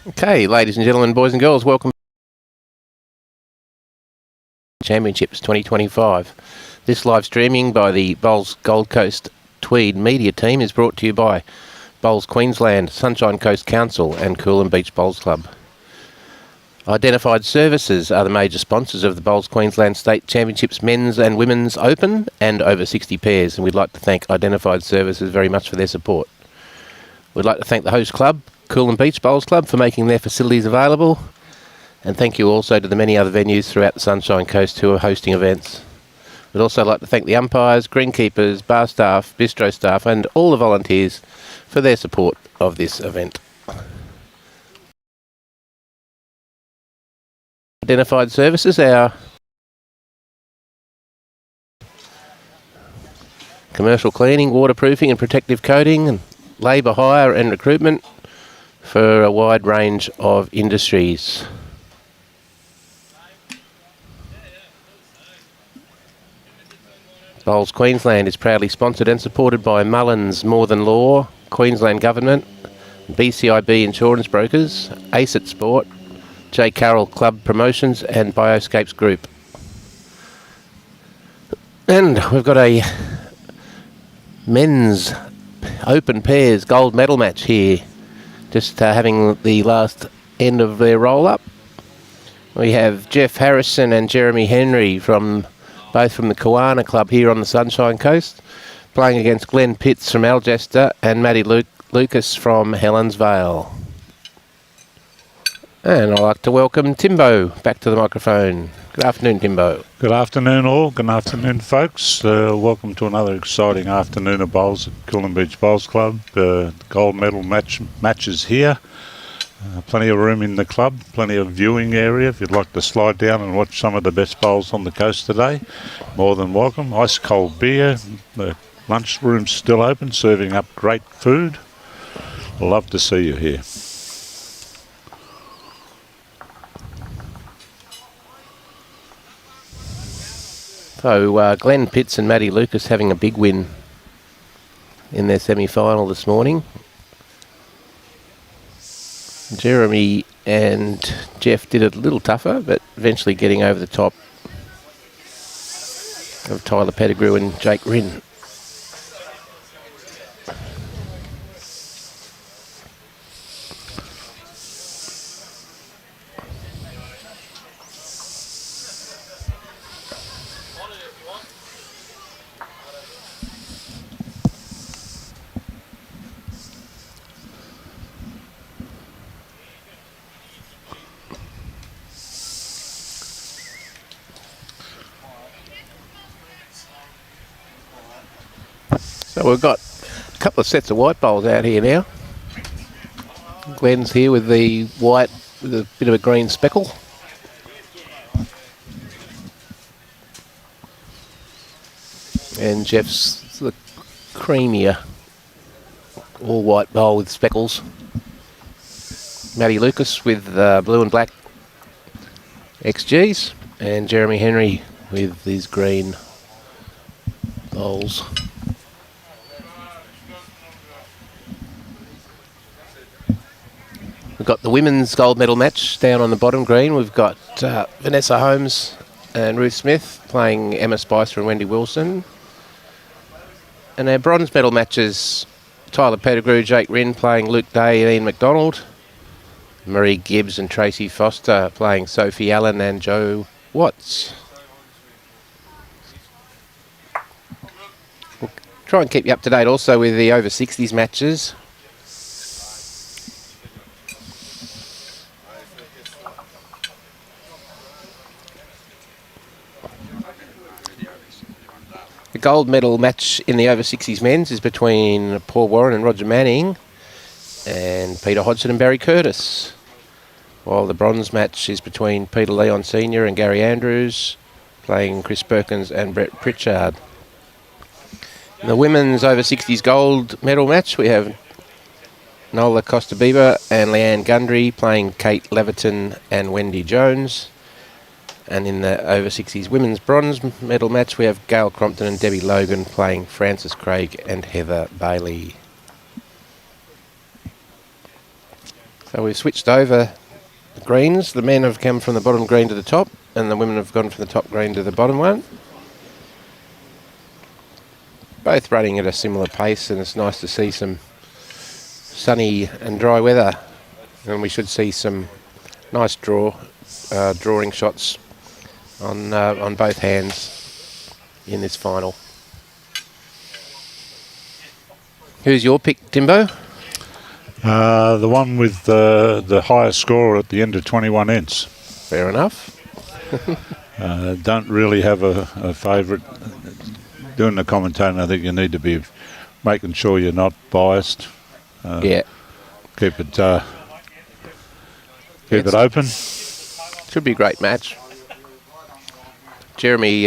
Okay, ladies and gentlemen, boys and girls, welcome to Championships 2025. This live streaming by the Bowls Gold Coast Tweed media team is brought to you by Bowls Queensland, Sunshine Coast Council and Coolum Beach Bowls Club. Identified Services are the major sponsors of the Bowls Queensland State Championships Men's and Women's Open and over 60 pairs, and we'd like to thank Identified Services very much for their support. We'd like to thank the host club, Coolum Beach Bowls Club, for making their facilities available, and thank you also to the many other venues throughout the Sunshine Coast who are hosting events. We'd also like to thank the umpires, greenkeepers, bar staff, bistro staff and all the volunteers for their support of this event. Identified Services, our commercial cleaning, waterproofing and protective coating and labour hire and recruitment for a wide range of industries. Bowls Queensland is proudly sponsored and supported by Mullins More Than Law, Queensland Government, BCIB Insurance Brokers, ACET Sport, J. Carroll Club Promotions and Bioscapes Group. And we've got a men's open pairs gold medal match here, just having the last end of their roll-up. We have Geoff Harrison and Jeremy Henry both from the Kawana Club here on the Sunshine Coast, playing against Glen Pitts from Algester and Matty Lucas from Helensvale. And I'd like to welcome Timbo back to the microphone. Good afternoon, Timbo. Good afternoon all. Good afternoon, folks. Welcome to another exciting afternoon of bowls at Coolum Beach Bowls Club. Gold medal matches here. Plenty of room in the club, plenty of viewing area. If you'd like to slide down and watch some of the best bowls on the coast today, more than welcome. Ice cold beer. The lunchroom's still open, serving up great food. Love to see you here. So Glen Pitts and Matty Lucas having a big win in their semi-final this morning. Jeremy and Geoff did it a little tougher, but eventually getting over the top of Tyler Pettigrew and Jake Rinn. So we've got a couple of sets of white bowls out here now. Glen's here with the white with a bit of a green speckle. And Geoff's the creamier all white bowl with speckles. Matty Lucas with blue and black XGs. And Jeremy Henry with these green bowls. We've got the women's gold medal match down on the bottom green. We've got Vanessa Holmes and Ruth Smith playing Emma Spicer and Wendy Wilson. And our bronze medal matches, Tyler Pettigrew, Jake Rinn playing Luke Day and Ian McDonald. Marie Gibbs and Tracy Foster playing Sophie Allen and Jo Watts. We'll try and keep you up to date also with the over 60s matches. The gold medal match in the over 60s men's is between Paul Warren and Roger Manning and Peter Hodgson and Barry Curtis, while the bronze match is between Peter Leon Sr. and Gary Andrews playing Chris Perkins and Brett Pritchard. In the women's over 60s gold medal match we have Nola Costa-Bieber and Leanne Gundry playing Kate Leverton and Wendy Jones. And in the over 60s women's bronze medal match, we have Gail Crompton and Debbie Logan playing Frances Craig and Heather Bailey. So we've switched over the greens. The men have come from the bottom green to the top, and the women have gone from the top green to the bottom one. Both running at a similar pace, and it's nice to see some sunny and dry weather. And we should see some nice drawing shots on both hands in this final. Who's your pick, Timbo? The one with the highest score at the end of 21 ends. Fair enough. Don't really have a favourite. Doing the commentating, I think you need to be making sure you're not biased. Yeah. Keep it open. Should be a great match. Jeremy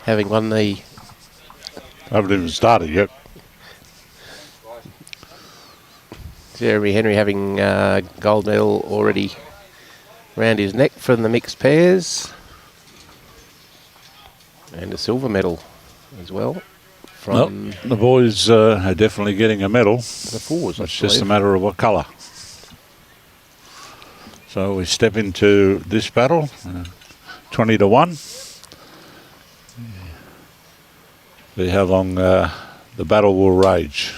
having won the... Haven't even started yet. Jeremy Henry having gold medal already round his neck from the mixed pairs. And a silver medal as well. From the boys are definitely getting a medal. the fours, It's just a matter of what colour. So we step into this battle, 20-1. See how long the battle will rage.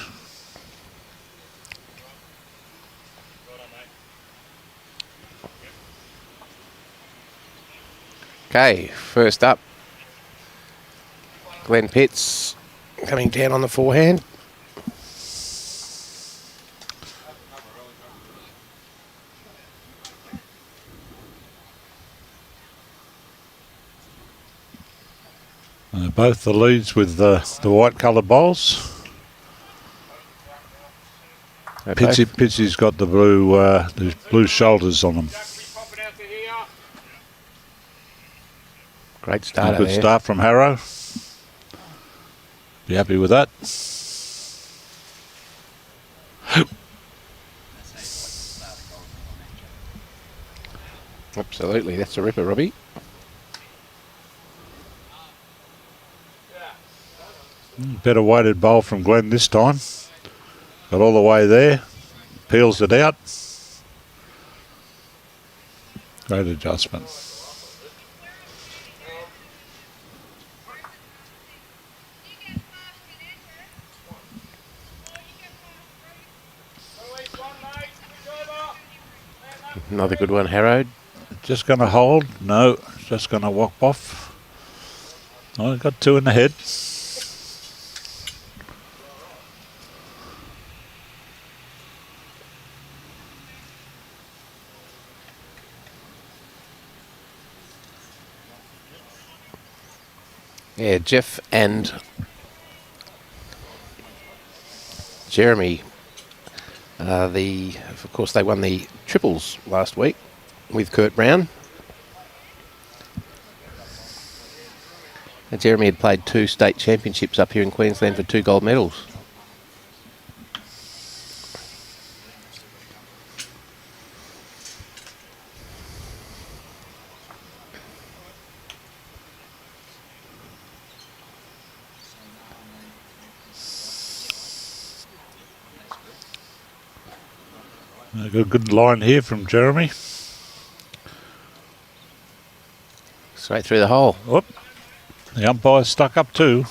Okay, first up, Glen Pitts coming down on the forehand. Both the leads with the white coloured bowls. Pitsy's got the blue shoulders on them. Great start. Good start from Harrow. Be happy with that. Absolutely, that's a ripper, Robbie. Better weighted bowl from Glen this time. Got all the way there. Peels it out. Great adjustment. Another good one, Harrow. Just going to hold. No, just going to walk off. Oh, got two in the head. Yeah, Geoff and Jeremy, of course they won the triples last week with Kurt Brown. And Jeremy had played 2 state championships up here in Queensland for 2 gold medals. A good line here from Jeremy. Straight through the hole. Whoop. The umpire's stuck up too.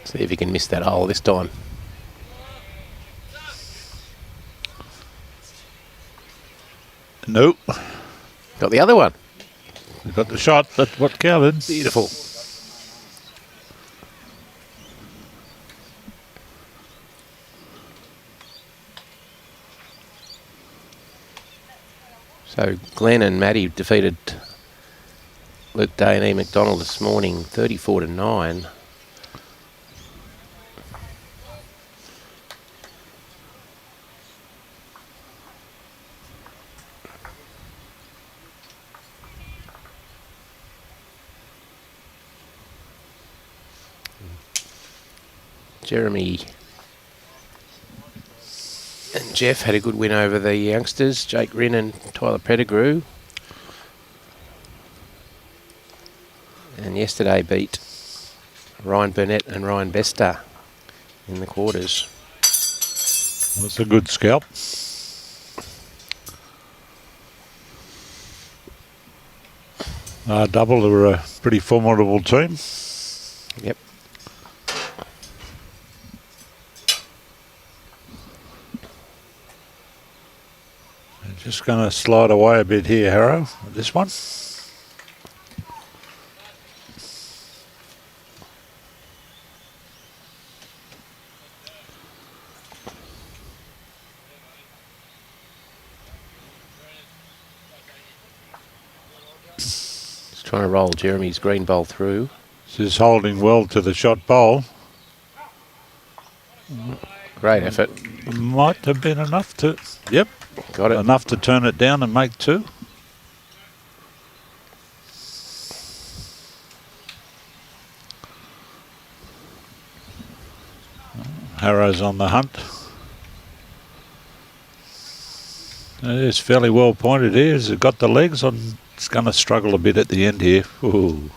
See if he can miss that hole this time. Nope. Got the other one. We got the shot. That's what counted. Beautiful. So Glen and Maddie defeated Luke Day and E. McDonald this morning, 34-9. Jeremy and Geoff had a good win over the youngsters, Jake Rinn and Tyler Pettigrew. And yesterday beat Ryan Burnett and Ryan Bester in the quarters. That's a good scalp. Double are a pretty formidable team. Yep. I'm just going to slide away a bit here, Harrow, with this one. Trying to roll Jeremy's green bowl through. This is holding well to the shot bowl. Great effort. Might have been enough to... Yep. Got it. Enough to turn it down and make two. Harrow's on the hunt. It's fairly well pointed here. Has it got the legs on? It's going to struggle a bit at the end here. Ooh.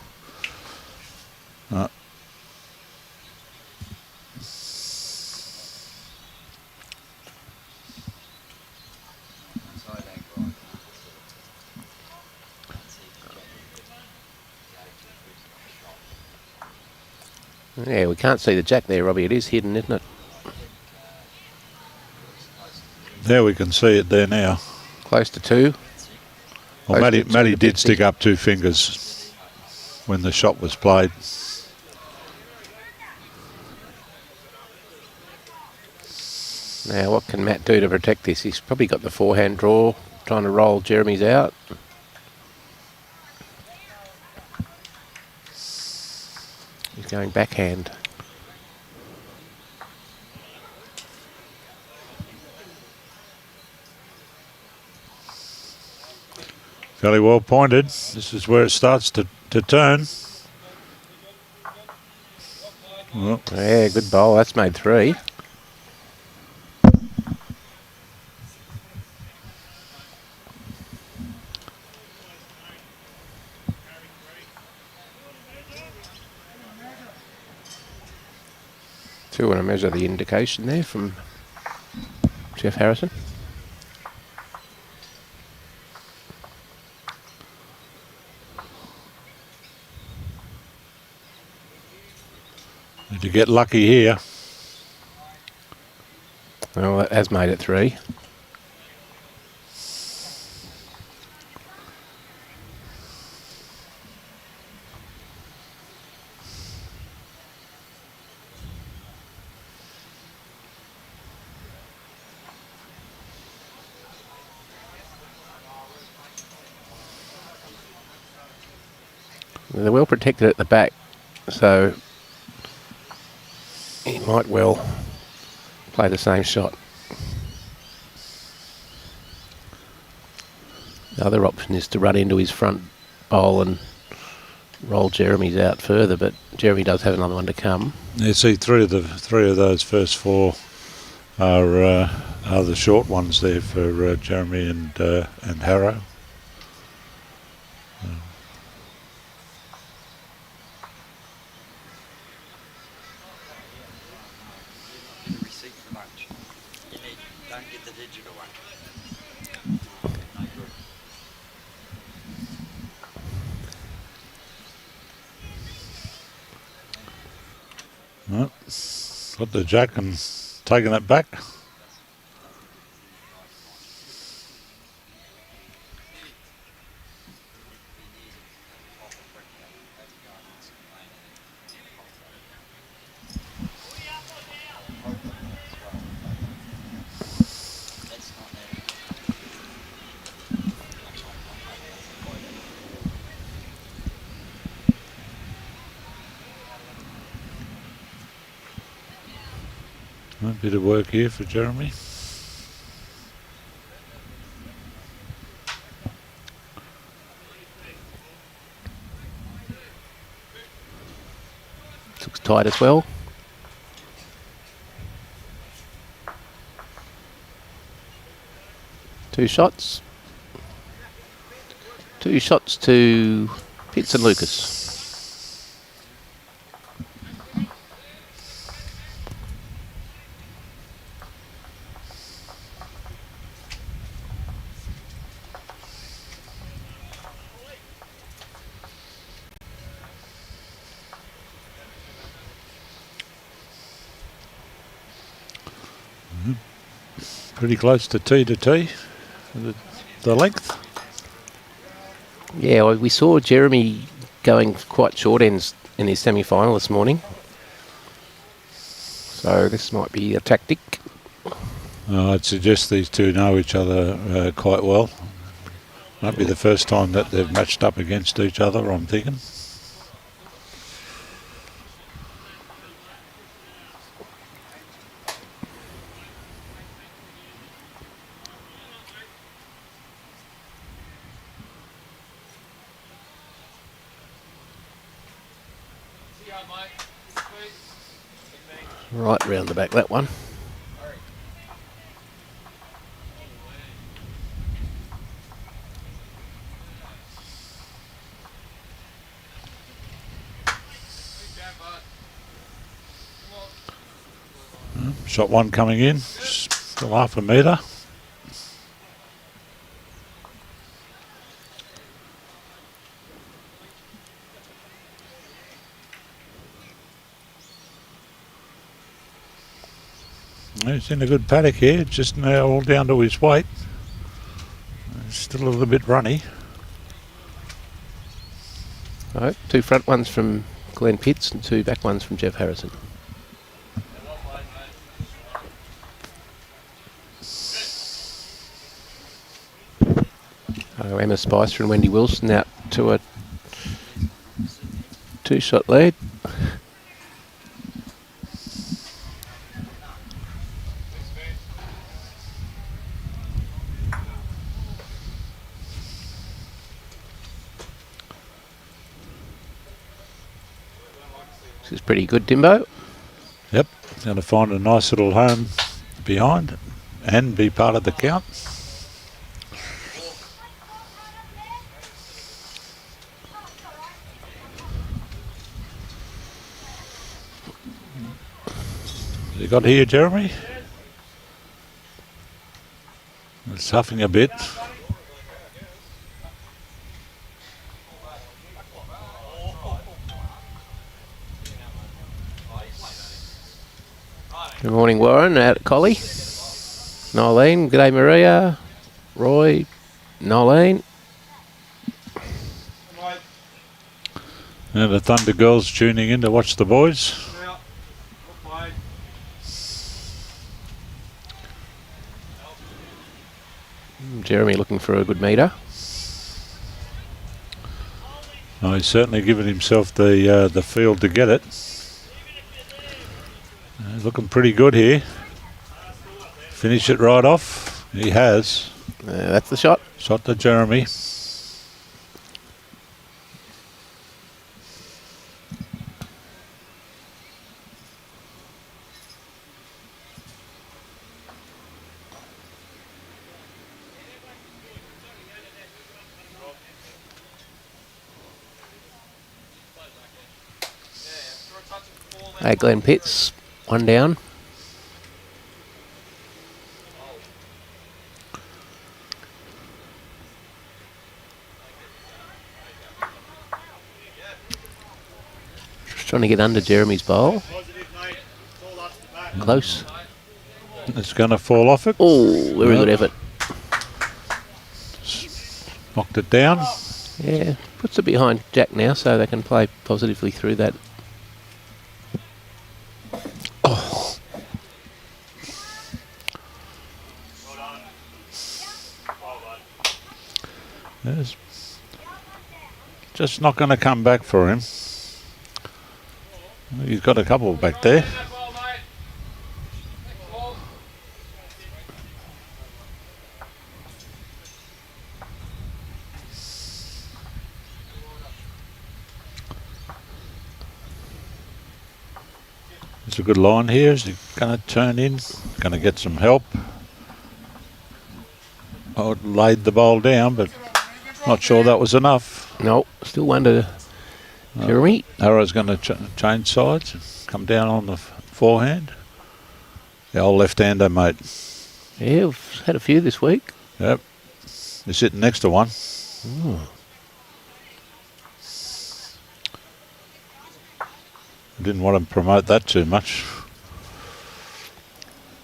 Yeah, we can't see the jack there, Robbie. It is hidden, isn't it? There we can see it there now. Close to two. Well, Matty did stick up 2 fingers when the shot was played. Now, what can Matt do to protect this? He's probably got the forehand draw, trying to roll Jeremy's out. He's going backhand. Fairly well pointed. This is where it starts to turn. Well, Yeah, good bowl. That's made 3. So we want to measure the indication there from Geoff Harrison. Did you get lucky here? Well, that has made it 3. They're well protected at the back, so he might well play the same shot. The other option is to run into his front bowl and roll Jeremy's out further, but Jeremy does have another one to come. You see, three of those first 4 are the short ones there for Jeremy and Harrow. Got the jack and taking it back. A bit of work here for Jeremy. Looks tight as well. 2 shots. 2 shots to Pitts and Lucas. Pretty close to T, the length. Yeah, well, we saw Jeremy going quite short ends in his semi-final this morning. So this might be a tactic. I'd suggest these two know each other quite well. Might be the first time that they've matched up against each other, I'm thinking. Right round the back, that one. Shot one coming in, still half a metre. He's in a good paddock here, just now all down to his weight. Still a little bit runny. Right, 2 front ones from Glen Pitts and 2 back ones from Geoff Harrison. Emma Spicer and Wendy Wilson out to a 2-shot lead. This is pretty good, Dimbo. Yep, going to find a nice little home behind and be part of the count. You got here, Jeremy? It's huffing a bit. Good morning, Warren, out at Collie. Nolene, g'day Maria. Roy, Nolene. And the Thunder girls tuning in to watch the boys. Jeremy looking for a good metre. Oh, he's certainly given himself the field to get it. He's looking pretty good here. Finish it right off. He has. That's the shot. Shot to Jeremy. Hey, Glen Pitts, 1 down. Just trying to get under Jeremy's bowl. Close. It's going to fall off it. Oh, very good effort. Knocked it down. Yeah, puts it behind Jack now so they can play positively through that. Oh. It's just not going to come back for him. He's got a couple back there. It's a good line here. Is he going to turn in? Going to get some help. I laid the bowl down, but not sure that was enough. No, still wonder, Jeremy. Arrow's going to change sides and come down on the forehand. The old left-hander, mate. Yeah, we've had a few this week. Yep. They're sitting next to one. Ooh. I didn't want to promote that too much.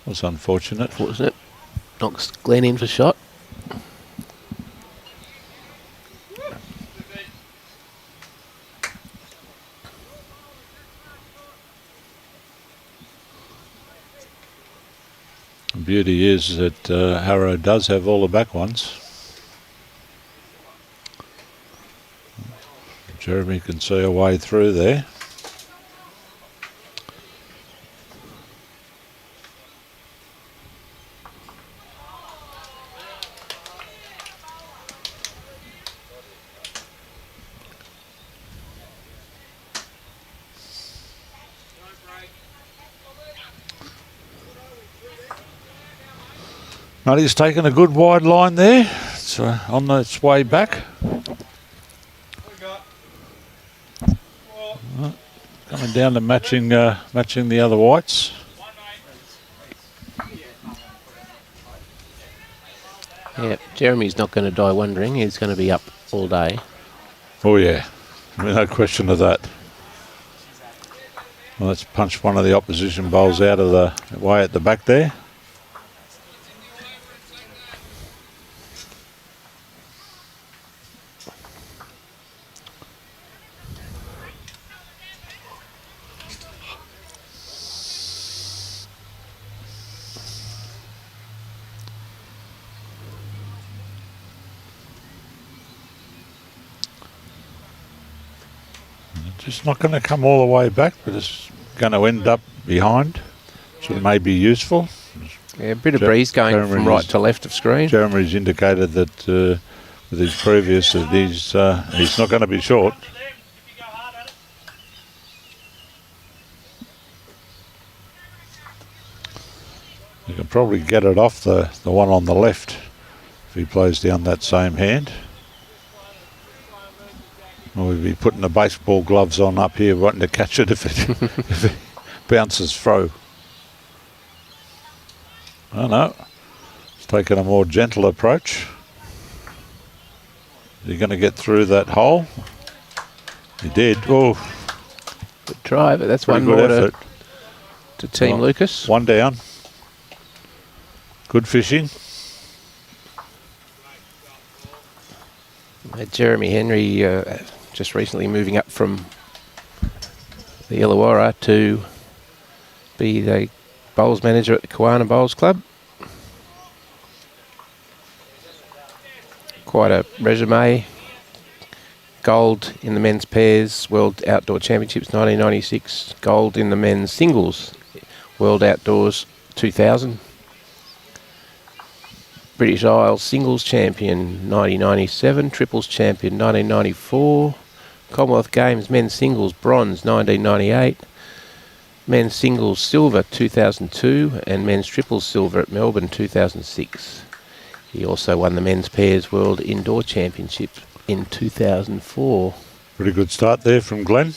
That's unfortunate. Fortunate. Knocks Glen in for shot. The beauty is that Harrow does have all the back ones. Jeremy can see a way through there. Muddy's taken a good wide line there. It's on its way back. Coming down to matching the other whites. Yeah, Jeremy's not going to die wondering. He's going to be up all day. Oh yeah, no question of that. Well, let's punch one of the opposition bowls out of the way at the back there. Just not going to come all the way back, but it's going to end up behind, so it may be useful. Yeah, a bit of breeze going from right to left of screen. Jeremy's indicated that with his previous that he's not going to be short. You can probably get it off the one on the left if he plays down that same hand. Or we'd be putting the baseball gloves on up here wanting to catch it if it bounces through. Oh no, it's taken a more gentle approach. Is he going to get through that hole? He did. Oh, Good try, but that's pretty one good more effort. to Team Lucas. One down. Good fishing. Jeremy Henry just recently moving up from the Illawarra to be the bowls manager at the Kawana Bowls Club. Quite a resume. Gold in the men's pairs, World Outdoor Championships 1996. Gold in the men's singles, World Outdoors 2000. British Isles Singles Champion 1997, Triples Champion 1994, Commonwealth Games Men's Singles Bronze 1998, Men's Singles Silver 2002 and Men's Triples Silver at Melbourne 2006. He also won the Men's Pairs World Indoor Championship in 2004. Pretty good start there from Glen.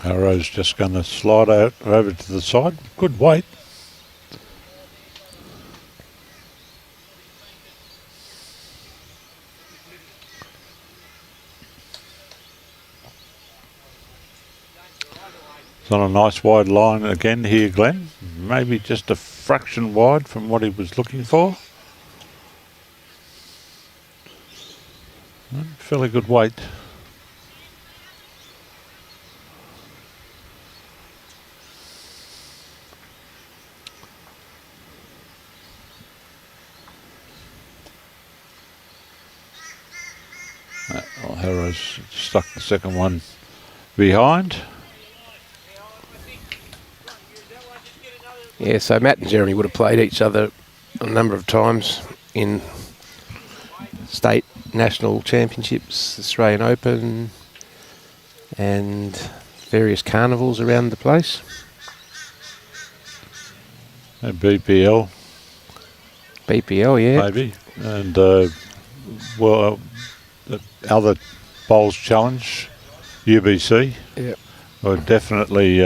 Arrow's just going to slide out over to the side. Good weight. It's on a nice wide line again here, Glen. Maybe just a fraction wide from what he was looking for. Fairly good weight. Harrow's stuck the second one behind. Yeah, so Matt and Jeremy would have played each other a number of times in state national championships, Australian Open, and various carnivals around the place. And BPL, BPL, yeah. maybe. And, well, the other Bowls Challenge, UBC. Yep. Well, definitely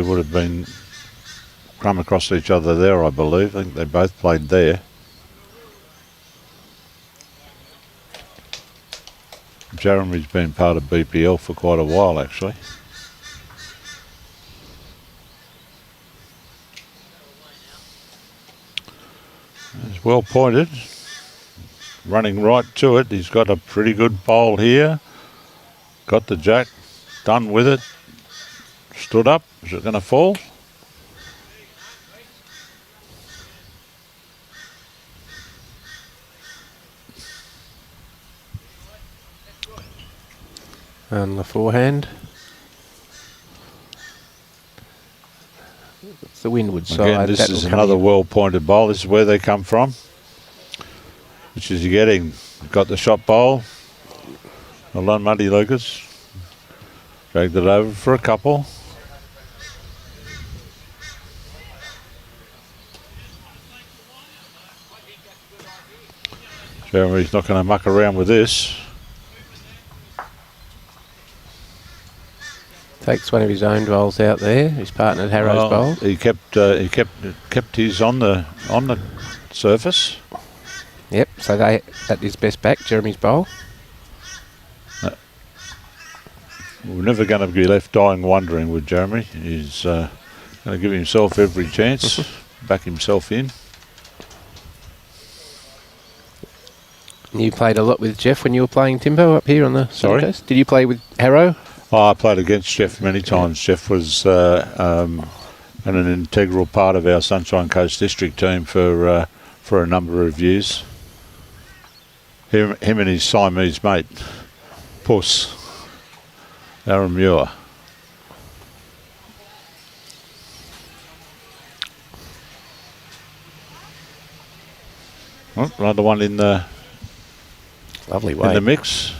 would have been come across each other there, I believe. I think they both played there. Jeremy's been part of BPL for quite a while, actually. It's well pointed. Running right to it. He's got a pretty good bowl here. Got the jack. Done with it. Stood up. Is it going to fall? On the forehand. It's the windward side. Again, this is another well-pointed bowl. This is where they come from. Which is you're getting. Got the shot bowl. Well done, Muddy Lucas. Dragged it over for a couple. Jeremy's not going to muck around with this. Takes one of his own bowls out there. His partner Harrow's bowl. He kept his on the surface. Yep. So that is best back. Jeremy's bowl. We're never going to be left dying wondering with Jeremy. He's going to give himself every chance, back himself in. You played a lot with Geoff when you were playing Timbo up here on the Sorry? Coast. Did you play with Harrow? Oh, I played against Geoff many times. Geoff was an integral part of our Sunshine Coast District team for a number of years. Him and his Siamese mate, Puss, Aaron Muir. Oh, another one in the Lovely way. in the mix.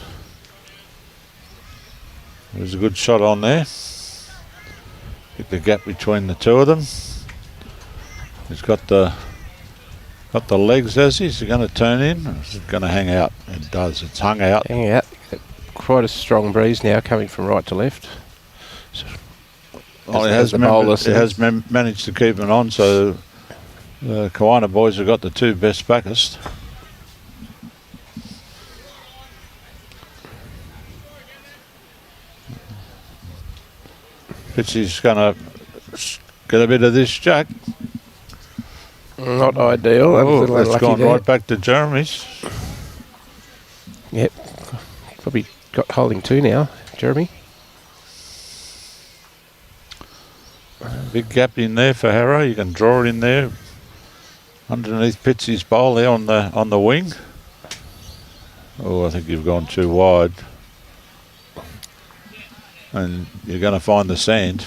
There's a good shot on there. Get the gap between the two of them. He's got the legs, has he? Is he going to turn in? Or is it going to hang out? It does. It's hung out. Hanging out. Quite a strong breeze now coming from right to left. So It has managed to keep it on, so the Kawana boys have got the two best backers. Fitzy's going to get a bit of this jack. Not ideal. That's gone right back to Jeremy's. Yep. Probably got holding two now, Jeremy. Big gap in there for Harrow. You can draw it in there underneath Pitsy's bowl there on the wing. Oh, I think you've gone too wide. And you're going to find the sand.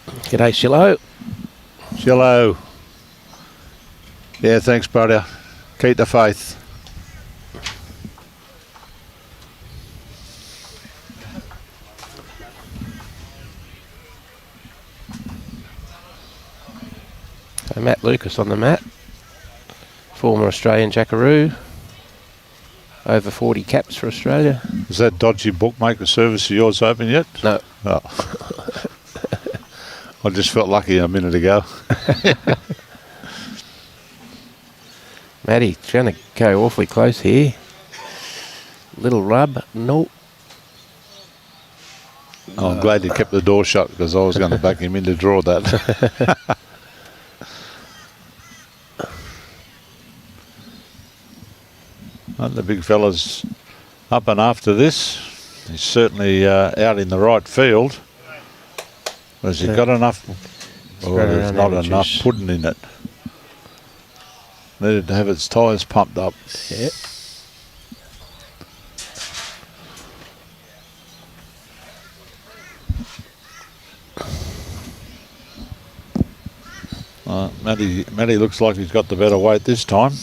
G'day, Shillo. Shillo. Yeah, thanks, brother. Keep the faith. So Matt Lucas on the mat. Former Australian Jackaroo. Over 40 caps for Australia. Is that dodgy bookmaker service of yours open yet? No. Oh. I just felt lucky a minute ago. Matty, trying to go awfully close here. Little rub. No. Oh, I'm glad you kept the door shut because I was going to back him in to draw that. And the big fella's up and after this. He's certainly out in the right field. Has he got enough? Oh, there's not enough pudding in it. Needed to have its tyres pumped up. Yep. Matty looks like he's got the better weight this time.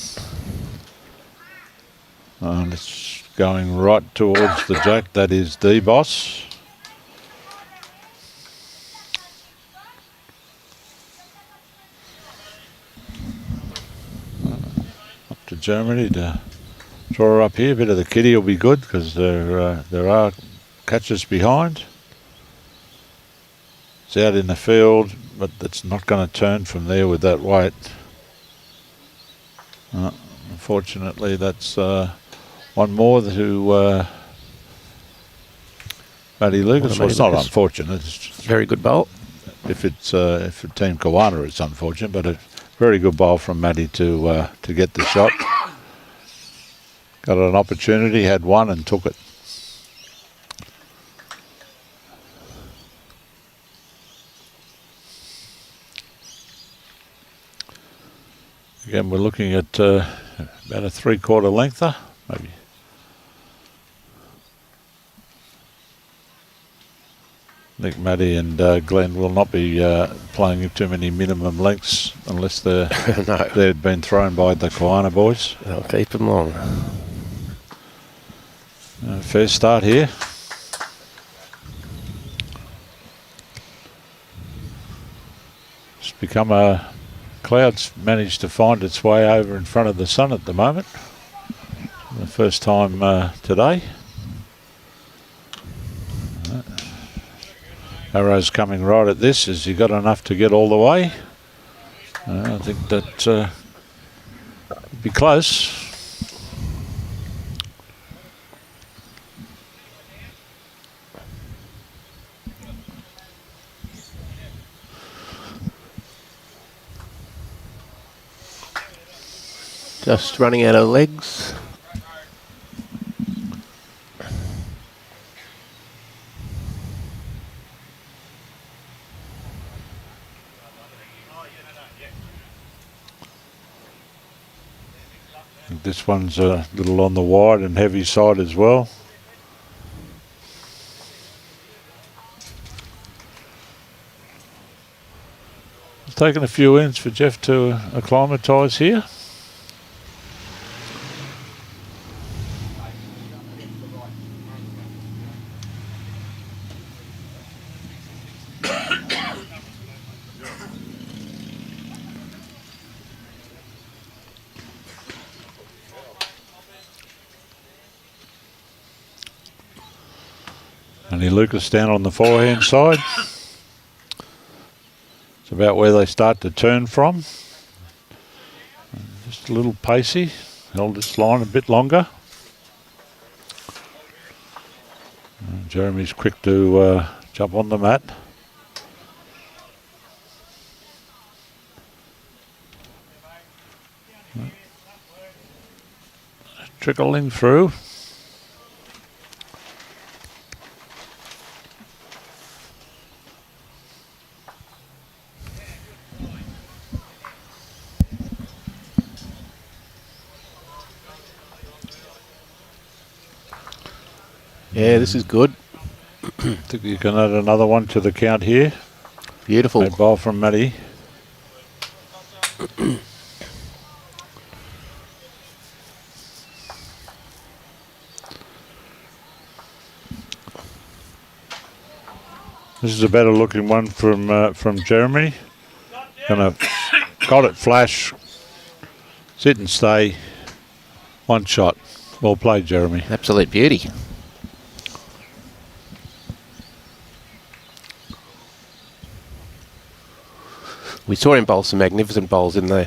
Let's going right towards the jack. That is D-Boss. Up to Germany to draw her up here. A bit of the kitty will be good because there are catches behind. It's out in the field, but it's not going to turn from there with that weight. Unfortunately, that's one more who Matty Lucas. Well, it's not unfortunate. It's very good bowl. If Team Kawana, it's unfortunate, but a very good bowl from Matty to get the shot. Got an opportunity, had one, and took it. Again, we're looking at about a 3/4 lengther, maybe. I think Matty and Glen will not be playing too many minimum lengths unless they're no. they've been thrown by the Kawana boys. They'll keep them long. Fair start here. It's become a... Cloud's managed to find its way over in front of the sun at the moment. The first time today. Arrow's coming right at this. Has he got enough to get all the way? I think that would be close. Just running out of legs. This one's a little on the wide and heavy side as well. It's taken a few ends for Geoff to acclimatise here. Andy Lucas down on the forehand side. It's about where they start to turn from. Just a little pacey. Held this line a bit longer. Jeremy's quick to jump on the mat. Trickling through. Yeah, this is good. I think you can add another one to the count here. Beautiful. Great ball from Matty. This is a better looking one from Jeremy. Got it flash, sit and stay, one shot. Well played, Jeremy. Absolute beauty. We saw him bowl some magnificent bowls in the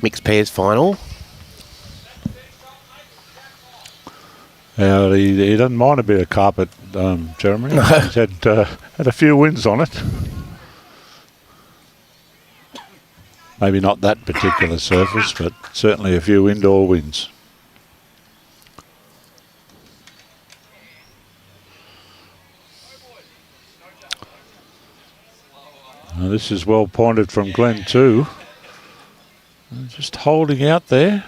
mixed pairs final. Yeah, he doesn't mind a bit of carpet, Jeremy. No. He's had a few wins on it. Maybe not that particular surface, but certainly a few indoor wins. Now this is well pointed from Glen too. Just holding out there.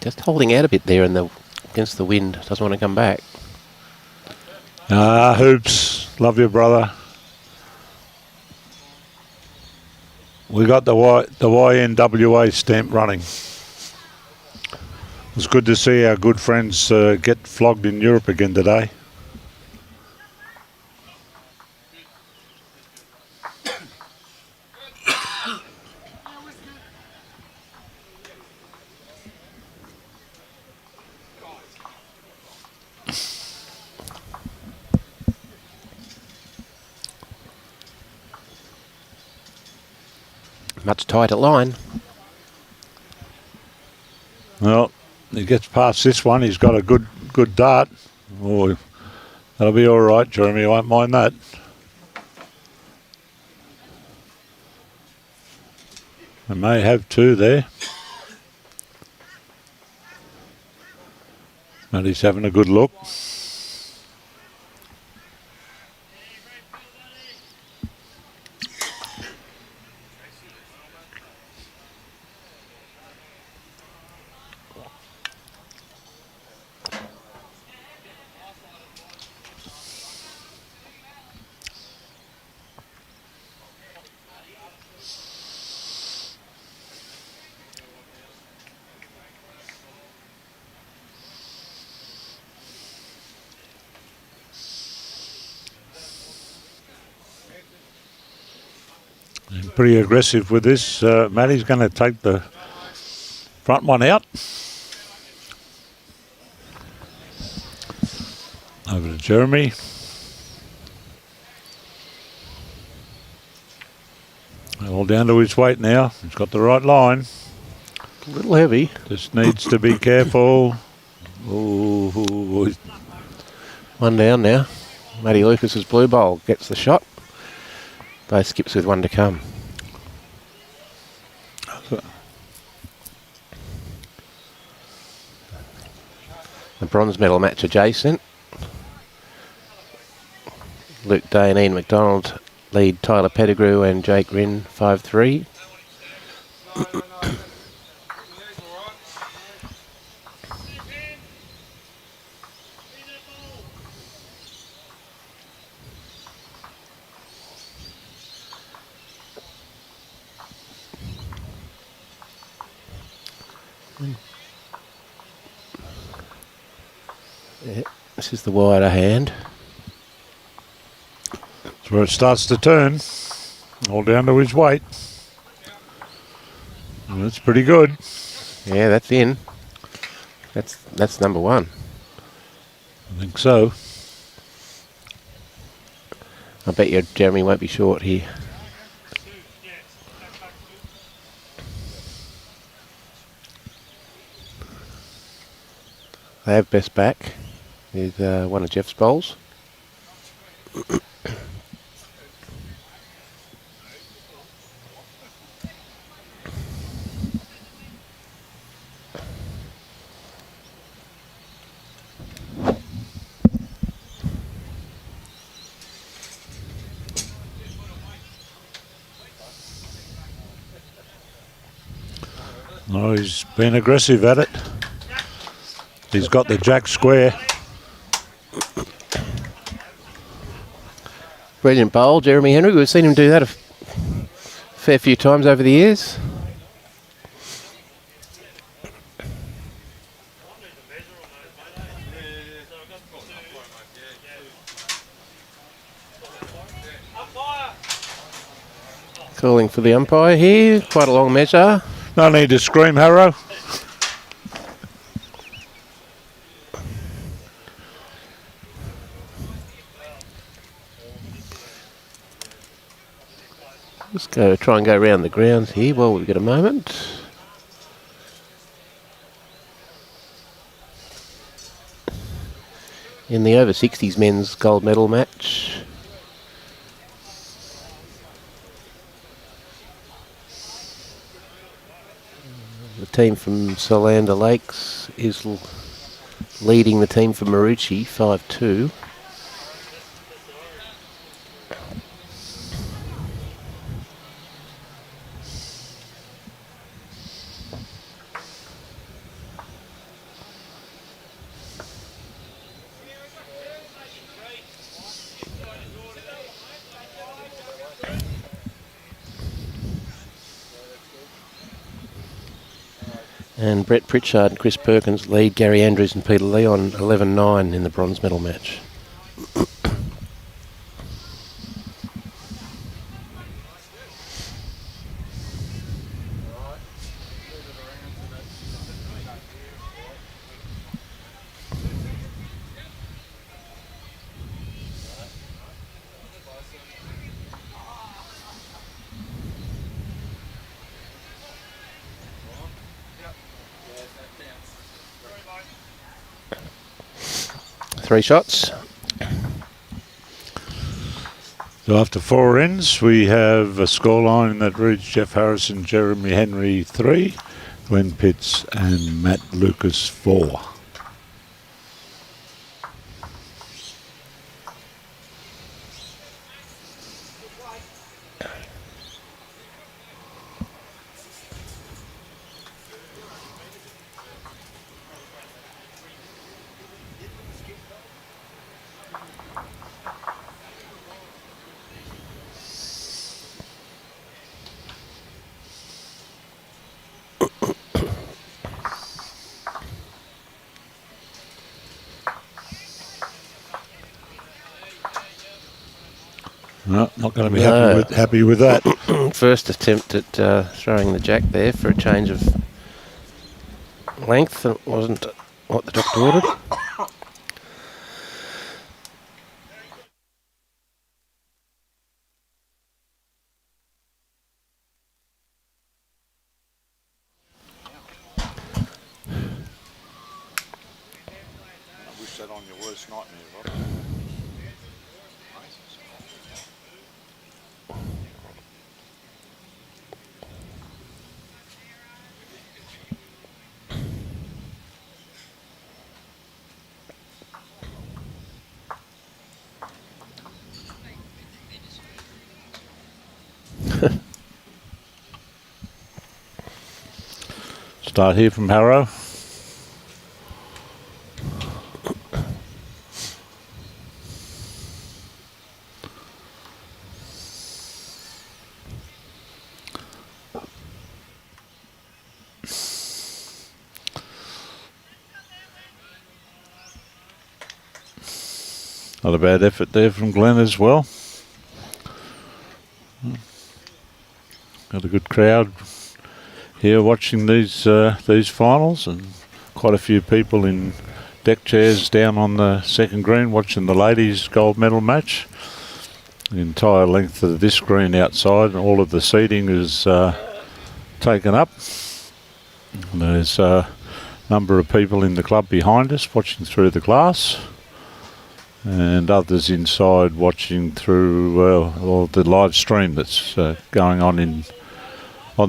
Just holding out a bit there against the wind. Doesn't want to come back. Hoops. Love you, brother. We got the YNWA stamp running. It's good to see our good friends get flogged in Europe again today. Much tighter line. Well, he gets past this one. He's got a good dart. Oh, that'll be all right, Jeremy. I won't mind that. I may have two there. But he's having a good look. Pretty aggressive with this. Matty's going to take the front one out. Over to Jeremy. All down to his weight now. He's got the right line. A little heavy. Just needs to be careful. Ooh. One down now. Matty Lucas's blue bowl gets the shot. Both skips with one to come. The bronze medal match adjacent. Luke Day and Ian McDonald lead Tyler Pettigrew and Jake Rinn 5-3. Yeah, this is the wider hand. That's where it starts to turn. All down to his weight. And that's pretty good. Yeah, that's in. That's number one. I think so. I bet you Jeremy won't be short here. They have best back. Is one of Geoff's bowls. Oh, he's been aggressive at it. He's got the jack square. Brilliant bowl, Jeremy Henry. We've seen him do that a fair few times over the years. Calling for the umpire here. Quite a long measure. No need to scream, Harrow. Let's try and go around the grounds here while we've got a moment. In the over 60s men's gold medal match. The team from Solander Lakes is leading the team from Marucci 5-2. And Brett Pritchard and Chris Perkins lead Gary Andrews and Peter Leon 11-9 in the bronze medal match. Three shots. So after 4 ends, we have a scoreline that reads Geoff Harrison, Jeremy Henry 3, Glen Pitts and Matt Lucas 4. No, not going to be happy with that. First attempt at throwing the jack there for a change of length. It wasn't what the doctor ordered. I wish that on your worst nightmare, Rob. Start here from Harrow. Not a bad effort there from Glen as well. Got a good crowd here watching these finals, and quite a few people in deck chairs down on the second green watching the ladies' gold medal match. The entire length of this green outside, and all of the seating is taken up. And there's a number of people in the club behind us watching through the glass, and others inside watching through all the live stream that's going on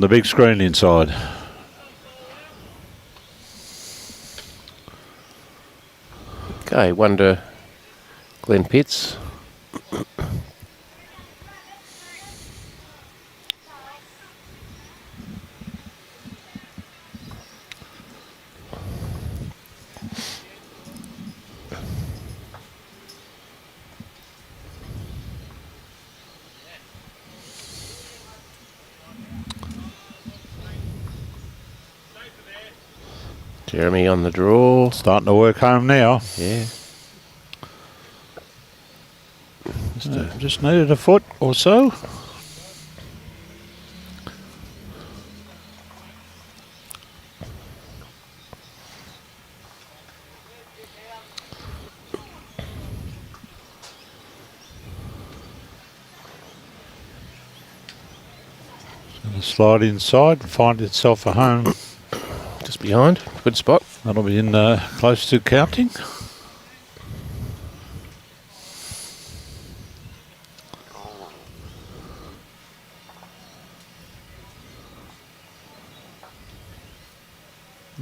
the big screen inside. Okay, wonder Glen Pitts. Jeremy on the draw. Starting to work home now. Yeah. Just needed a foot or so. It's going to slide inside and find itself a home. Just behind. Good spot. That'll be in close to counting.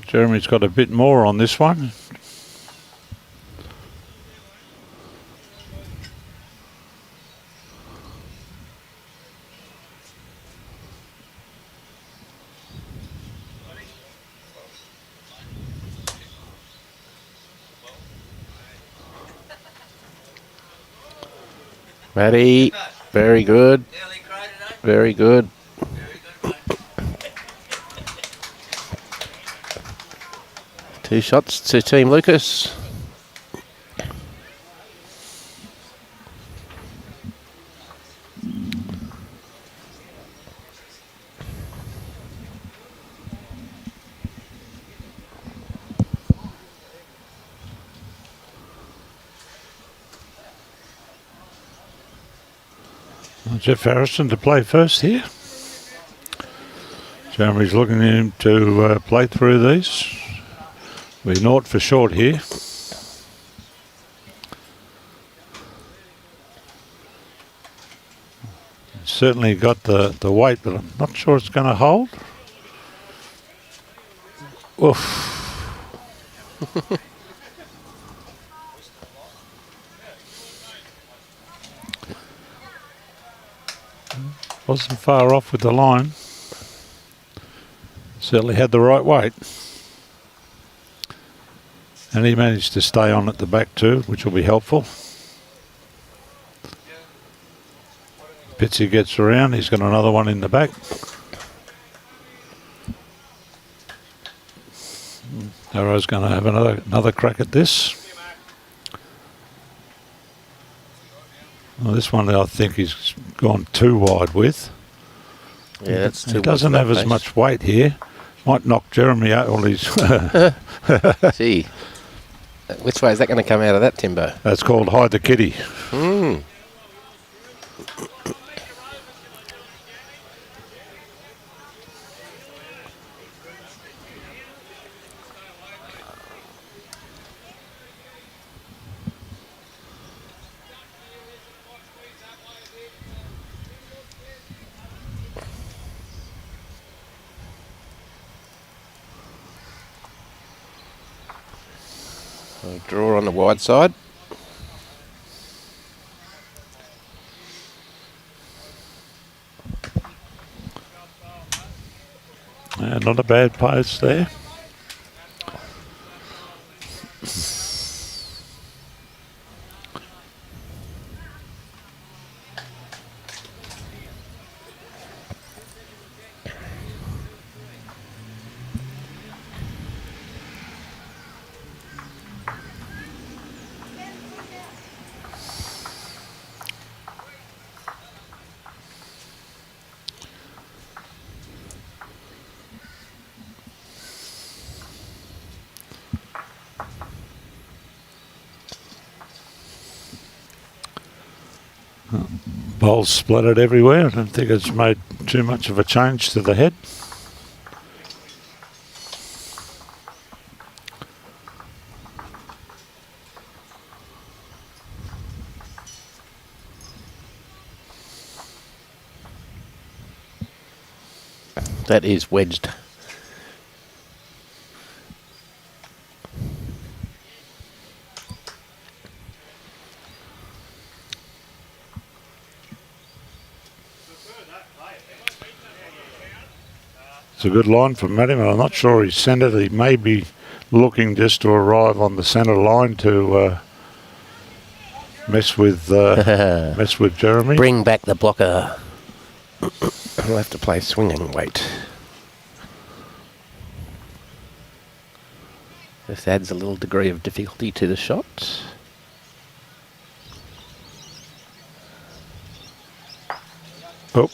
Jeremy's got a bit more on this one. Matty, very good. Very good. 2 shots to Team Lucas. Geoff Harrison to play first here. Jeremy's looking him to play through these. We're naught for short here. Certainly got the weight, but I'm not sure it's going to hold. Oof. Wasn't far off with the line. Certainly had the right weight. And he managed to stay on at the back too, which will be helpful. Pitsy gets around, he's got another one in the back. Arrow's going to have another crack at this. Well, this one I think he's gone too wide with. Yeah, that's too He doesn't have as much weight here. Might knock Jeremy out all his... Gee. Which way is that going to come out of that timber? That's called hide the kitty. Mm. Draw on the wide side. Not a bad post there. Bowls splattered everywhere. I don't think it's made too much of a change to the head. That is wedged. It's a good line from Matty, but I'm not sure he's sent it. He may be looking just to arrive on the centre line to mess with Jeremy. Bring back the blocker. We'll have to play swinging weight. This adds a little degree of difficulty to the shot. Oh.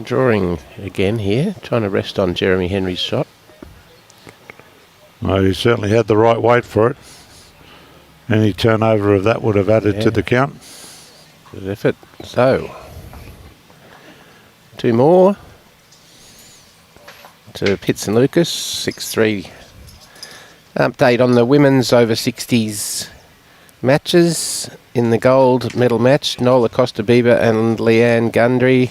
Drawing again here, trying to rest on Jeremy Henry's shot. Well, he certainly had the right weight for it. Any turnover of that would have added to the count. Good effort. So, 2 more to Pitts and Lucas, 6-3. Update on the women's over 60s matches. In the gold medal match, Nola Costa-Bieber and Leanne Gundry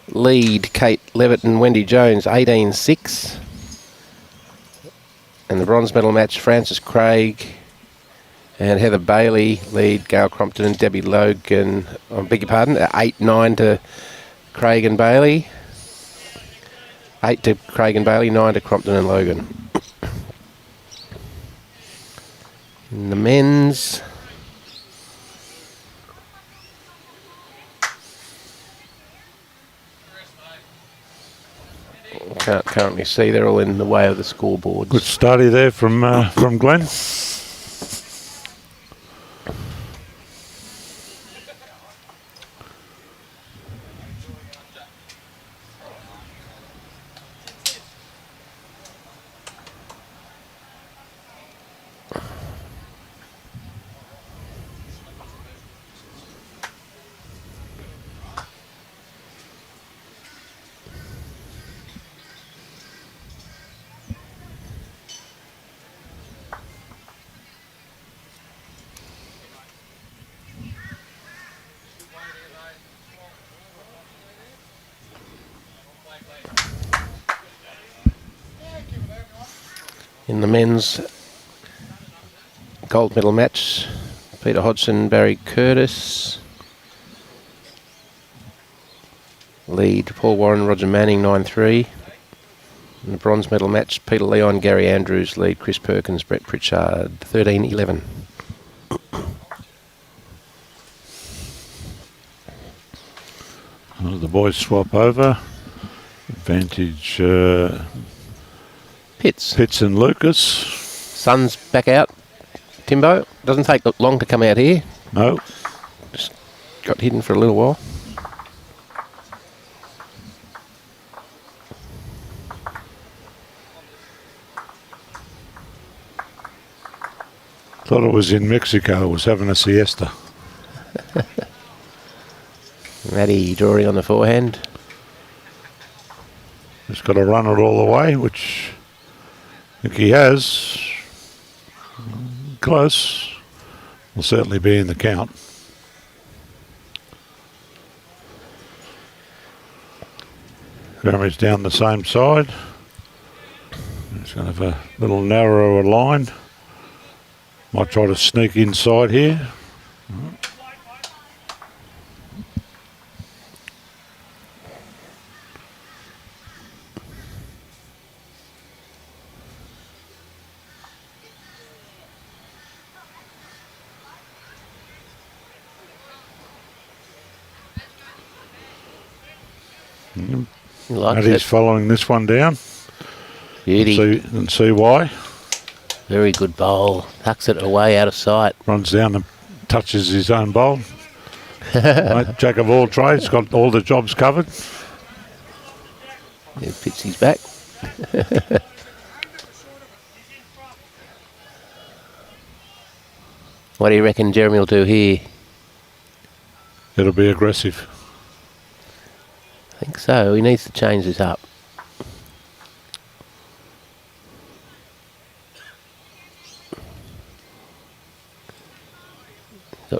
lead Kate Levitt and Wendy Jones 18-6. And the bronze medal match, Frances Craig and Heather Bailey lead Gail Crompton and Debbie Logan, I beg your pardon, 8-9 to Craig and Bailey. 8 to Craig and Bailey, 9 to Crompton and Logan. In the men's, can't currently see, they're all in the way of the scoreboards. Good study there from Glen. In the men's gold medal match, Peter Hodgson, Barry Curtis. Lead, Paul Warren, Roger Manning, 9-3. In the bronze medal match, Peter Leon, Gary Andrews. Lead, Chris Perkins, Brett Pritchard, 13-11. The boys swap over. Advantage Pitts and Lucas. Sun's back out. Timbo, doesn't take long to come out here. No. Just got hidden for a little while. Thought it was in Mexico. Was having a siesta. Matty drawing on the forehand. Just got to run it all the way, which I think he has. Close. Will certainly be in the count. Grammage down the same side. It's going to have a little narrower line. Might try to sneak inside here. Likes Matty's it. following this one down. Beauty. And see why. Very good bowl. Tucks it away out of sight. Runs down and touches his own bowl. Mate, jack of all trades, got all the jobs covered. Yeah, Pitsy's back. What do you reckon Jeremy will do here? It'll be aggressive. I think so. He needs to change this up.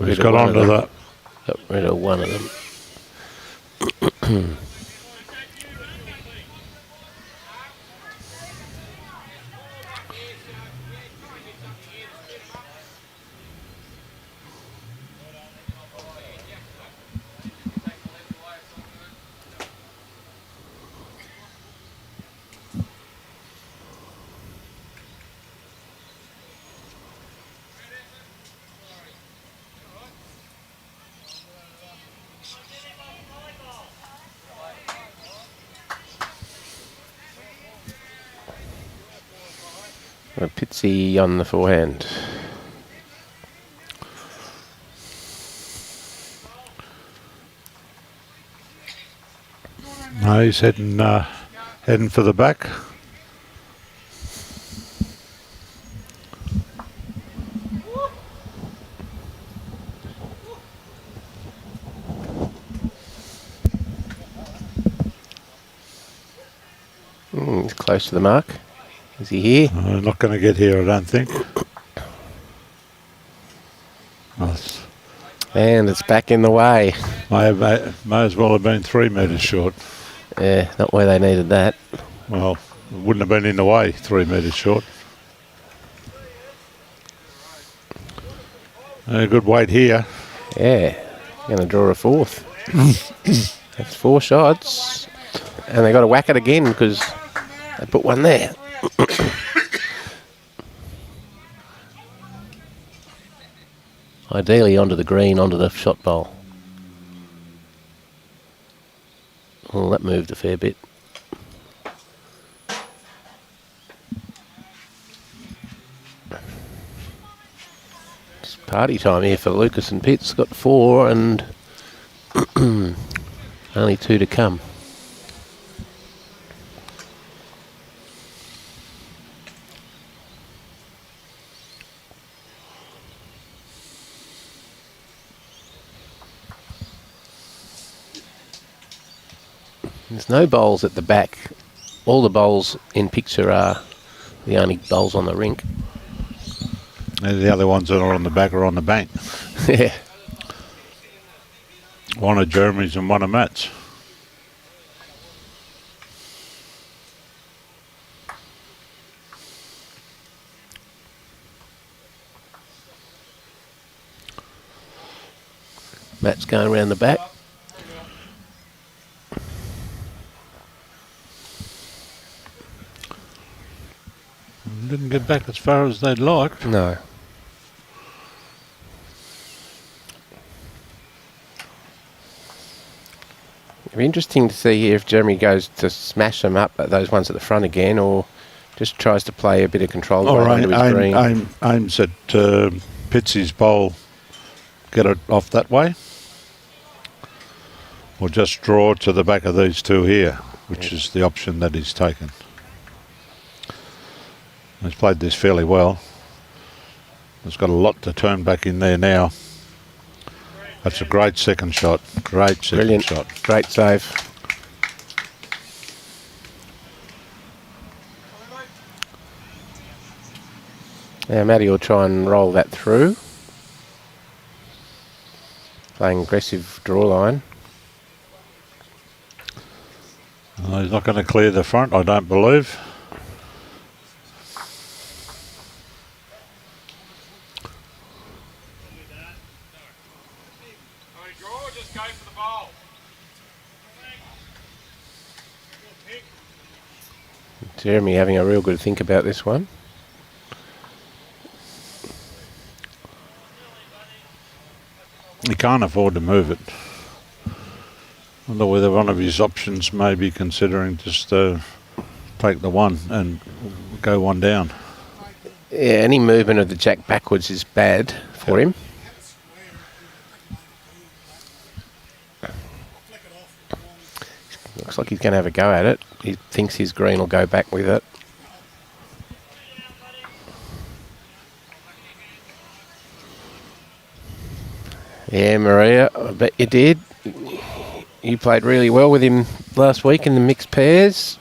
He's got onto that. Got rid of one of them. A Pitsy on the forehand. No, he's heading for the back. He's close to the mark. Is he here? Not going to get here, I don't think. And it's back in the way. May as well have been 3 metres short. Yeah, not where they needed that. Well, it wouldn't have been in the way, 3 metres short. Good weight here. Yeah, going to draw a fourth. That's 4 shots. And they got to whack it again because they put one there. Ideally onto the green, onto the shot bowl. Well, that moved a fair bit. It's party time here for Lucas and Pitts. Got 4 and only 2 to come. There's no bowls at the back. All the bowls in picture are the only bowls on the rink. And the other ones that are on the back are on the bank. Yeah. One of Jeremy's and one of Matt's. Matt's going around the back. Didn't get back as far as they'd like. No. It'll be interesting to see here if Jeremy goes to smash them up at those ones at the front again, or just tries to play a bit of control into his green. Aims at Pitsy's bowl, get it off that way, or just draw to the back of these two here, which is the option that he's taken. He's played this fairly well. He's got a lot to turn back in there now. That's a great second shot. Great second Brilliant shot. Great save. Now Matty will try and roll that through. Playing aggressive draw line. He's not going to clear the front, I don't believe. Jeremy having a real good think about this one. He can't afford to move it. I wonder whether one of his options may be considering just take the one and go one down. Yeah, any movement of the jack backwards is bad for him. Looks like he's going to have a go at it. He thinks his green will go back with it. Yeah, Maria, I bet you did. You played really well with him last week in the mixed pairs.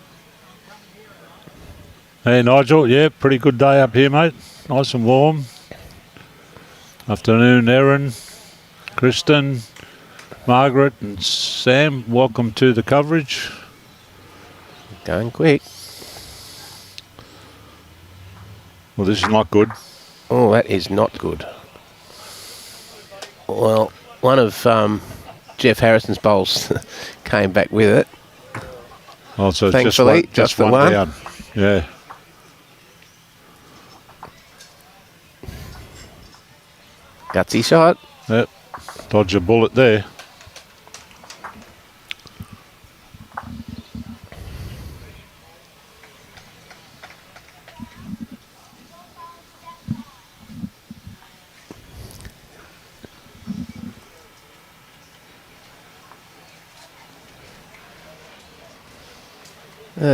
Hey, Nigel, yeah, pretty good day up here, mate. Nice and warm. Afternoon, Erin, Kristen, Margaret and Sam, welcome to the coverage. Going quick. Well, this is not good. Oh, that is not good. Well, one of Geoff Harrison's bowls came back with it. Oh, so it's thankfully, just the one one down. Yeah. Gutsy shot. Yep. Dodge a bullet there.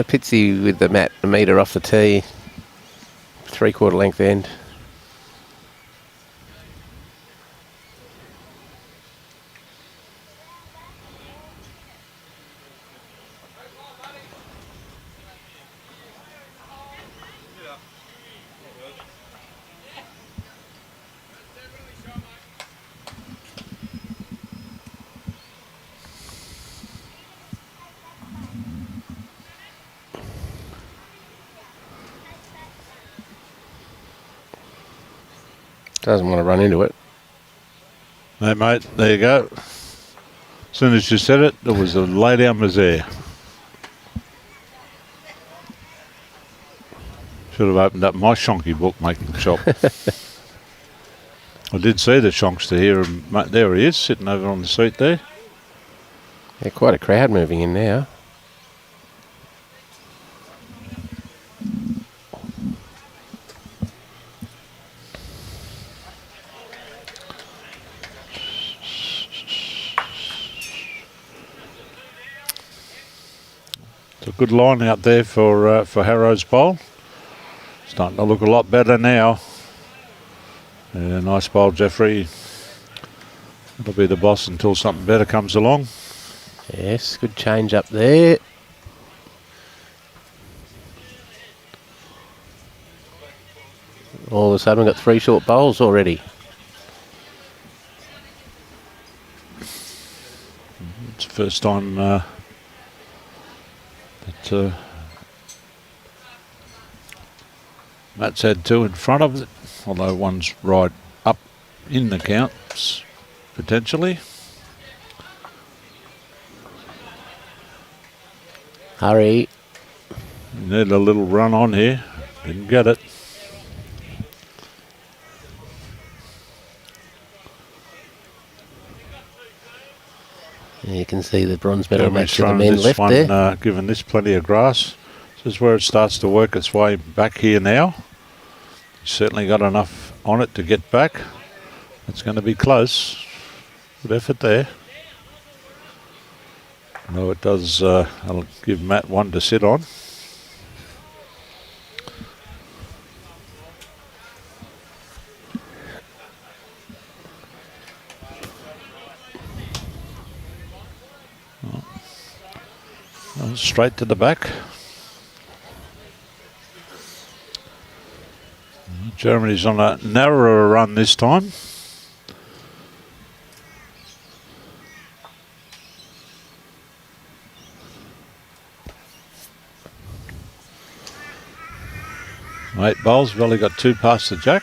Pitsy with the mat, a metre off the tee, 3/4 length end. Doesn't want to run into it. Hey, mate, there you go. As soon as you said it, there was a lay down misère. Should have opened up my shonky book making shop. I did see the shonks to here. There he is, sitting over on the seat there. Yeah, quite a crowd moving in now. It's a good line out there for Harrow's bowl. Starting to look a lot better now. Yeah, nice bowl, Jeffrey. It'll be the boss until something better comes along. Yes, good change up there. All of a sudden we've got 3 short bowls already. It's the first time that Matt's had 2 in front of it, although one's right up in the counts, potentially. Hurry. Need a little run on here. Didn't get it. You can see the bronze medal Jeremy's match to the thrown men this left one, there. Given this plenty of grass. This is where it starts to work its way back here now. He's certainly got enough on it to get back. It's going to be close. Good effort there. No, it does. I'll give Matt one to sit on. Straight to the back. Germany's on a narrower run this time. Eight bowls, we've only got 2 past the jack.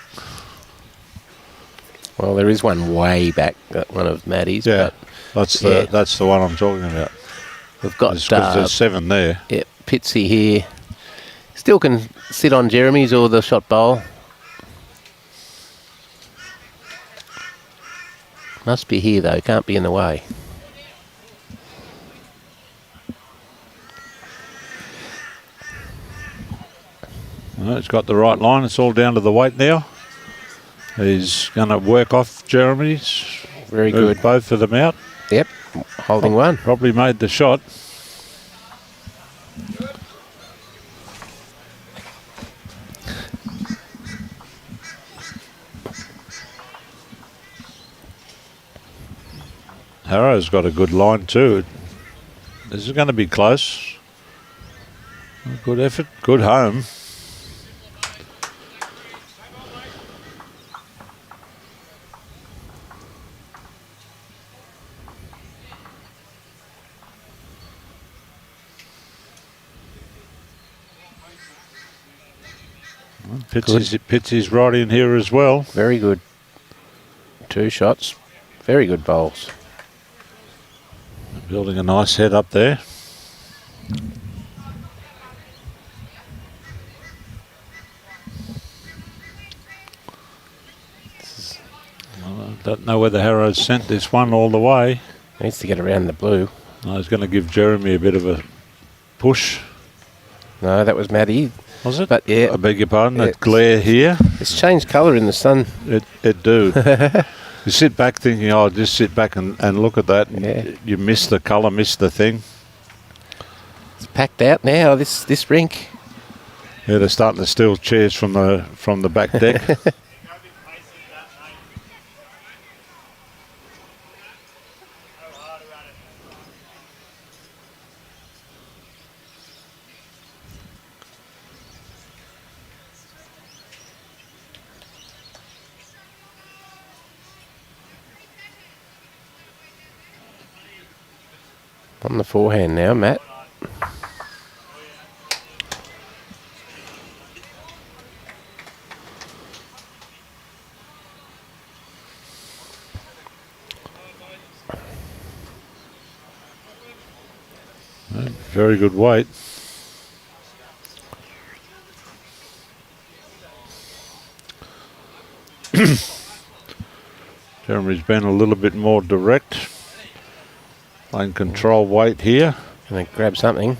Well, there is one way back, that one of Maddie's. Yeah, but that's the one I'm talking about. We've got there's 7 there. Yeah, Pitsy here. Still can sit on Jeremy's or the shot bowl. Must be here though, can't be in the way. Well, it's got the right line, it's all down to the weight now. He's going to work off Jeremy's. Very Move good. both of them out. Yep, holding one. Probably made the shot. Harrow's got a good line too. This is going to be close. Good effort, good home. Pitsy's right in here as well. Very good. 2 shots. Very good bowls. Building a nice head up there. I don't know whether Harrow's sent this one all the way. Needs to get around the blue. I was going to give Jeremy a bit of a push. No, that was Maddie. Was it? But yeah. I beg your pardon, that glare here. It's changed colour in the sun. It do. You sit back thinking, oh, just sit back and look at that. And you miss the colour, miss the thing. It's packed out now, this rink. Yeah, they're starting to steal chairs from the back deck. On the forehand now, Matt. Very good weight. Jeremy's been a little bit more direct. Playing control weight here. Going to grab something.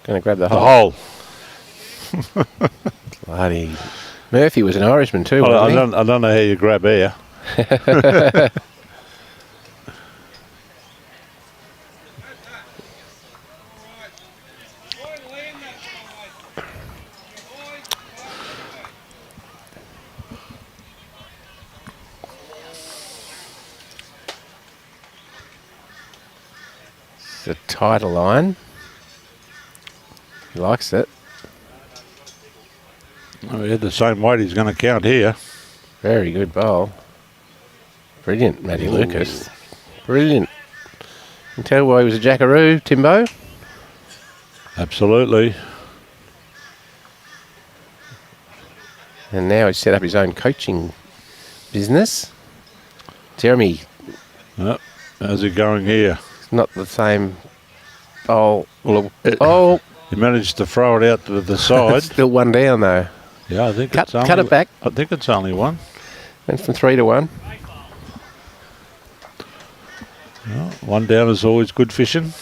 Going to grab the The hole. hole. Bloody Murphy was an Irishman too, Well, wasn't I don't know how you grab air. The tighter line. He likes it. Oh, he had the same weight he's going to count here. Very good bowl. Brilliant, Matty Lucas. Brilliant. You can tell why he was a jackaroo, Timbo. Absolutely. And now he's set up his own coaching business. Jeremy, Oh, how's he going here? it's not the same bowl. Well, Oh, he managed to throw it out to the side. still one down though. Yeah, I think Cut- it's only, cut it back. I think it's only one. Went from 3 to 1. Well, one down is always good fishing.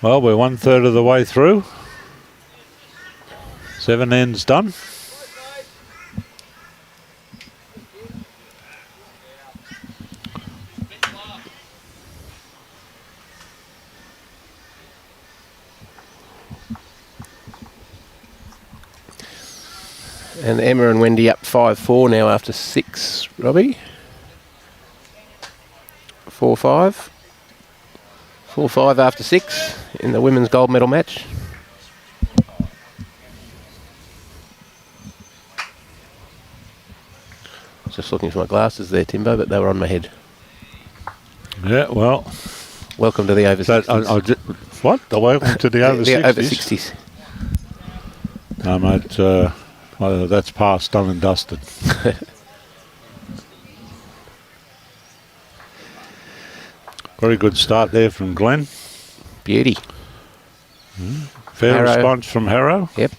Well, we're 1/3 of the way through. 7 ends done. And Emma and Wendy up 5-4 now after 6, Robbie. 4-5. 4-5 after 6 in the women's gold medal match. Just looking for my glasses there, Timbo, but they were on my head. Yeah, well, Welcome to the over 60s. what? The welcome to the over 60s? The over 60s. No, mate, well, that's past, done and dusted. Very good start there from Glen. Beauty. Fair Harrow. response from Harrow. Yep.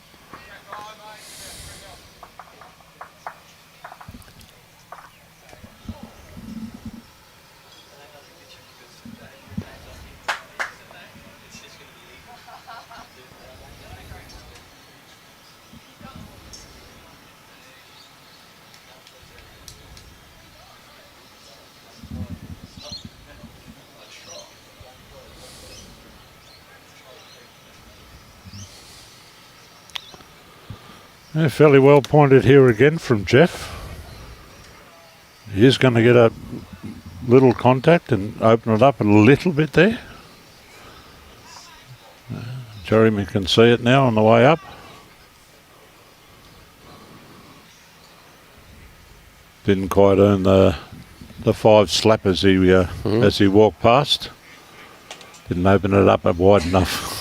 Yeah, fairly well pointed here again from Geoff. He is going to get a little contact and open it up a little bit there. Jeremy can see it now on the way up. Didn't quite earn the 5 slap as he walked past. Didn't open it up wide enough.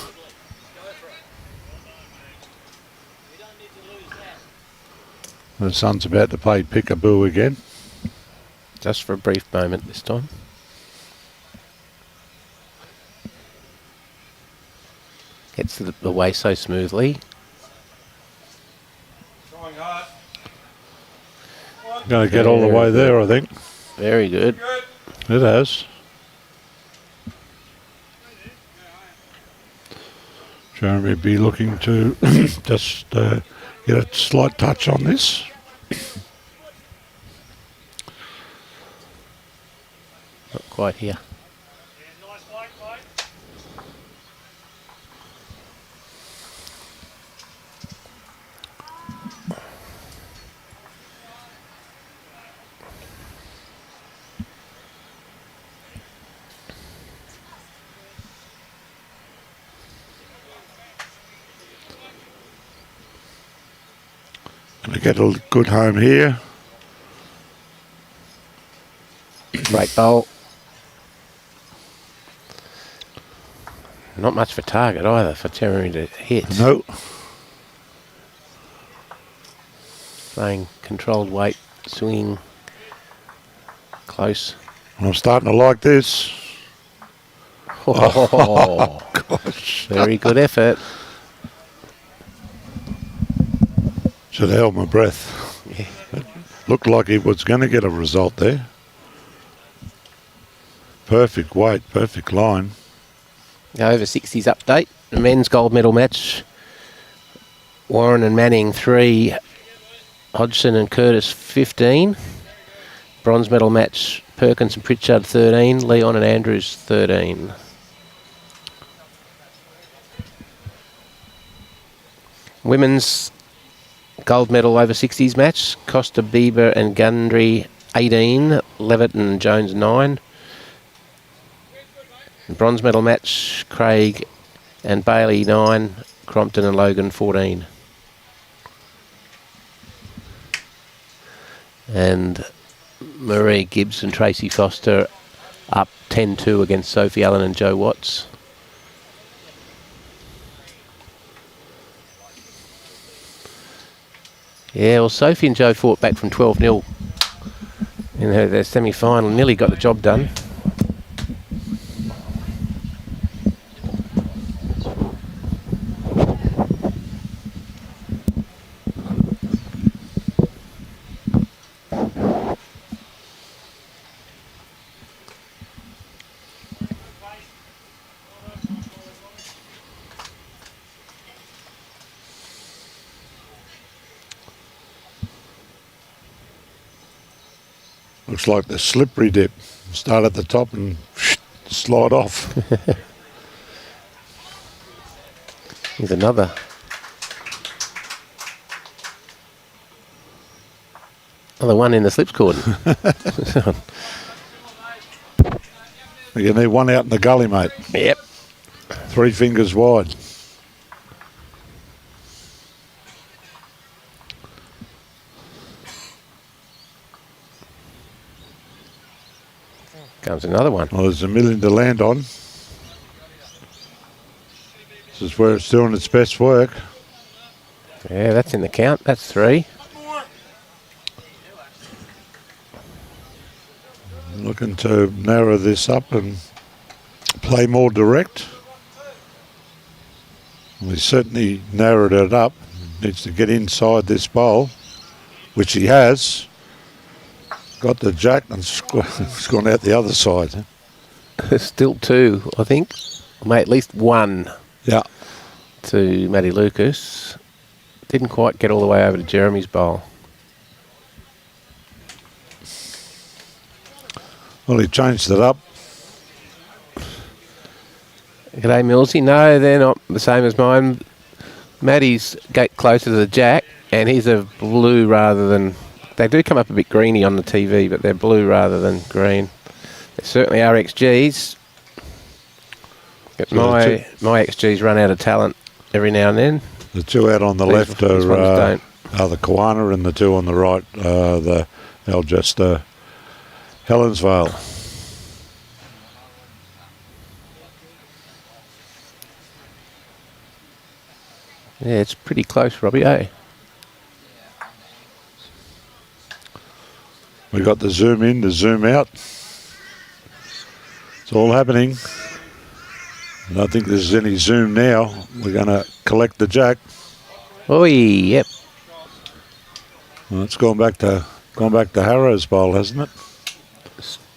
The son's about to play peekaboo again. Just for a brief moment this time. Gets the way so smoothly. Going to get all the way there, I think. Very good. It has. Jeremy be looking to just get a slight touch on this. Not quite here. Going to get a good home here. Great bowl. Not much for target either for Jeremy to hit. No. Playing controlled weight, swinging close. I'm starting to like this. Oh, gosh. very good effort. Should have held my breath. Yeah. It looked like he was going to get a result there. Perfect weight, perfect line. Over 60s update. The men's gold medal match. Warren and Manning 3. Hodgson and Curtis 15. Bronze medal match. Perkins and Pritchard 13. Leon and Andrews 13. Women's gold medal over 60s match. Costa, Bieber and Gundry 18. Levitt and Jones 9. Bronze medal match. Craig and Bailey 9. Crompton and Logan 14. And Marie Gibbs and Tracy Foster up 10-2 against Sophie Allen and Joe Watts. Yeah, well, Sophie and Joe fought back from 12-0 in their semi-final. Nearly got the job done. Looks like the slippery dip. Start at the top and slide off. Here's another. Another one in the slips cordon. You need one out in the gully, mate. Yep. 3 fingers wide. Comes another one. Well, there's a million to land on. This is where it's doing its best work. Yeah, that's in the count. That's 3. Looking to narrow this up and play more direct. We certainly narrowed it up. Needs to get inside this bowl, which he has. Got the jack and it's gone out the other side. There's still 2, I think. At least 1 Yeah. to Matty Lucas. Didn't quite get all the way over to Jeremy's bowl. Well, he changed it up. G'day, Millsy. No, they're not the same as mine. Matty's get closer to the jack, and he's a blue rather than... They do come up a bit greeny on the TV, but they're blue rather than green. They certainly are XGs. But So my XGs run out of talent every now and then. The 2 out on the These left ones don't. are the Koana, and the 2 on the right the Algester Helensvale. Yeah, it's pretty close, Robbie, eh? We got the zoom in, the zoom out. It's all happening. I don't think there's any zoom now. We're going to collect the jack. Oh, yep. Well, it's gone back to Harrow's bowl, hasn't it?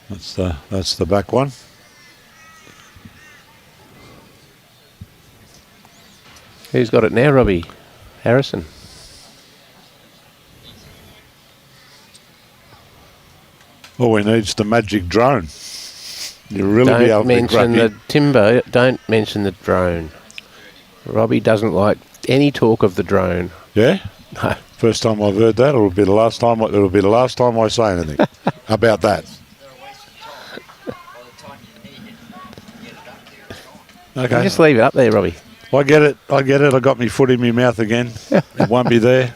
That's the back one. Who's got it now, Robbie? Harrison. All we need's the magic drone. You really Don't be able to mention grab the Timbo. Don't mention the drone. Robbie doesn't like any talk of the drone. Yeah? No. First time I've heard that. It'll be the last time I say anything about that. Okay. You just leave it up there, Robbie. I get it. I got my foot in my mouth again. It won't be there.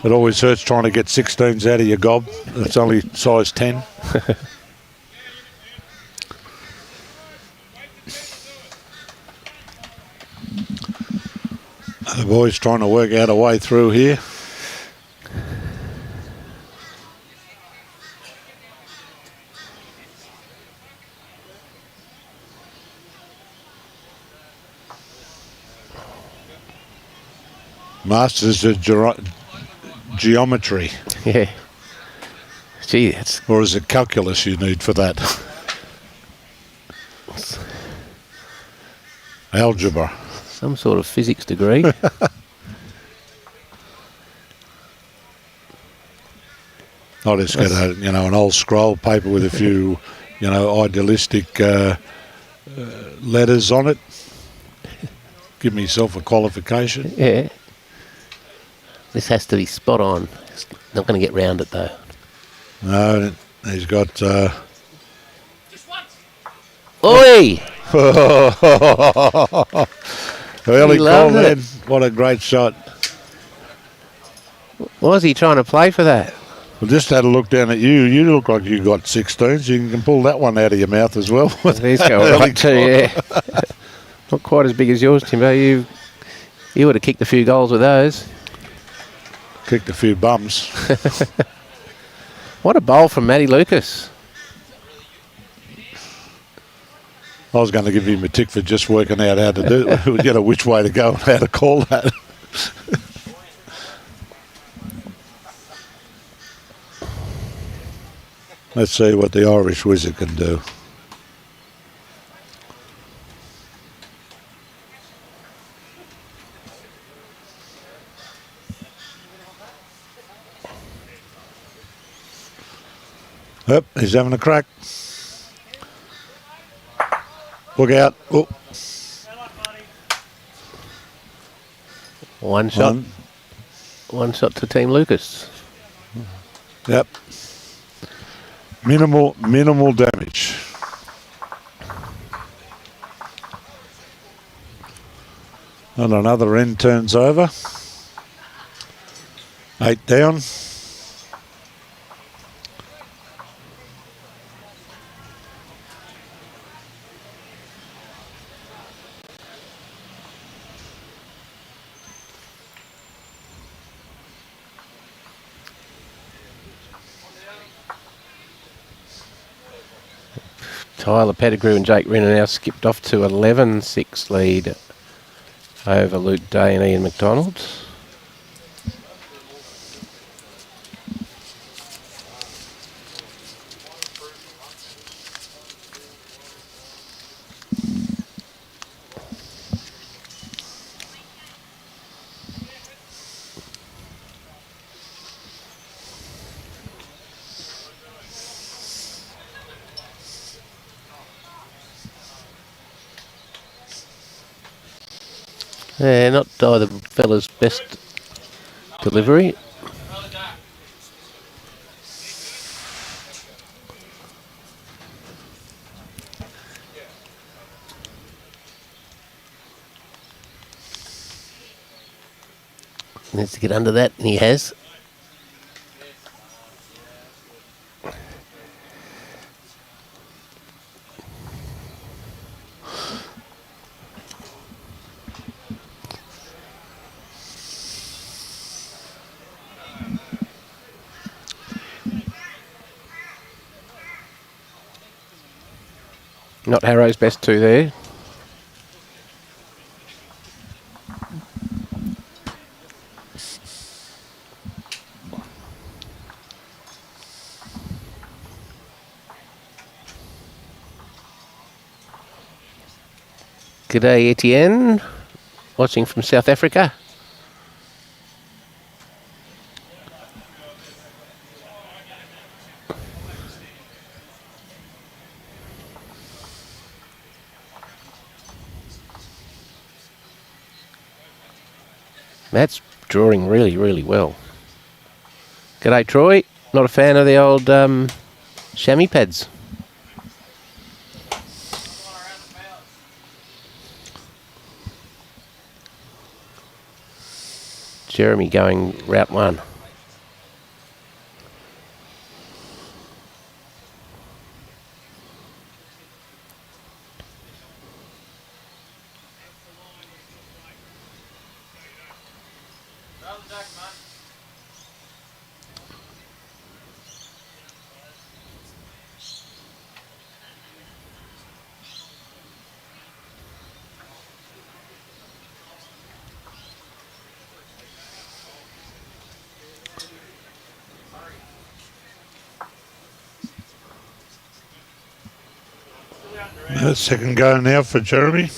It always hurts trying to get 16s out of your gob. It's only size 10. The boys trying to work out a way through here. Masters of geometry. Yeah. Gee, that's... Or is it calculus you need for that? Algebra. Some sort of physics degree. I just got an old scroll paper with a few, idealistic letters on it. Give myself a qualification. Yeah. This has to be spot on. It's not going to get round it though. No, he's got... Oi! Early call loved then. it. What a great shot. Was he trying to play for that? I just had a look down at you. You look like you got 16s. You can pull that one out of your mouth as well. These go right too, yeah. Not quite as big as yours, Timbo. You would have kicked a few goals with those. Kicked a few bums. What a bowl from Matty Lucas. I was going to give him a tick for just working out how to do it, which way to go and how to call that. Let's see what the Irish Wizard can do. Yep, he's having a crack. Look out. Oh. One shot. One shot to Team Lucas. Yep. Minimal damage. And another end turns over. 8 down. Tyler Pettigrew and Jake Renner now skipped off to 11-6 lead over Luke Day and Ian McDonald. Yeah, not either fella's best delivery. Needs to get under that, and he has. Not Harrow's best two there. G'day Etienne, watching from South Africa. Matt's drawing really, really well. G'day Troy, not a fan of the old chamois pads. Jeremy going route one. Second go now for Jeremy.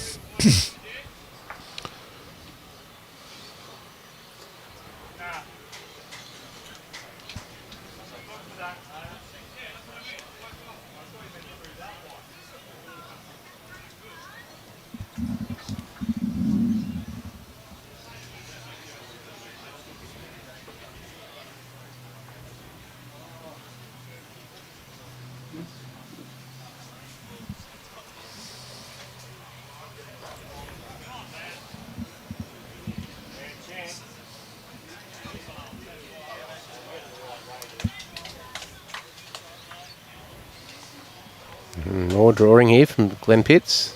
More drawing here from Glen Pitts.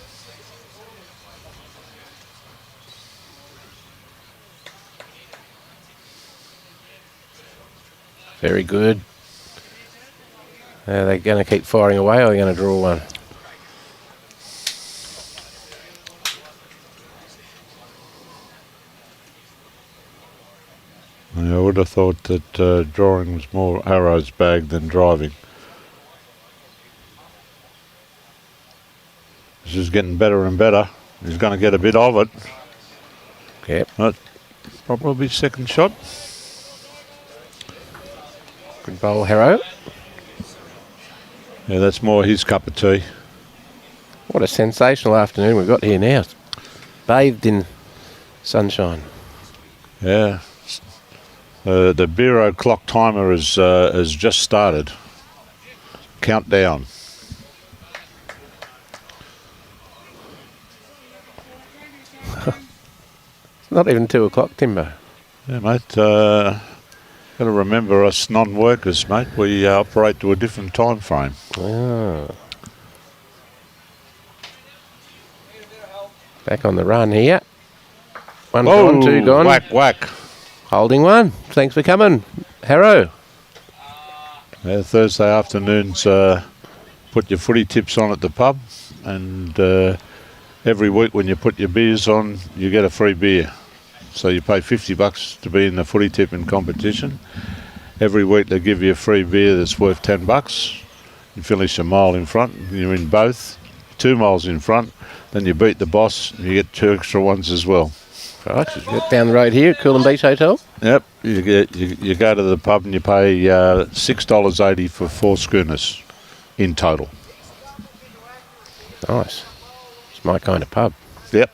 Very good. Are they going to keep firing away, or are they going to draw one? I would have thought that drawing was more Arrow's bag than driving. This is getting better and better. He's going to get a bit of it. Yep. But probably second shot. Good bowl, Harrow. Yeah, that's more his cup of tea. What a sensational afternoon we've got here now. Bathed in sunshine. Yeah. The Bureau clock timer has just started. Countdown. Not even 2 o'clock, Timbo. Yeah, mate. Got to remember us non-workers, mate. We operate to a different time frame. Oh. Back on the run here. One gone, 2 gone. Whack, whack. Holding one. Thanks for coming, Harrow. Yeah, Thursday afternoons, put your footy tips on at the pub, and every week when you put your beers on, you get a free beer. So you pay $50 to be in the footy tipping competition. Every week they give you a free beer that's worth $10. You finish a mile in front, you're in both, 2 miles in front, then you beat the boss, and you get 2 extra ones as well. Right, just get down the road here at Coolum Beach Hotel. Yep, you go to the pub and you pay $6.80 for 4 schooners in total. Nice. It's my kind of pub. Yep.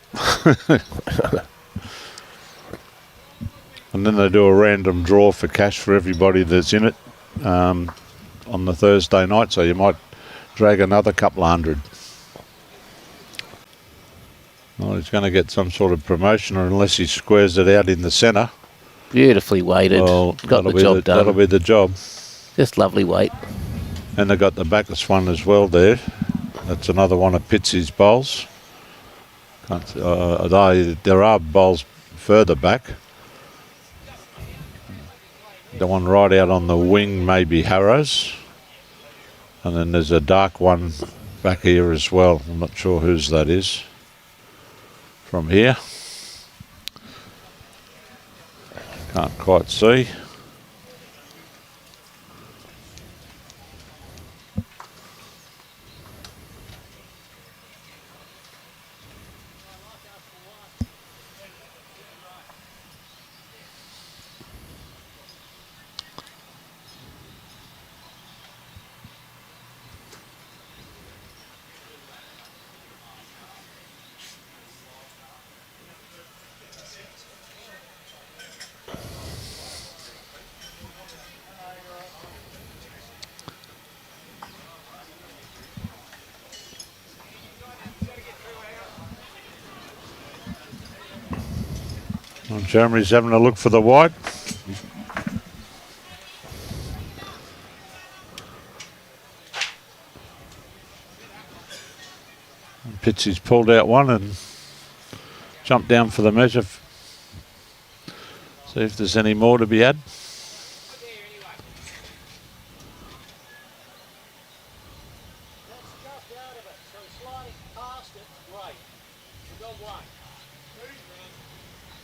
And then they do a random draw for cash for everybody that's in it on the Thursday night, so you might drag another couple of hundred. Well, he's going to get some sort of promotion, or unless he squares it out in the centre. Beautifully weighted. Well, got the job done. That'll be the job. Just lovely weight. And they got the backless one as well there. That's another one of Pitsy's bowls. There are bowls further back. The one right out on the wing may be Harrow's. And then there's a dark one back here as well. I'm not sure whose that is. From here. Can't quite see. Well, Jeremy's having a look for the white. Pitsy's pulled out one and jumped down for the measure. See if there's any more to be had.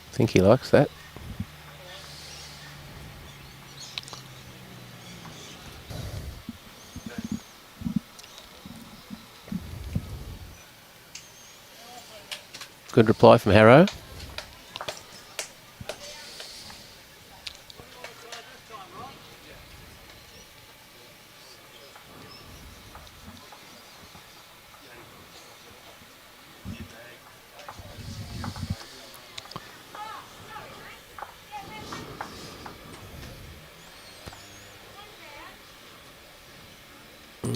I think he likes that. Good reply from Harrow.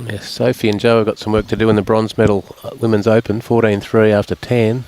Yes, Sophie and Joe have got some work to do in the bronze medal Women's Open, 14-3 after 10.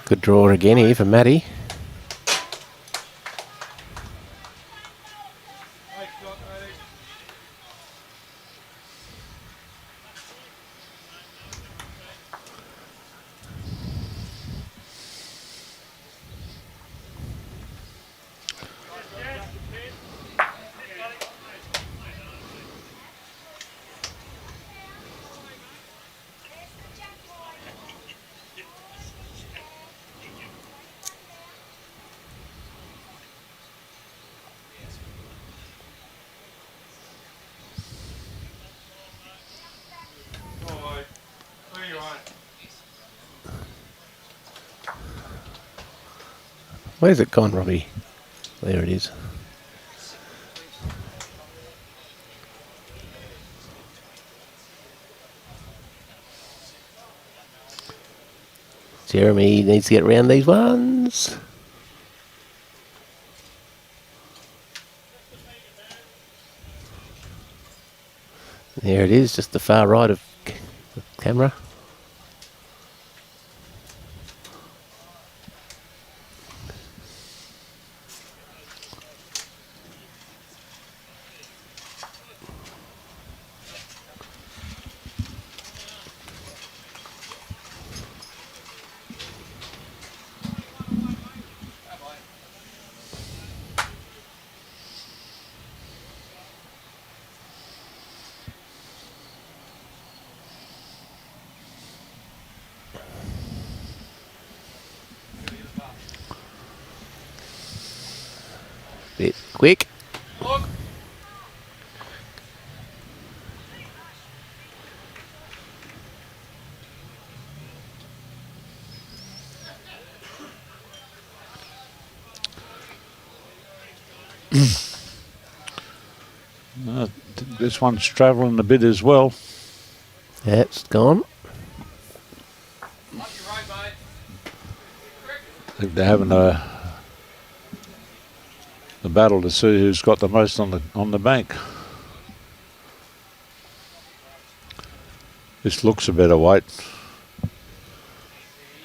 Good draw again here for Maddie. Where's it gone, Robbie? There it is. Jeremy needs to get around these ones. There it is, just the far right of the camera. Bit quick. This one's travelling a bit as well. Yeah, it's gone. I think they're having a battle to see who's got the most on the bank. This looks a better weight.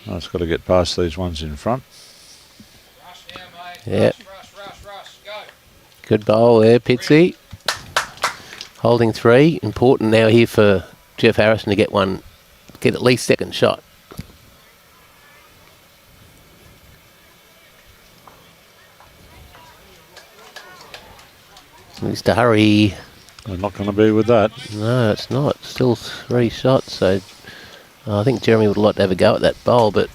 Oh, it's got to get past these ones in front. Yeah. Good bowl there, Pitsy. Holding 3. Important now here for Geoff Harrison to get at least second shot. Needs to hurry. They're not going to be with that. No, it's not. Still 3 shots, so I think Jeremy would like to have a go at that bowl, but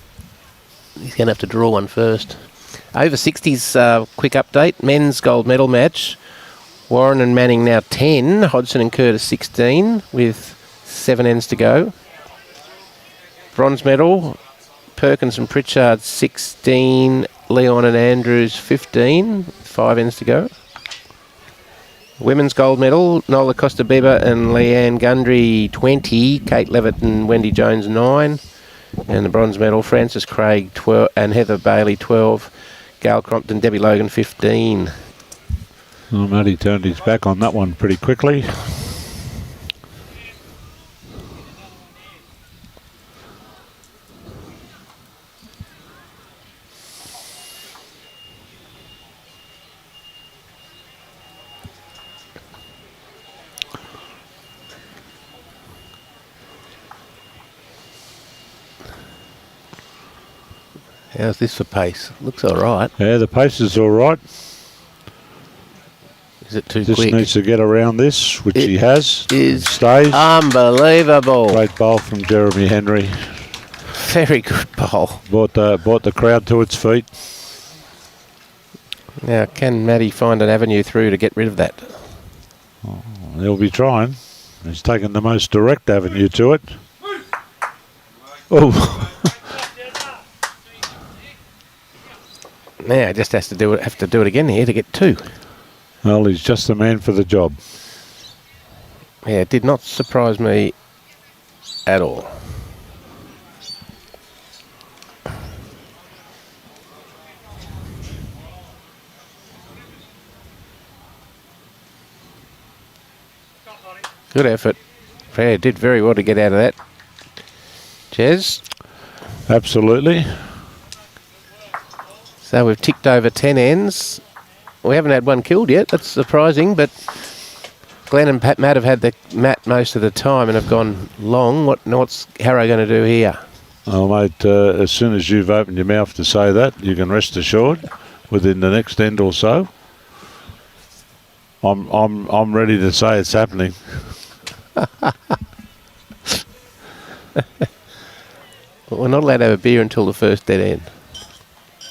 he's going to have to draw one first. Over 60s, quick update. Men's gold medal match. Warren and Manning now 10. Hodgson and Curtis 16 with 7 ends to go. Bronze medal. Perkins and Pritchard 16. Leon and Andrews 15. 5 ends to go. Women's gold medal, Nola Costa-Beba and Leanne Gundry 20, Kate Levitt and Wendy Jones 9, and the bronze medal, Frances Craig 12 and Heather Bailey 12, Gail Crompton, Debbie Logan 15. Well, Matty turned his back on that one pretty quickly. How's this for pace? Looks all right. Yeah, the pace is all right. Is it too Just quick? needs to get around this, which he has. Is Stays. unbelievable. Great bowl from Jeremy Henry. Very good bowl. Brought the crowd to its feet. Now, can Matty find an avenue through to get rid of that? He'll be trying. He's taken the most direct avenue to it. Oh. Now, just have to do it again here to get 2. Well, he's just the man for the job. Yeah, it did not surprise me at all. Good effort. Yeah, did very well to get out of that. Jez? Absolutely. So we've ticked over 10 ends. We haven't had one killed yet. That's surprising, but Glen and Matt have had the mat most of the time and have gone long. What's Harrow going to do here? Oh, mate, as soon as you've opened your mouth to say that, you can rest assured within the next end or so. I'm ready to say it's happening. Well, we're not allowed to have a beer until the first dead end.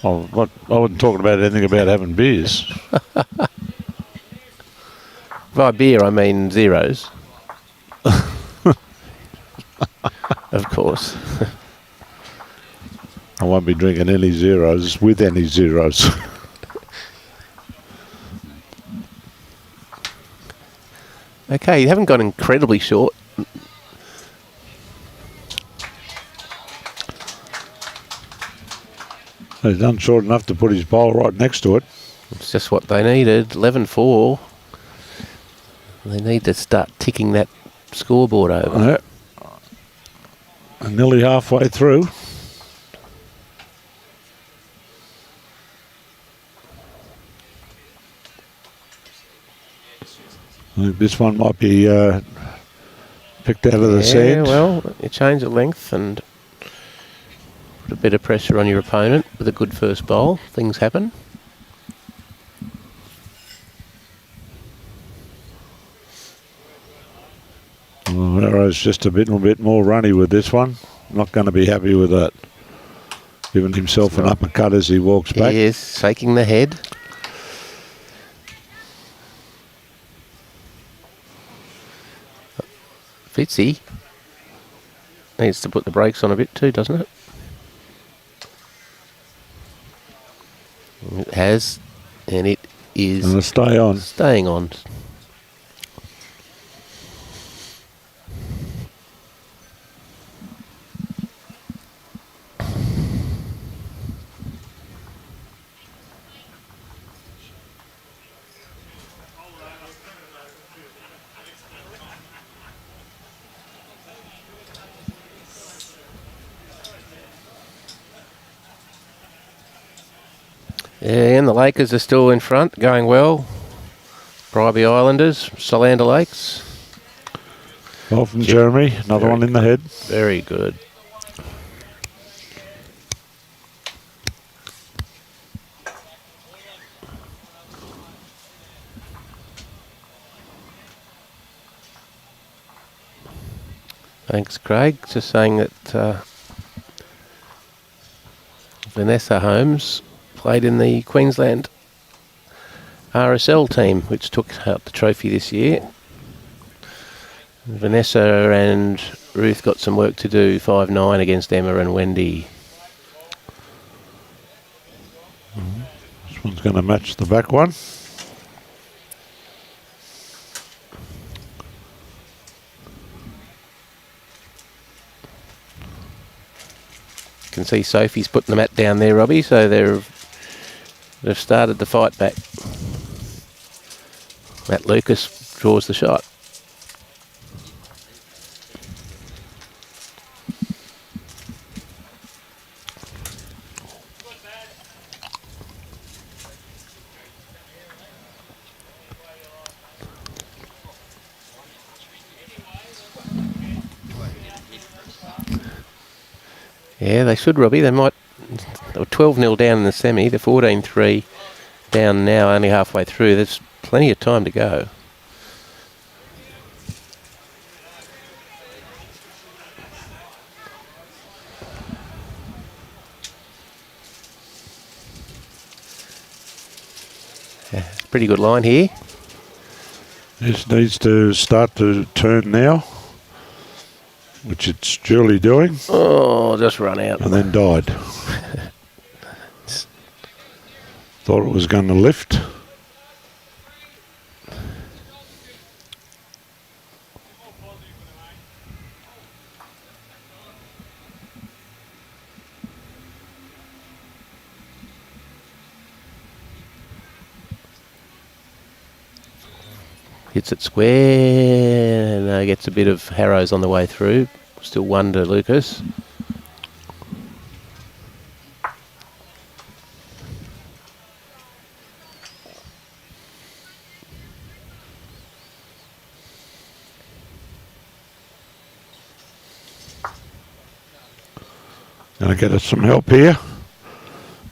Oh, I wasn't talking about anything about having beers. By beer, I mean zeros. Of course. I won't be drinking any zeros with any zeros. Okay, you haven't gone incredibly short. He's done short enough to put his bowl right next to it. It's just what they needed. 11-4. They need to start ticking that scoreboard over. Yeah. Nearly halfway through. I think this one might be picked out of the sand. Well, you change the length and put a bit of pressure on your opponent with a good first bowl. Things happen. Well, Arrow's just a little bit more runny with this one. Not going to be happy with that. Giving himself an uppercut as he walks back. He is shaking the head. Fitzy needs to put the brakes on a bit too, doesn't it? It has, and it is And stay on. staying on. Yeah, and the Lakers are still in front, going well. Bribey Islanders, Solander Lakes. Well from Jeremy, another one in the head. Very good. Thanks, Craig. Just saying that Vanessa Holmes played in the Queensland RSL team, which took out the trophy this year. Vanessa and Ruth got some work to do, 5-9 against Emma and Wendy. This one's going to match the back one. You can see Sophie's putting the mat down there, Robbie, so they've started the fight back. Matt Lucas draws the shot. Yeah, they should, Robbie. They might They were 12-0 down in the semi. They're 14-3 down now, only halfway through. There's plenty of time to go. Yeah, pretty good line here. This needs to start to turn now, which it's duly doing. Oh, just run out. And then died. Thought it was going to lift. Hits it square. No, gets a bit of Harrows on the way through. Still one to Lucas. Going to get us some help here.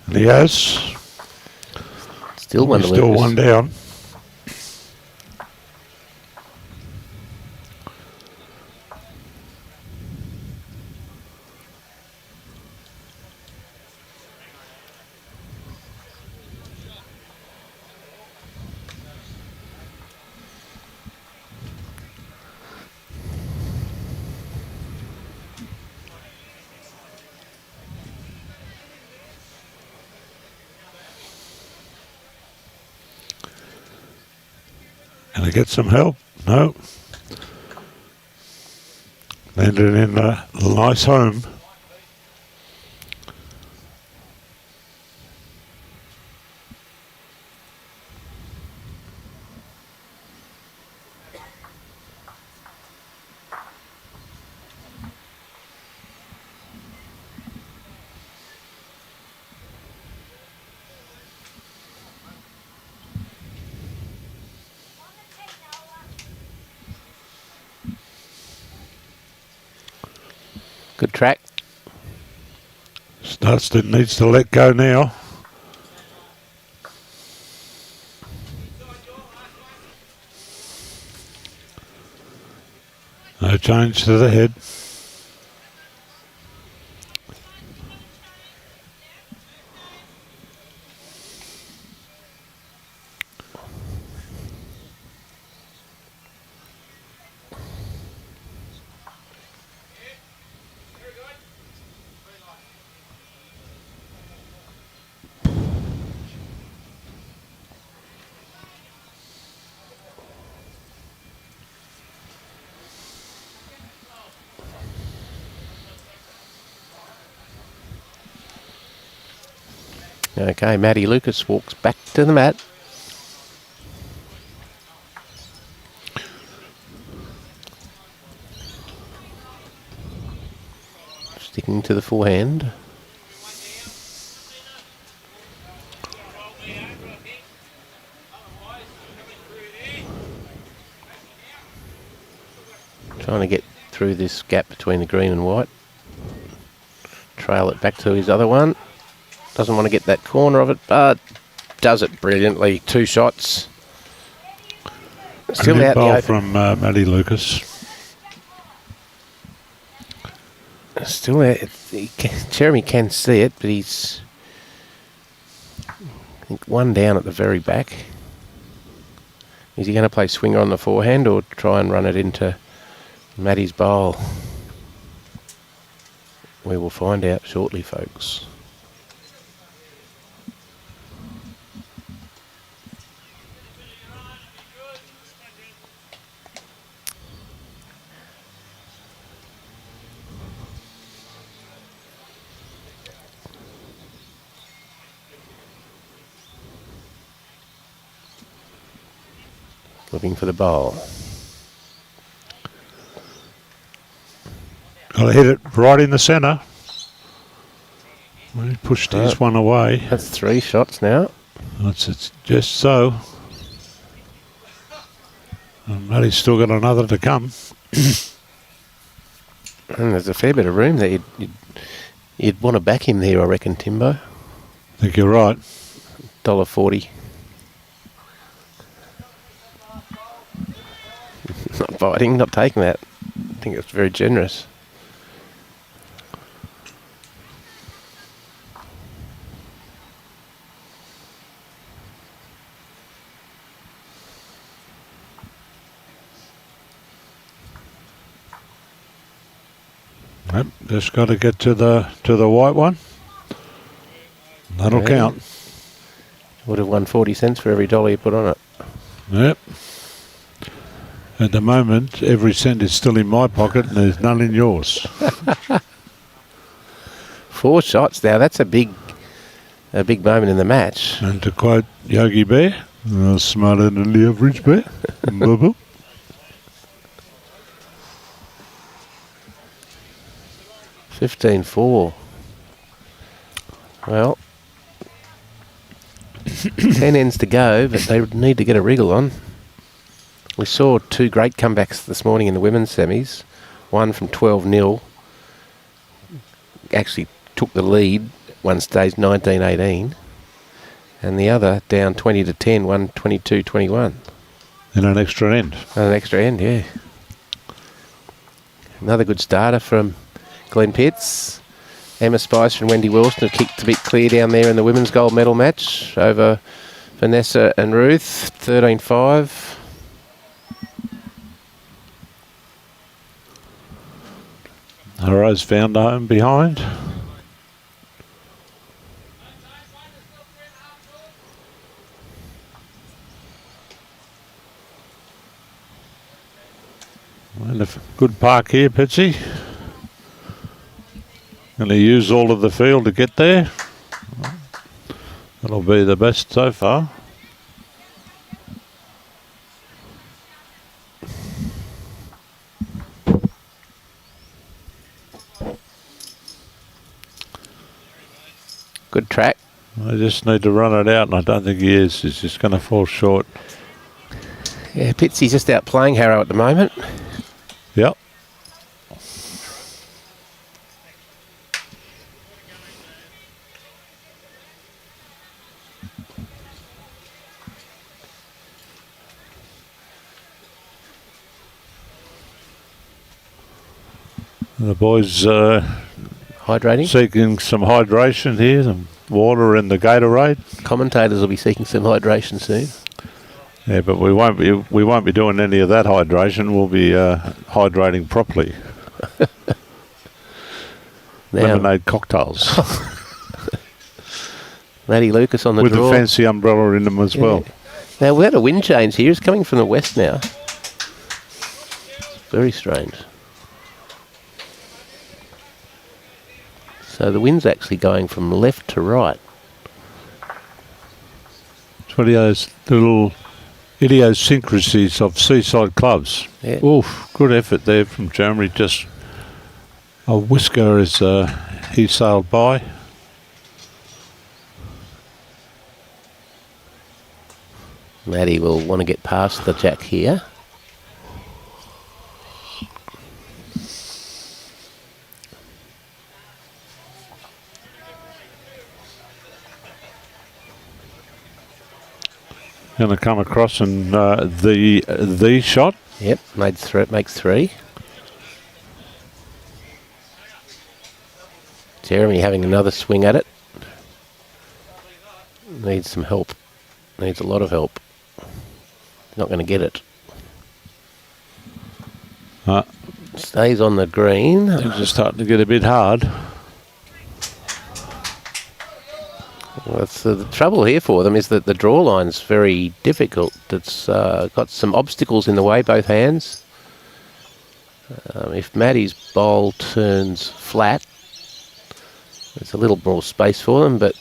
And he has. Still one to Still Lucas. one down. Can I get some help? No. Landed in a nice home. Good track. Needs to let go now. No change to the head. Okay, Matty Lucas walks back to the mat. Sticking to the forehand. Trying to get through this gap between the green and white. Trail it back to his other one. Doesn't want to get that corner of it, but does it brilliantly. 2 shots. Still out in the open. From Matty Lucas. Still out. Jeremy can see it, but he's, I think, one down at the very back. Is he going to play swinger on the forehand or try and run it into Matty's bowl? We will find out shortly, folks. Looking for the bowl. Got to hit it right in the centre. He pushed his one away. That's 3 shots now. It's just so. And Matty's still got another to come. And there's a fair bit of room there. You'd want to back him there, I reckon, Timbo. I think you're right. $1.40. Not biting, not taking that. I think it's very generous. Yep, just got to get to the white one. That'll count. Would have won 40 cents for every dollar you put on it. Yep. At the moment, every cent is still in my pocket and there's none in yours. 4 shots now. That's a big moment in the match. And to quote Yogi Bear, smarter than the average bear. Bubble. 15-4. Well, 10 ends to go, but they need to get a wriggle on. We saw 2 great comebacks this morning in the women's semis. One from 12-0. Actually took the lead one stage 19-18. And the other down 20-10, won 22-21. In an extra end. An extra end, yeah. Another good starter from Glen Pitts. Emma Spicer and Wendy Wilson have kicked a bit clear down there in the women's gold medal match over Vanessa and Ruth, 13-5. Rose found a home behind. And a good park here, Pitsy. Going to use all of the field to get there. That'll be the best so far. Good track. I just need to run it out, and I don't think he is. He's just going to fall short. Yeah, Pitsy's just out playing Harrow at the moment. Yep. The boys Hydrating. seeking some hydration here, some water in the Gatorade. Commentators will be seeking some hydration soon. Yeah, but we won't be doing any of that hydration. We'll be hydrating properly. Lemonade cocktails Matty Lucas on the with draw. a fancy umbrella in them as well. Now we had a wind change here. It's coming from the west now. Very strange. So the wind's actually going from left to right. It's one of those little idiosyncrasies of seaside clubs. Yeah. Oof, good effort there from Jeremy. Just a whisker as he sailed by. Matty will want to get past the jack here. Going to come across and the shot. Yep, makes 3. Jeremy having another swing at it. Needs some help. Needs a lot of help. Not going to get it. Stays on the green. Things are starting to get a bit hard. Well, that's the trouble here for them is that the draw line's very difficult. It's got some obstacles in the way, both hands. If Matty's bowl turns flat, there's a little more space for them, but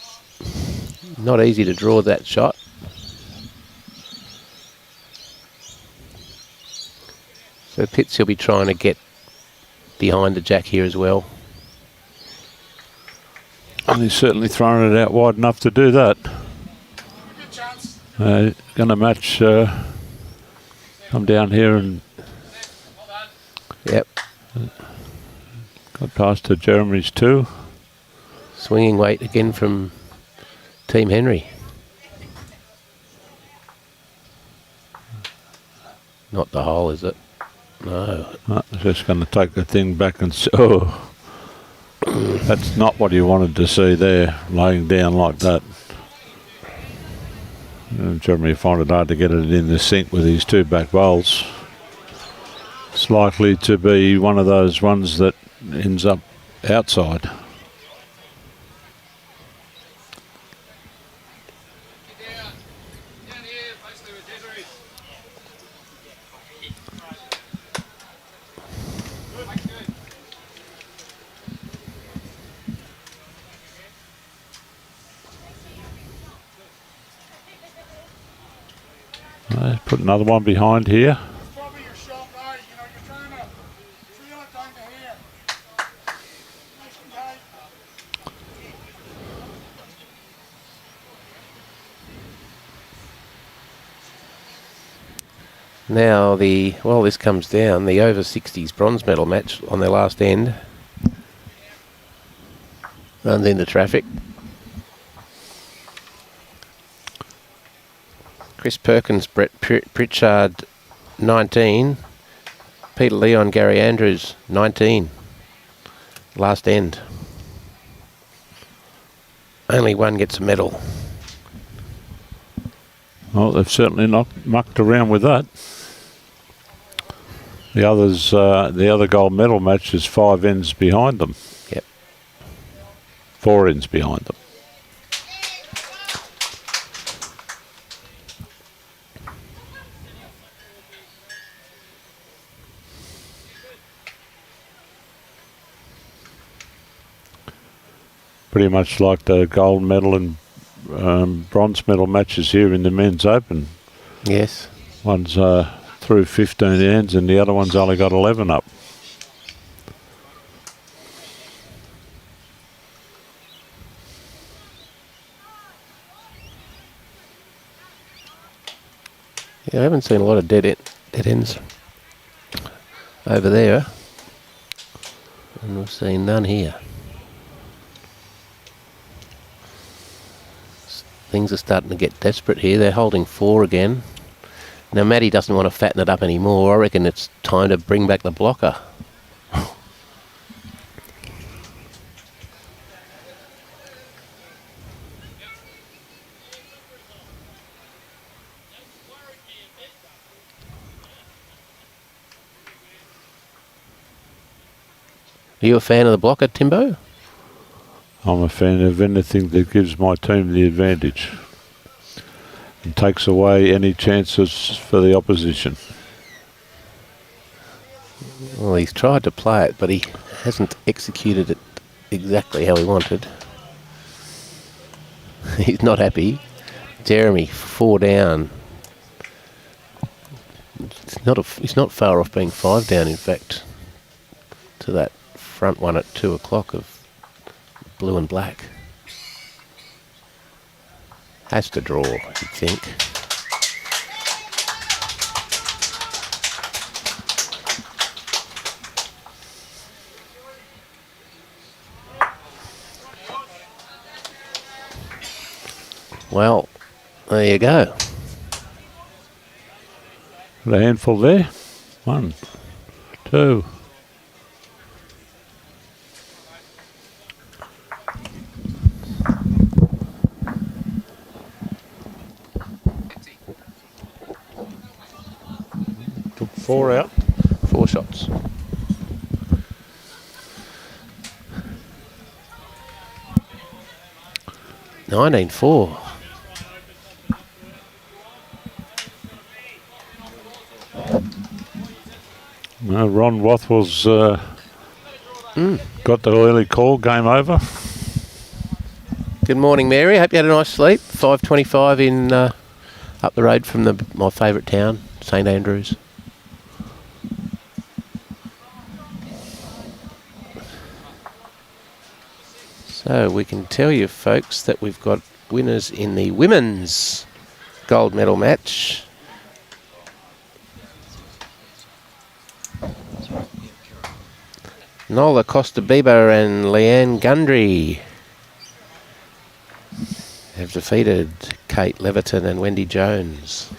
not easy to draw that shot. So Pitts will be trying to get behind the jack here as well. And he's certainly thrown it out wide enough to do that. Going to match, come down here and Yep. got past to Jeremy's 2. Swinging weight again from Team Henry. Not the hole, is it? No. Just going to take the thing back and... Oh, that's not what you wanted to see there, laying down like that. Jeremy find it hard to get it in the sink with his two back bowls. It's likely to be one of those ones that ends up outside. Put another one behind here. Now while this comes down, the over 60s bronze medal match on their last end runs into traffic. Chris Perkins, Brett Pritchard, 19. Peter Leon, Gary Andrews, 19. Last end. Only one gets a medal. Well, they've certainly not mucked around with that. The other gold medal match is 5 ends behind them. Yep. 4 ends behind them. Pretty much like the gold medal and bronze medal matches here in the Men's Open. Yes. One's through 15 ends and the other one's only got 11 up. Yeah, I haven't seen a lot of dead ends over there, and we've seen none here. Things are starting to get desperate here. They're holding 4 again. Now, Matty doesn't want to fatten it up anymore. I reckon it's time to bring back the blocker. Are you a fan of the blocker, Timbo? I'm a fan of anything that gives my team the advantage and takes away any chances for the opposition. Well, he's tried to play it, but he hasn't executed it exactly how he wanted. He's not happy. Jeremy, 4 down. He's not far off being 5 down, in fact, to that front one at 2 o'clock of blue and black. Has to draw, you'd think. Well, there you go. Got a handful there. 1, 2. Took 4 out. 4 shots. $19.4. Ron Rothwell's got the early call. Game over. Good morning, Mary. Hope you had a nice sleep. 5:25 in up the road from my favourite town, St Andrews. So we can tell you, folks, that we've got winners in the women's gold medal match. Nola Costa-Bieber and Leanne Gundry. have defeated Kate Leverton and Wendy Jones.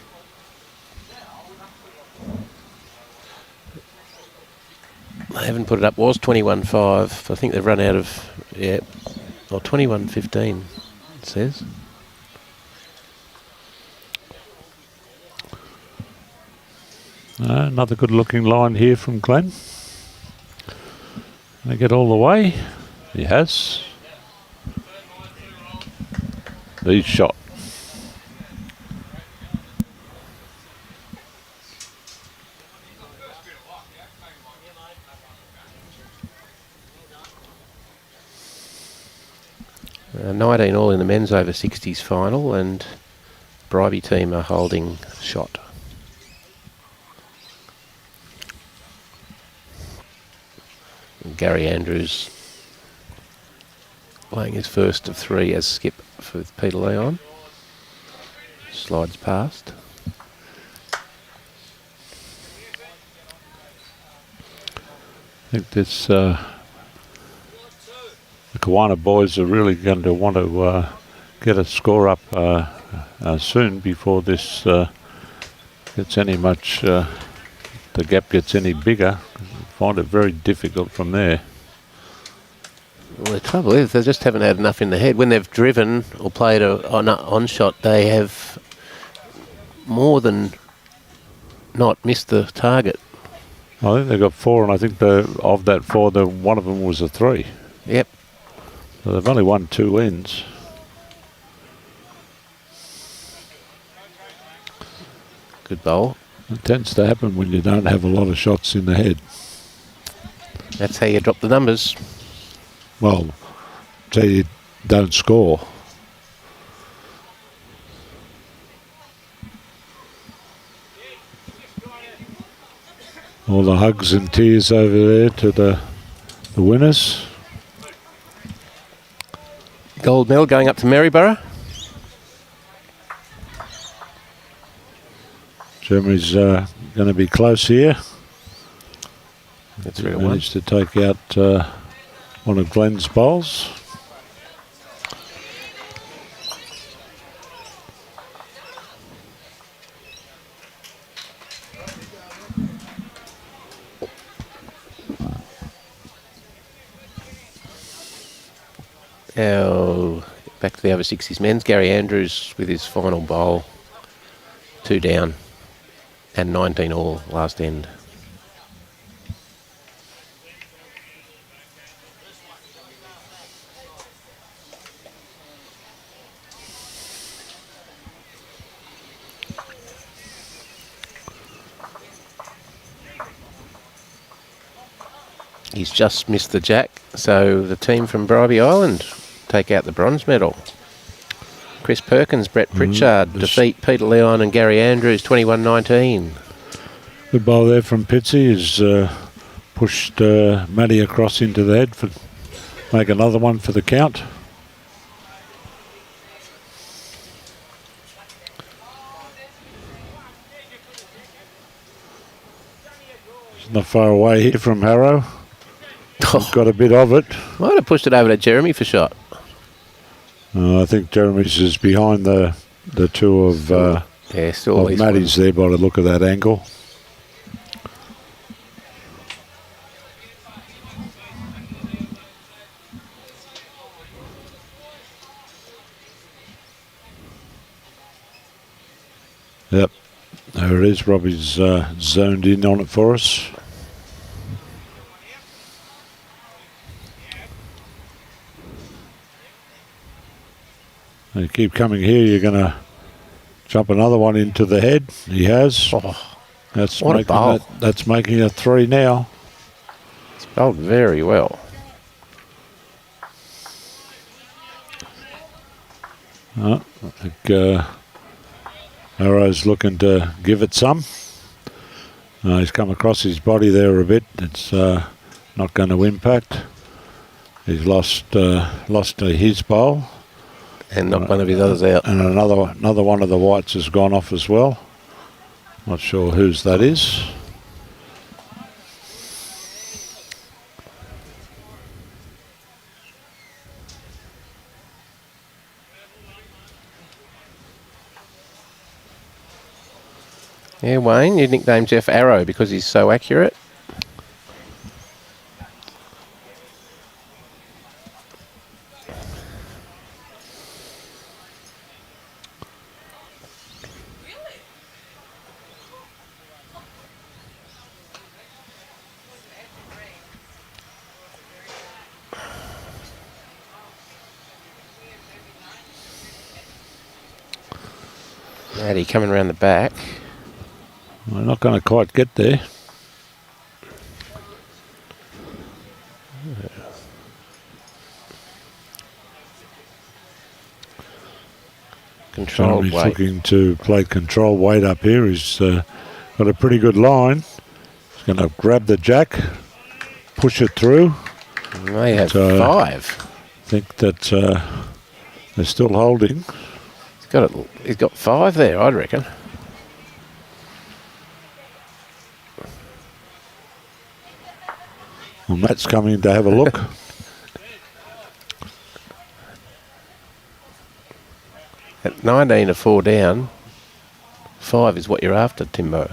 They haven't put it up. Was 21.5. I think they've run out of, yeah, or 21.15, it says. Another good looking line here from Glen. They get all the way. He has. He's shot. 19 all in the men's over 60s final, and Bribey team are holding shot. And Gary Andrews playing his first of 3 as skip for Peter Leon. Slides past. I think this the Kiwana boys are really going to want to get a score up soon before this gets any much, the gap gets any bigger. Find it very difficult from there. Well, the trouble is they just haven't had enough in the head. When they've driven or played on shot, they have more than not missed the target. I think they've got 4, and I think of that 4, one of them was a 3. Yep. So they've only won 2 ends. Good bowl. It tends to happen when you don't have a lot of shots in the head. That's how you drop the numbers. Well, so you don't score. All the hugs and tears over there to the winners. Gold medal going up to Maryborough. Jeremy's going to be close here. That's He real managed to take out one of Glen's bowls. Now, back to the over 60s men's. Gary Andrews with his final bowl. 2 down and 19 all last end. He's just missed the jack, so the team from Bribey Island take out the bronze medal. Chris Perkins, Brett Pritchard defeat Peter Leon and Gary Andrews 21-19. Good bowl there from Pitsy. Has pushed Matty across into the head for make another one for the count. It's not far away here from Harrow. Got a bit of it. Might have pushed it over to Jeremy for shot. I think Jeremy's is behind the two of still of Matty's there by the look of that angle. Yep, there it is. Robbie's zoned in on it for us. You keep coming here, you're going to jump another one into the head. He has. Oh, that's what making a bowl. That's making a 3 now. It's bowled very well. I think Arrow's looking to give it some. He's come across his body there a bit. It's not going to impact. He's lost his bowl. And knocked one of his others out. And another one of the whites has gone off as well. Not sure whose that is. Yeah, Wayne, you nicknamed Geoff Arrow because he's so accurate. Maddie coming around the back. We're not going to quite get there. Controlled He's weight. looking to play control weight up here. He's got a pretty good line. He's going to grab the jack, push it through. May have 5. I think that they're still holding. He's got 5 there, I'd reckon. Well, Matt's coming to have a look. At 19 to 4 down, 5 is what you're after, Timbo.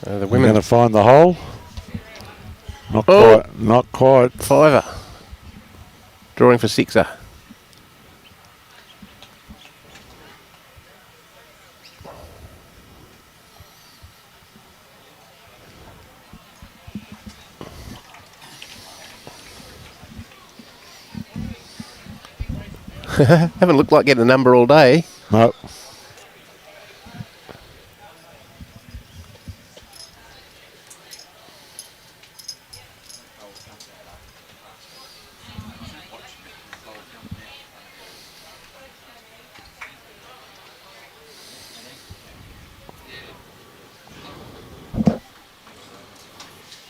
The We're women going to find the hole. Not Oh. quite. Not quite. 5er. Drawing for 6er. Haven't looked like getting a number all day. No.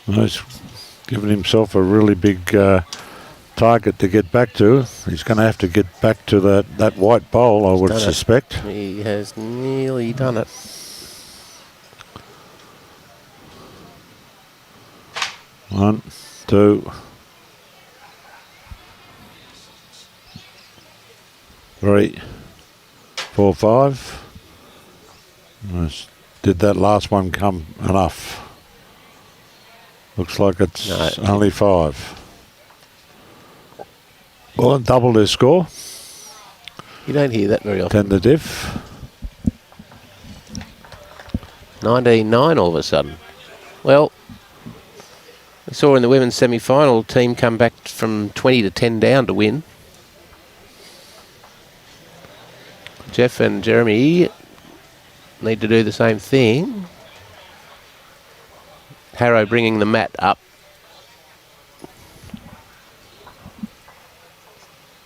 He's given himself a really big target to get back to. He's going to have to get back to that white bowl, I would done it. suspect. He has nearly done it. One, two, three, 4, 5. Did that last one come enough? Looks like it's No. only 5. Well, double their score. You don't hear that very often. 10 to diff. 19-9 all of a sudden. Well, we saw in the women's semi-final team come back from 20 to 10 down to win. Geoff and Jeremy need to do the same thing. Harrow bringing the mat up.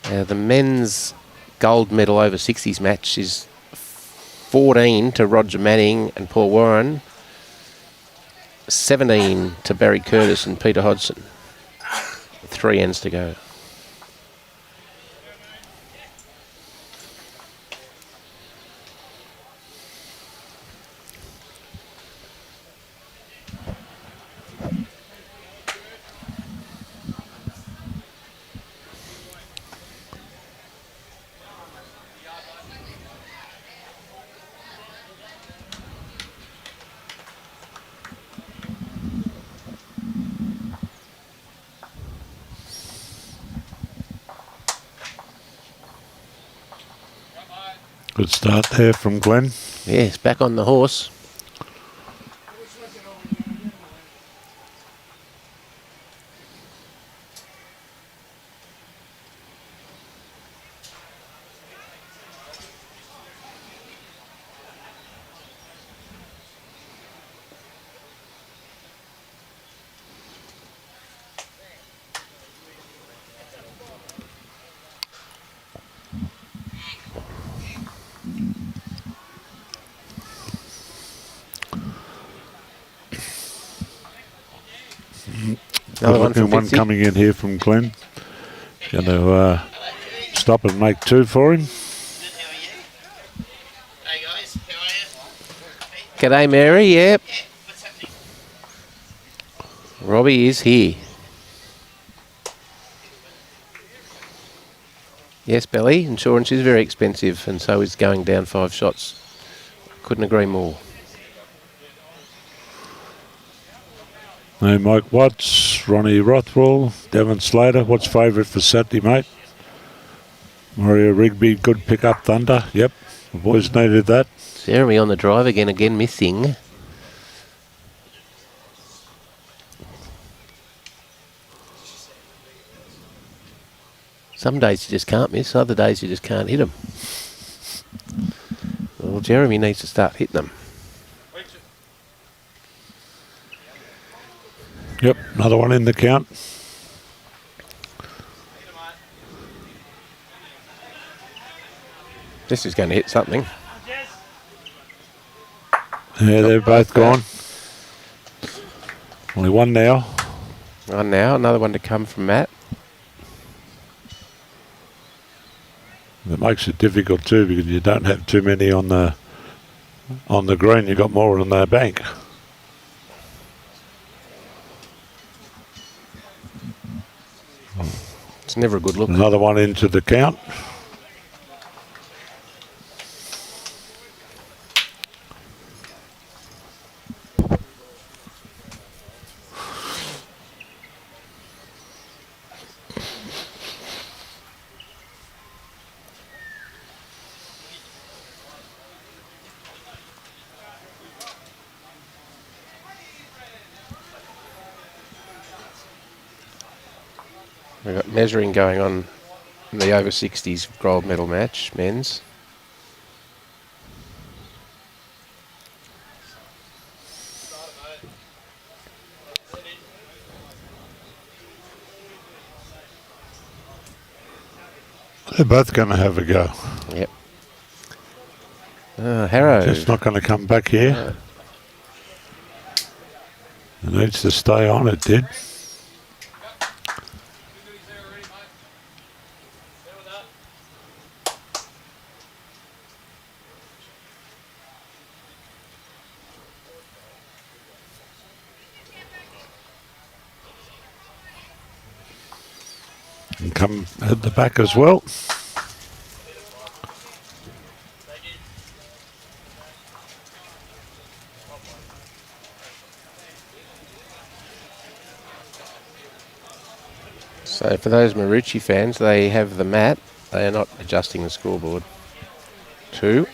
The men's gold medal over 60s match is 14 to Roger Manning and Paul Warren, 17 to Barry Curtis and Peter Hodgson. 3 ends to go. Good start there from Glen. Yes, back on the horse. Another one looking from one Fitzy. coming in here from Glen. Going to stop and make 2 for him. Hey guys, how are you? G'day, Mary. Yep. Robbie is here. Yes, Belly. Insurance is very expensive, and so is going down 5 shots. Couldn't agree more. Hey, Mike Watts, Ronnie Rothwell, Devon Slater. What's favourite for Saturday, mate? Mario Rigby, good pick up Thunder. Yep, the boys needed that. Jeremy on the drive again missing. Some days you just can't miss, other days you just can't hit them. Well, Jeremy needs to start hitting them. Yep, another one in the count. This is going to hit something. Yeah, they're both gone. Only one now. One now, another one to come from Matt. It makes it difficult too because you don't have too many on the green. You've got more on the bank. It's never a good look. Another one into the count. We've got measuring going on in the over 60s gold medal match, men's. They're both going to have a go. Yep. Harrow. Just not going to come back here. It needs to stay on. It did. And come at the back as well. So for those Marucci fans, they have the mat. They are not adjusting the scoreboard. 2.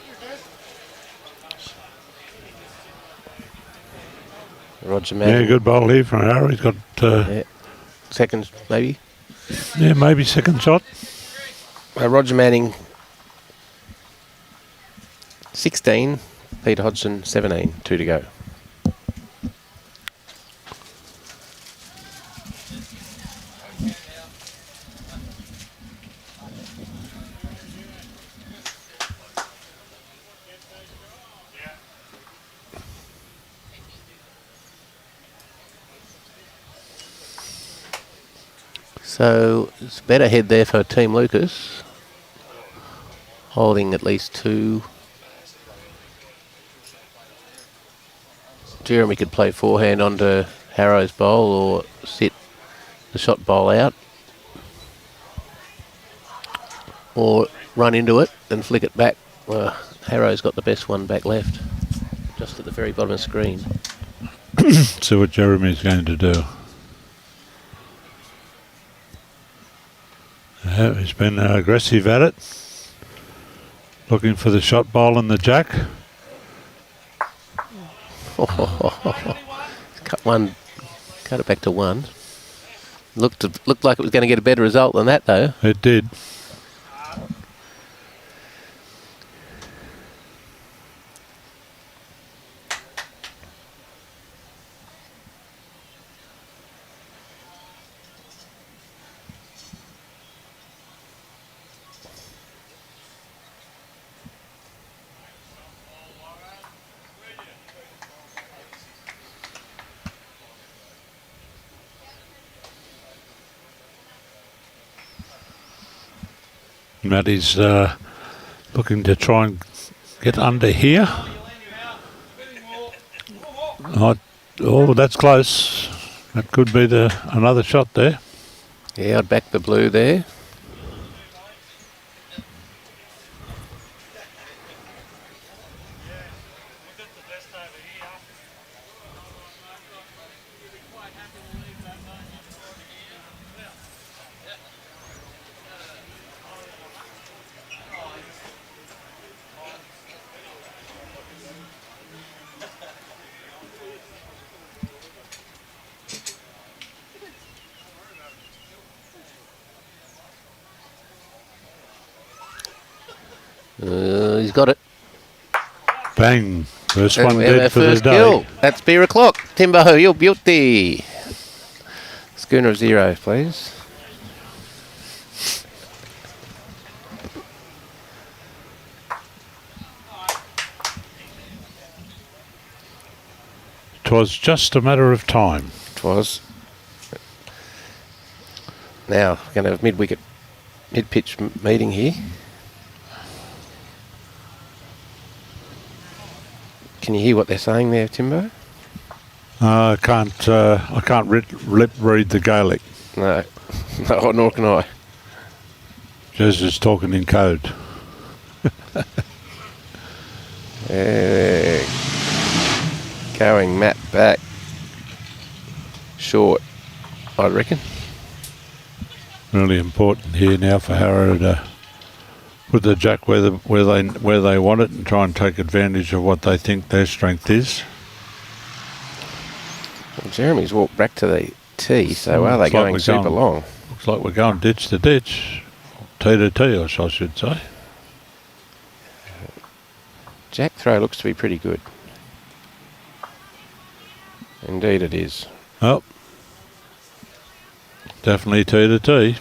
Roger Manning. Yeah, good bowl here from Harrow. He's got Seconds, maybe. yeah, maybe second shot. Roger Manning, 16. Peter Hodgson, 17. 2 to go. So it's a better head there for Team Lucas, holding at least 2. Jeremy could play forehand onto Harrow's bowl or sit the shot bowl out, or run into it and flick it back. Well, Harrow's got the best one back left, just at the very bottom of the screen. See what Jeremy's going to do. Yeah, he's been aggressive at it. Looking for the shot bowl and the jack. Cut it back to 1. Looked like it was going to get a better result than that, though. It did. Matty's looking to try and get under here. Oh, that's close. That could be another shot there. Yeah, I'd back the blue there. He's got it. Bang. First And one we have our dead for the first day. kill. That's beer o'clock. Timbo, you're beauty. Schooner of 0, please. Twas just a matter of time. Twas. Now, we're going to have mid-wicket, mid-pitch meeting here. Can you hear what they're saying there, Timbo? I can't lip read the Gaelic. No. No, nor can I. Jez is talking in code. Going Matt back. Short, I reckon. Really important here now for Harrow to put the jack where they want it and try and take advantage of what they think their strength is. Well, Jeremy's walked back to the tee, so are they Looks like going we're super going- long? Looks like we're going ditch to ditch. Tee to tee, I should say. Jack throw looks to be pretty good. Indeed it is. Oh. Definitely tee to tee.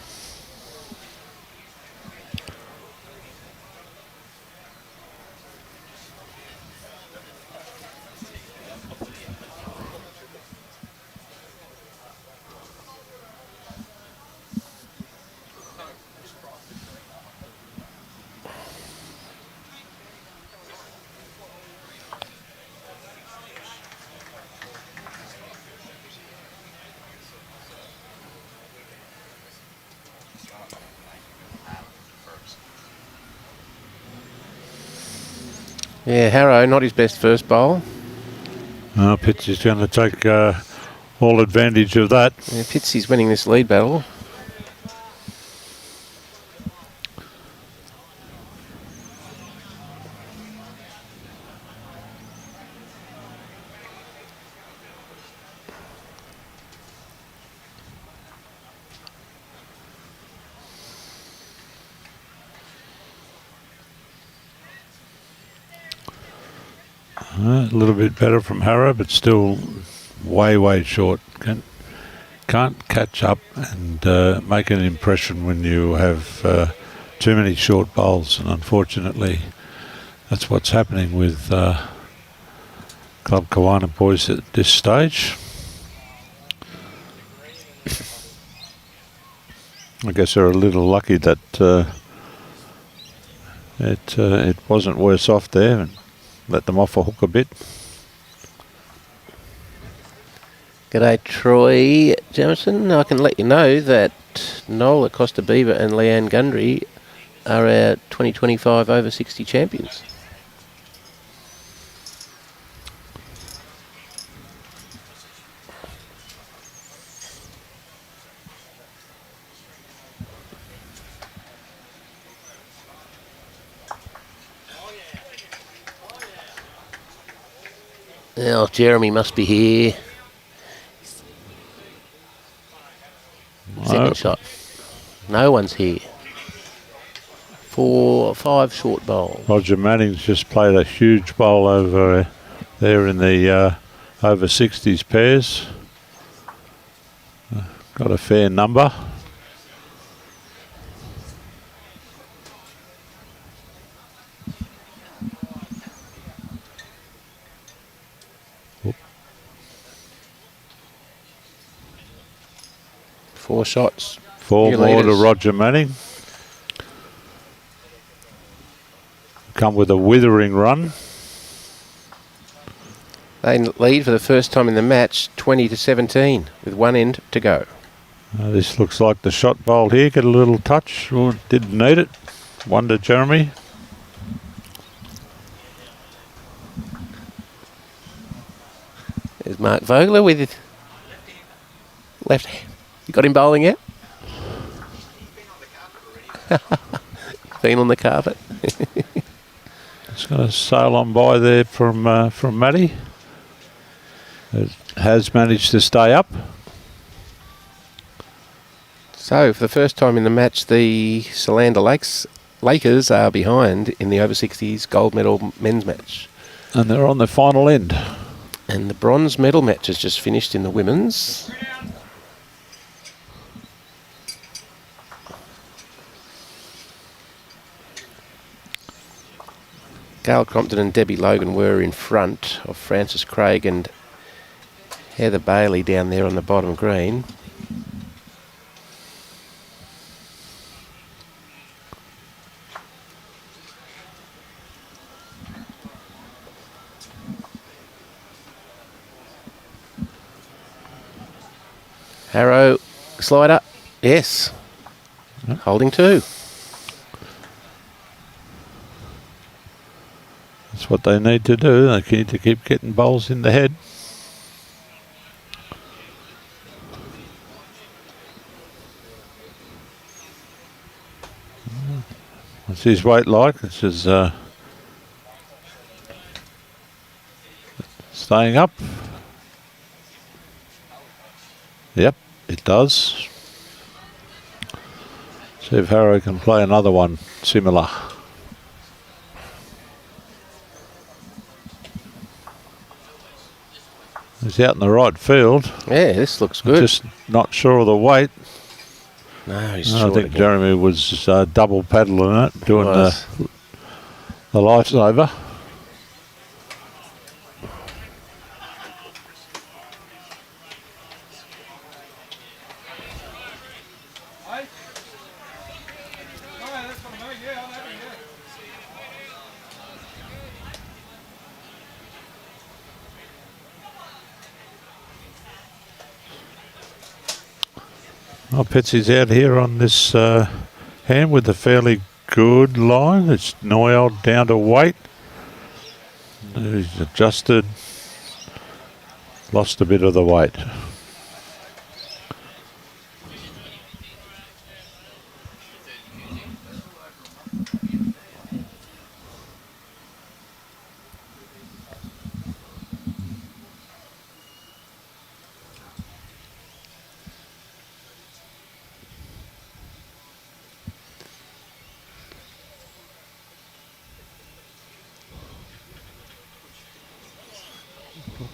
Yeah, Harrow, not his best first bowl. Pitts is going to take all advantage of that. Yeah, Pitsy's winning this lead battle. A little bit better from Harrow, but still way short. Can't catch up and make an impression when you have too many short bowls, and unfortunately that's what's happening with Club Kawana boys at this stage. I guess they're a little lucky that it wasn't worse off there and let them off a hook a bit. G'day, Troy Jamison. I can let you know that Noel Acosta Beaver and Leanne Gundry are our 2025 over 60 champions. Oh, Jeremy must be here. Second shot. No one's here. 4 or 5 short bowls. Roger Manning's just played a huge bowl over there in the over 60s pairs. Got a fair number. Four shots. 4 New more to leaders. Roger Manning. come with a withering run. They lead for the first time in the match, 20-17, with one end to go. This looks like the shot bowled here. Get a little touch. Oh, didn't need it. One to Jeremy. There's Mark Vogler with his left hand. You got him bowling yet? Been on the carpet. It's going to sail on by there from Matty. It has managed to stay up. So, for the first time in the match, the Solander Lakers are behind in the over 60s gold medal men's match. And they're on the final end. And the bronze medal match has just finished in the women's. Gail Crompton and Debbie Logan were in front of Frances Craig and Heather Bailey down there on the bottom green. Harrow, slider, yes, holding two. That's what they need to do. They need to keep getting bowls in the head. What's his weight like? This is staying up. Yep, it does. See if Harrow can play another one similar. He's out in the right field. Yeah, this looks good. Just not sure of the weight. No, he's I short think again. Jeremy was double paddling it, doing the lifesaver. Well, Petsy's out here on this hand with a fairly good line. It's Noel down to weight. He's adjusted, lost a bit of the weight.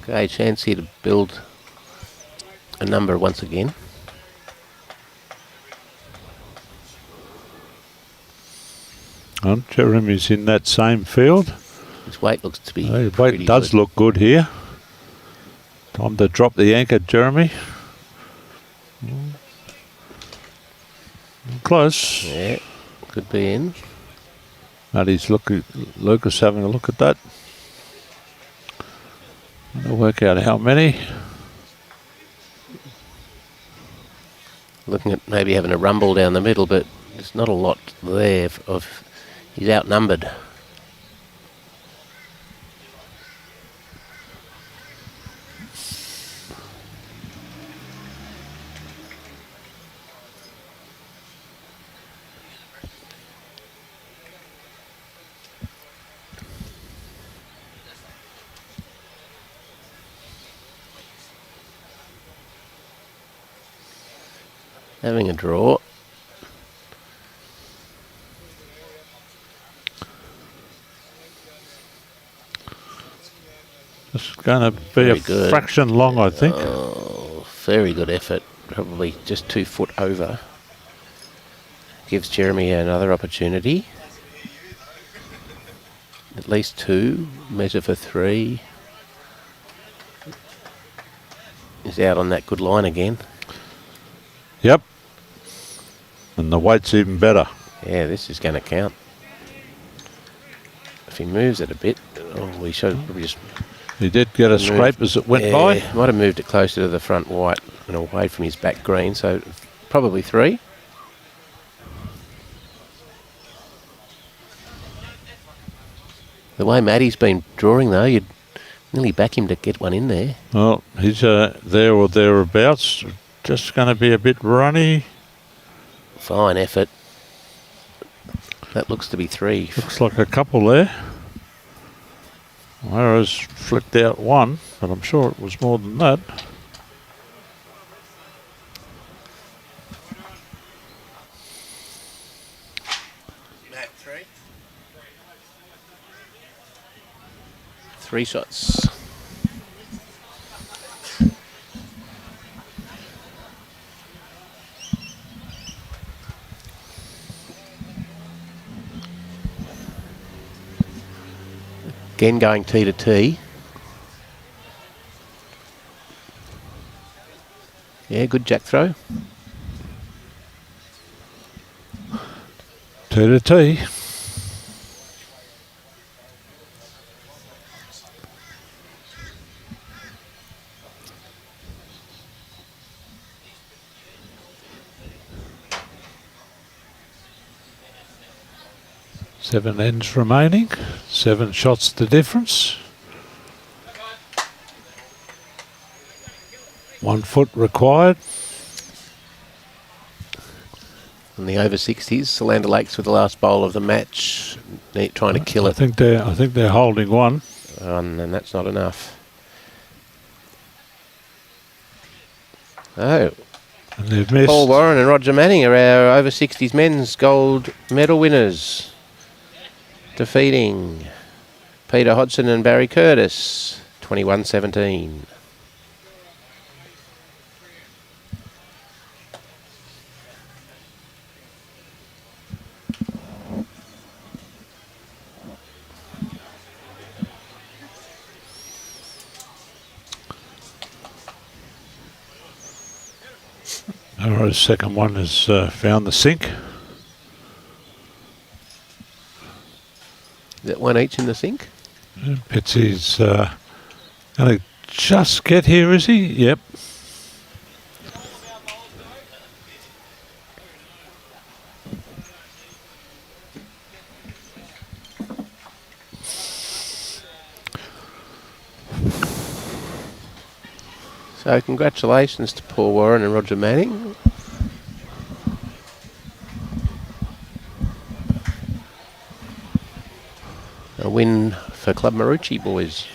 Okay, chance here to build a number once again. And Jeremy's in that same field. His weight looks to be His pretty weight does good. look good here. Time to drop the anchor, Jeremy. Close. Yeah, could be in. Matty's Lucas having a look at that. We'll work out how many. Looking at maybe having a rumble down the middle, but there's not a lot there of he's outnumbered. Having a draw. It's going to be Very a good. fraction long, I think. Oh, very good effort. Probably just 2 foot over. Gives Jeremy another opportunity. At least 2. Measure for 3. He's out on that good line again. Yep. And the weight's even better. Yeah, this is going to count. if he moves it a bit. Oh, we should probably just... He did get a scrape as it went by. Might have moved it closer to the front white and away from his back green, so probably 3. The way Matty's been drawing, though, you'd nearly back him to get one in there. Well, he's there or thereabouts. Just going to be a bit runny. Fine effort. That looks to be 3. Looks like a couple there. Whereas flicked out 1, but I'm sure it was more than that. Matt, 3. 3 shots. Again going tee to tee. Yeah, good jack throw. Tee to tee. Seven ends remaining. 7 shots the difference. 1 foot required. And the over 60s, Solander Lakes with the last bowl of the match, trying to kill it. I think they're holding 1. And that's not enough. Oh, And they've missed. Paul Warren and Roger Manning are our over 60s men's gold medal winners, defeating Peter Hodgson and Barry Curtis, 21-17. Our second one has found the sink. Is that 1 each in the sink? Pitsy's going to just get here, is he? Yep. So congratulations to Paul Warren and Roger Manning. A win for Club Marucci boys.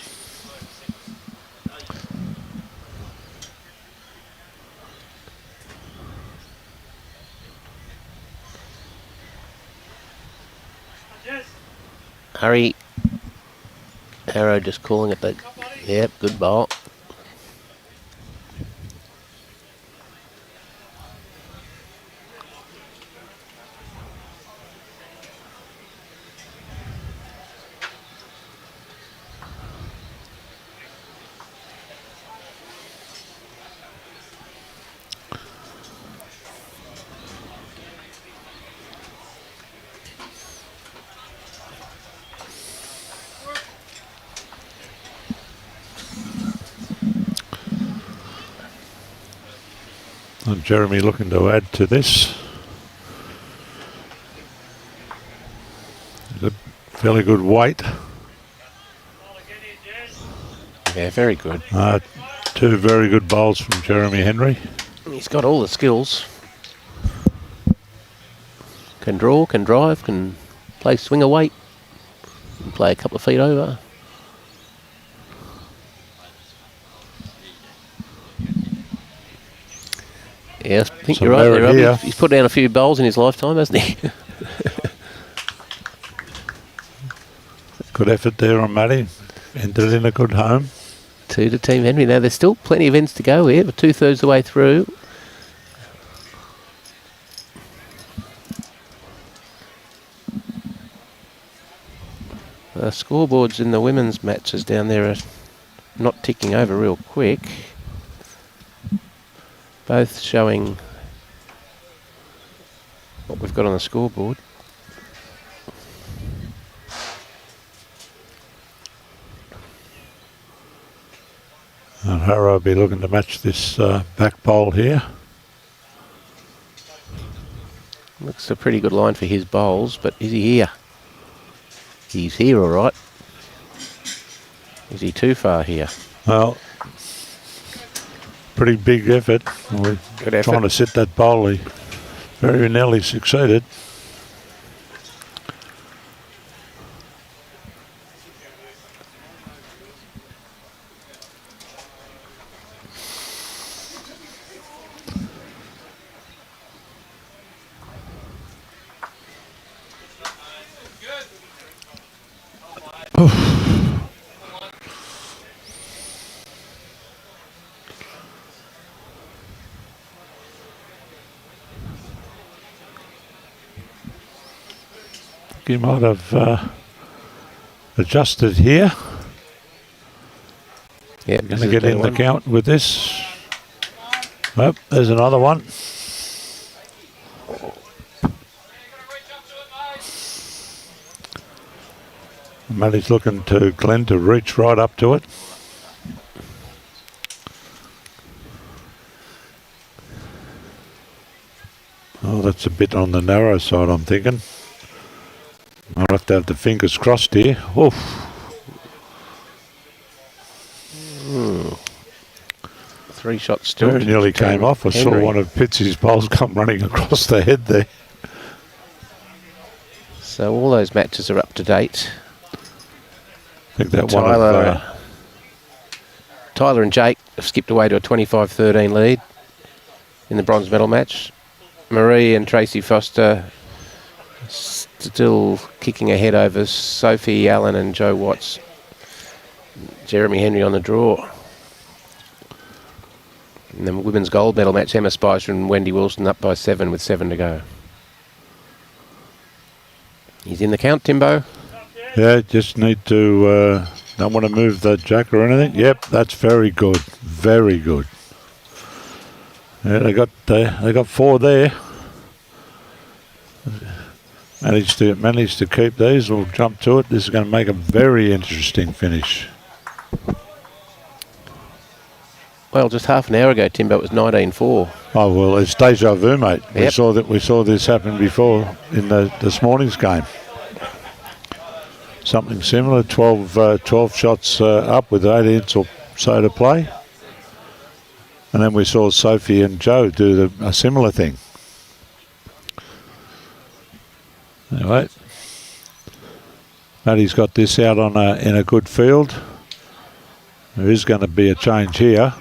Hurry. Arrow just calling it the... Yep, good ball. And Jeremy looking to add to this. Good, fairly good weight. Yeah, very good. 2 very good bowls from Jeremy Henry. He's got all the skills. Can draw, can drive, can play swinger weight, can play a couple of feet over. Yeah, I think Some you're right there, merit here. Robbie. He's put down a few bowls in his lifetime, hasn't he? Good effort there on Matty. Ended in a good home. 2 to Team Henry. Now, there's still plenty of ends to go here, but 2/3 the way through. The scoreboards in the women's matches down there are not ticking over real quick. Both showing what we've got on the scoreboard. Harrow will be looking to match this back bowl here. Looks a pretty good line for his bowls, but is he here? He's here, all right. Is he too far here? Well, pretty big effort. We're Good effort. trying to sit that bowl. He very nearly succeeded. He might have adjusted here. Yeah, Going to get in the count with this. Oh, there's another one. Matty's looking to Glen to reach right up to it. Oh, that's a bit on the narrow side, I'm thinking. I'll have to have the fingers crossed here. Oof. Three shots still. Very nearly came off. I saw one of Pitsy's bowls come running across the head there. So all those matches are up to date. I think that one of, Tyler and Jake have skipped away to a 25-13 lead in the bronze medal match. Marie and Tracy Foster still kicking ahead over Sophie Allen and Joe Watts. Jeremy Henry on the draw. And then women's gold medal match, Emma Spicer and Wendy Wilson up by 7 with 7 to go. He's in the count, Timbo. Yeah, just need to, don't want to move the jack or anything. Yep, that's very good. Very good. Yeah, they got 4 there. Managed to keep these. We'll jump to it. This is going to make a very interesting finish. Well, just half an hour ago, Timbo, it was 19-4. Oh well, it's deja vu, mate. Yep. We saw this happen before in this morning's game. Something similar. 12 shots up with 8 or so to play, and then we saw Sophie and Joe do a similar thing. Anyway, Matty's got this out on in a good field. There is going to be a change here.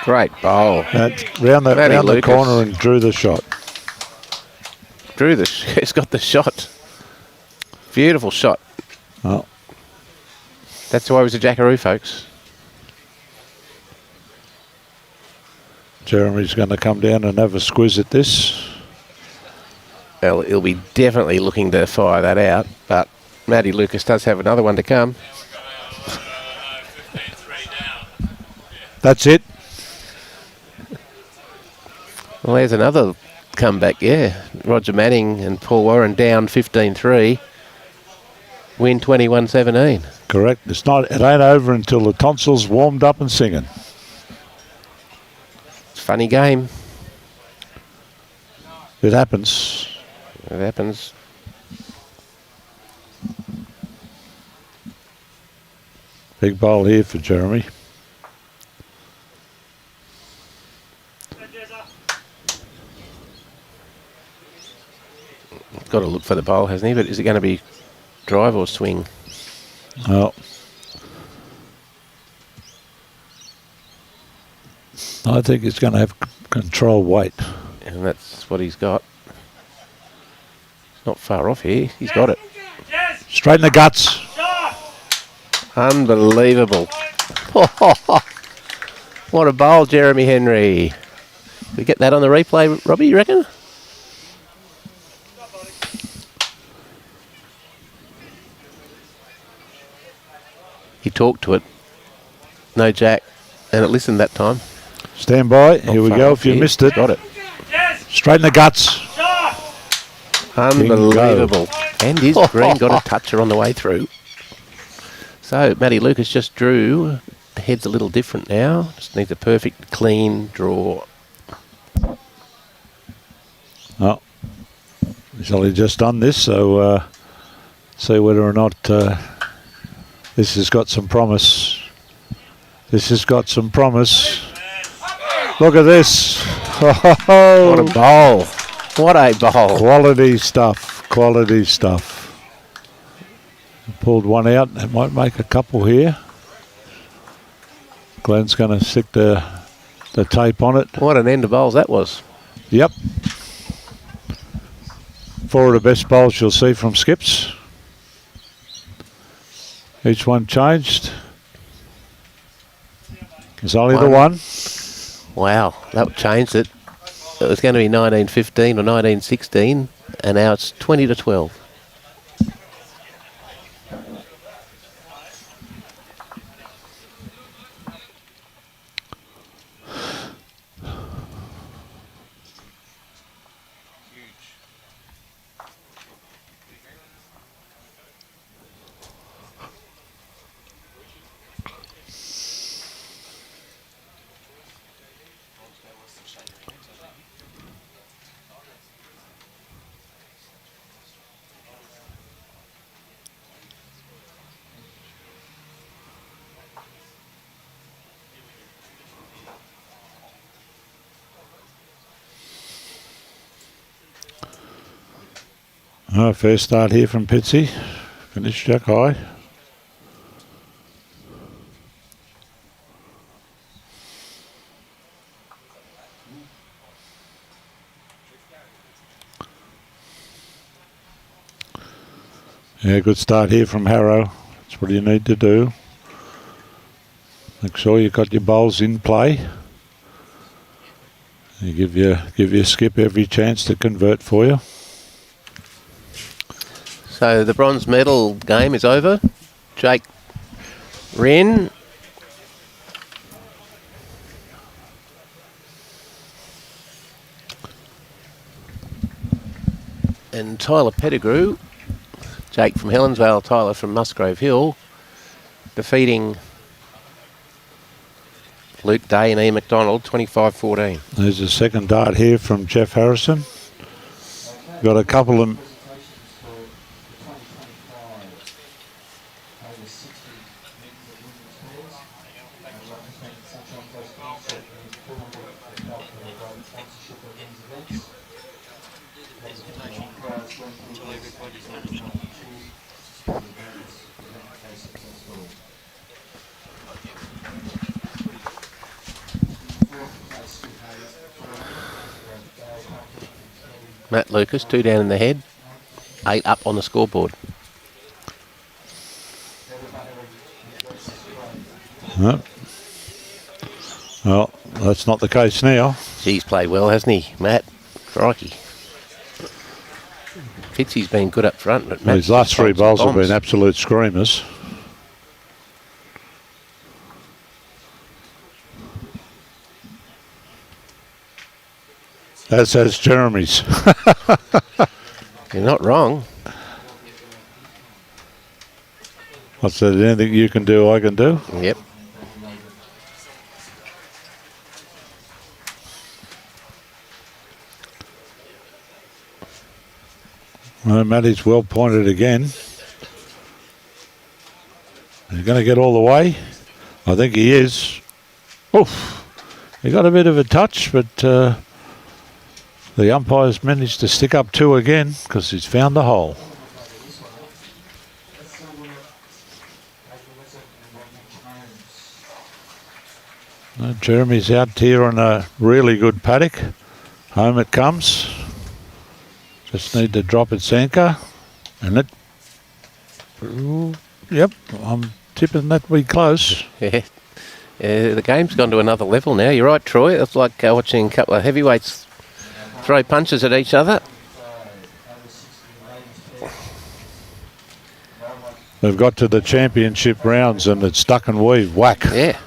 Great bowl. Round the corner and drew the shot. He's got the shot. Beautiful shot. Oh. That's why it was a jackaroo, folks. Jeremy's going to come down and have a squeeze at this. Well, he'll be definitely looking to fire that out, but Matty Lucas does have another one to come. That's it. Well, there's another comeback, yeah. Roger Manning and Paul Warren down 15-3. Win 21-17. Correct. It ain't over until the tonsils warmed up and singing. It's a funny game. It happens. It happens. Big bowl here for Jeremy. Got to look for the bowl, hasn't he? But is it going to be drive or swing? Well, I think it's going to have control weight. And that's what he's got. It's not far off here. He's got it. Straight in the guts. Unbelievable. What a bowl, Jeremy Henry. We get that on the replay, Robbie, you reckon? He talked to it. No jack. And it listened that time. Stand by. Here we go. If you missed it. Got it. Straight in the guts. Unbelievable. And his green got a toucher on the way through. So Matty Lucas just drew The head's a little different now. Just needs a perfect, clean draw. Oh, he's only just done this, so see whether or not this has got some promise. This has got some promise. Look at this. What a bowl. What a bowl. Quality stuff. Quality stuff. Pulled one out. It might make a couple here. Glen's going to stick the tape on it. What an end of bowls that was. Yep. 4 of the best bowls you'll see from Skips. Each one changed. It's only the one. Wow, that changed it. It was going to be 1915 or 1916, and now it's 20-12. Fair start here from Pitsy. Finished jack high. Yeah, good start here from Harrow. That's what you need to do. Make sure you've got your bowls in play. You give your skip every chance to convert for you. So the bronze medal game is over. Jake Wren and Tyler Pettigrew, Jake from Helensvale, Tyler from Musgrave Hill, defeating Luke Day and Ian McDonald 25-14. There's a second dart here from Geoff Harrison. Got a couple of... Matt Lucas, 2 down in the head, 8 up on the scoreboard. No. Well, that's not the case now. He's played well, hasn't he, Matt? Crikey. Fitzy's been good up front, but These last 3 bowls have been absolute screamers. As has Jeremy's. You're not wrong. I said, anything you can do, I can do. Yep. Well, Matty's well pointed again. He's going to get all the way. I think he is. Oof. He got a bit of a touch, but the umpire's managed to stick up 2 again because he's found the hole. Jeremy's out here on a really good paddock. Home it comes. Just need to drop its anchor. And it... Ooh, yep, I'm tipping that we close. Yeah. The game's gone to another level now. You're right, Troy. It's like watching a couple of heavyweights throw punches at each other. They've got to the championship rounds and it's duck and weave, whack. Yeah.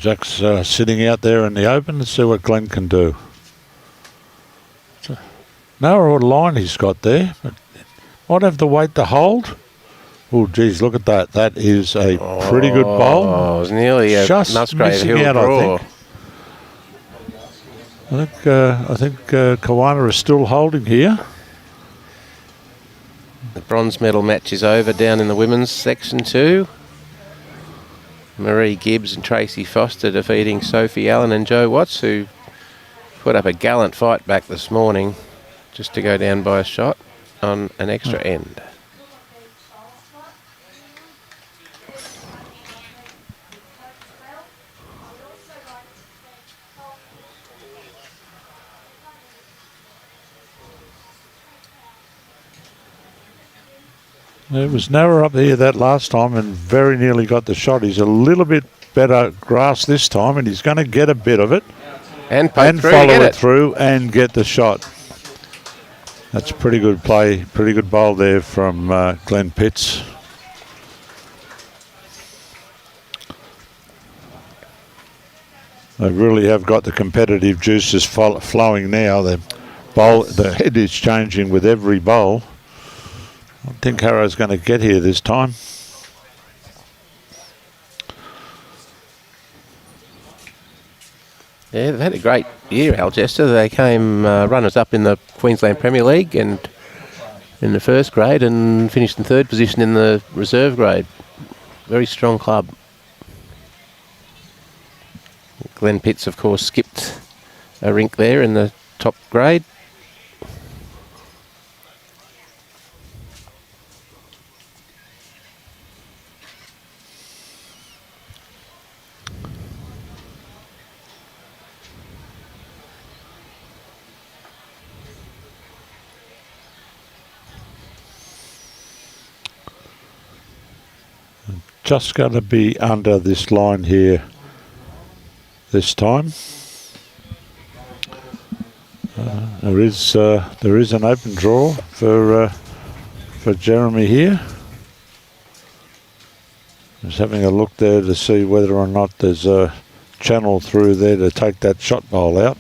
Jack's sitting out there in the open. Let's see what Glen can do. It's a narrow line he's got there, but might have the weight to hold. Oh, geez, look at that. That is a pretty good bowl. Oh, it was nearly a Just Musgrave missing Hill out, draw. I think Kawana is still holding here. The bronze medal match is over down in the women's section 2. Marie Gibbs and Tracy Foster defeating Sophie Allen and Jo Watts, who put up a gallant fight back this morning just to go down by a shot on an extra end. It was narrow up here that last time and very nearly got the shot. He's a little bit better grass this time and he's going to get a bit of it And follow it through and get the shot. That's pretty good play, pretty good bowl there from Glen Pitts. They really have got the competitive juices flowing now. The head is changing with every bowl. I don't think Harrow's going to get here this time. Yeah, they've had a great year, Alcester. They came runners-up in the Queensland Premier League and in the first grade and finished in third position in the reserve grade. Very strong club. Glen Pitts, of course, skipped a rink there in the top grade. Just going to be under this line here this time. There is an open draw for Jeremy here. Just having a look there to see whether or not there's a channel through there to take that shot bowl out.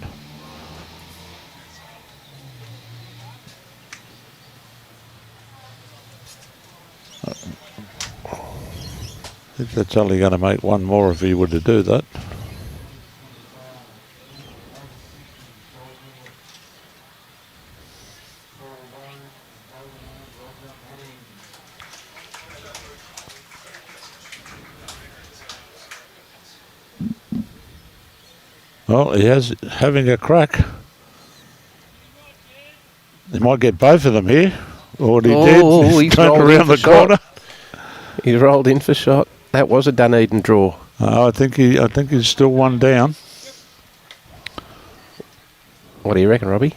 I think that's only going to make one more if he were to do that. Well, he has having a crack. He might get both of them here. Or he did. He's turned around the corner. He rolled in for shot. That was a Dunedin draw. I think he's still one down. What do you reckon, Robbie?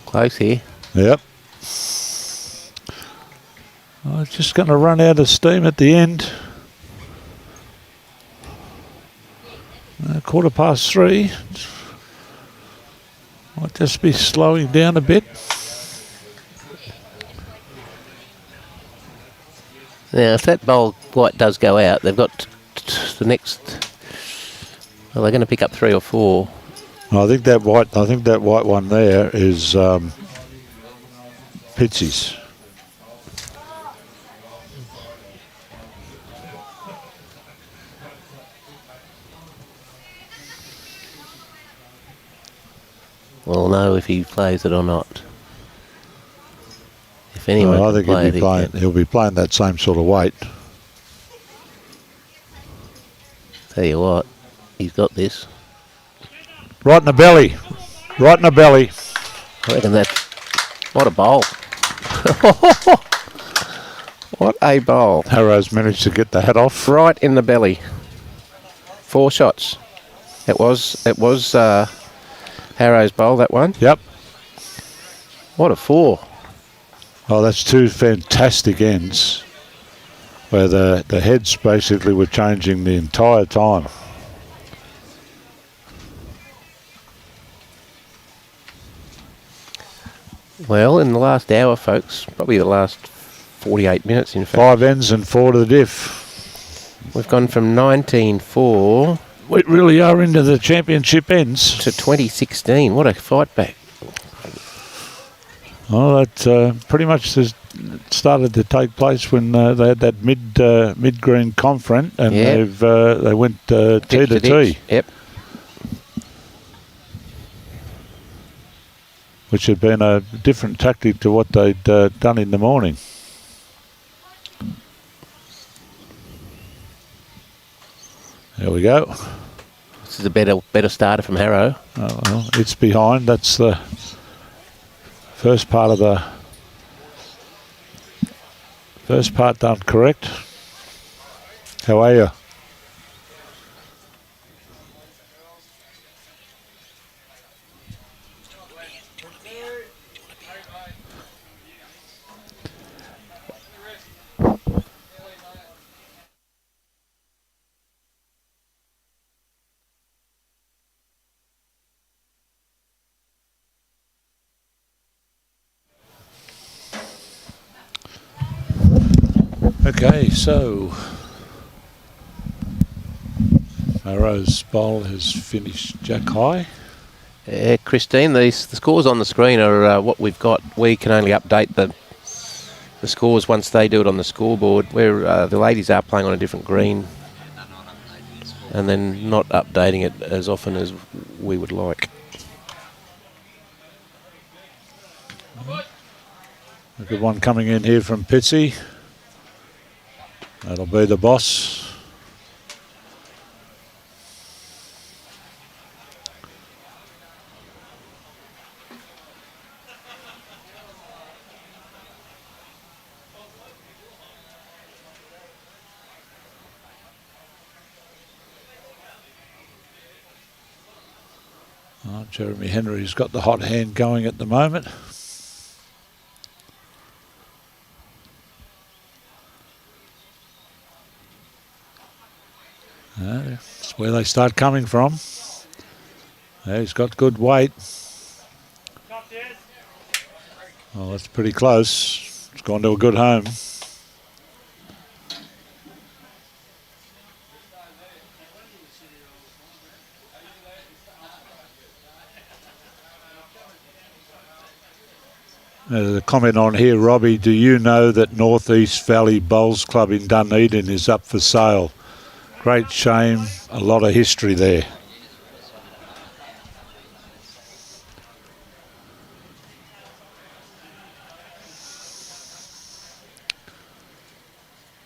Close here. Yep. Oh, it's just going to run out of steam at the end. 3:15. Might just be slowing down a bit. Now, if that bowl white does go out, they've got the next. Well, they're going to pick up 3 or 4. I think that white one there is Pitsy's. We'll know if he plays it or not. If anyone, I think he'll be playing that same sort of weight. Tell you what, he's got this. Right in the belly. Right in the belly. I reckon that's... What a bowl. What a bowl. Harrow's managed to get the hat off. Right in the belly. 4 shots. It was Harrow's bowl, that one. Yep. What a 4. Oh, that's 2 fantastic ends where the heads basically were changing the entire time. Well, in the last hour, folks, probably the last 48 minutes, in fact. 5 ends and 4 to the diff. We've gone from 19-4 We really are into the championship ends. to 2016. What a fight back. Well, that pretty much started to take place when they had that mid-green conference, and they went T to T. Yep. Which had been a different tactic to what they'd done in the morning. There we go. This is a better starter from Harrow. Oh, well, it's behind. That's the first part done correct. How are you? Okay, so Arrow's bowl has finished jack high. Christine, the scores on the screen are what we've got. We can only update the scores once they do it on the scoreboard, where the ladies are playing on a different green and then not updating it as often as we would like. A good one coming in here from Pitsy. That'll be the boss. Oh, Jeremy Henry's got the hot hand going at the moment. That's where they start coming from. He's got good weight. Well, that's pretty close. It's gone to a good home. There's a comment on here, Robbie, do you know that North East Valley Bowls Club in Dunedin is up for sale? Great shame, a lot of history there.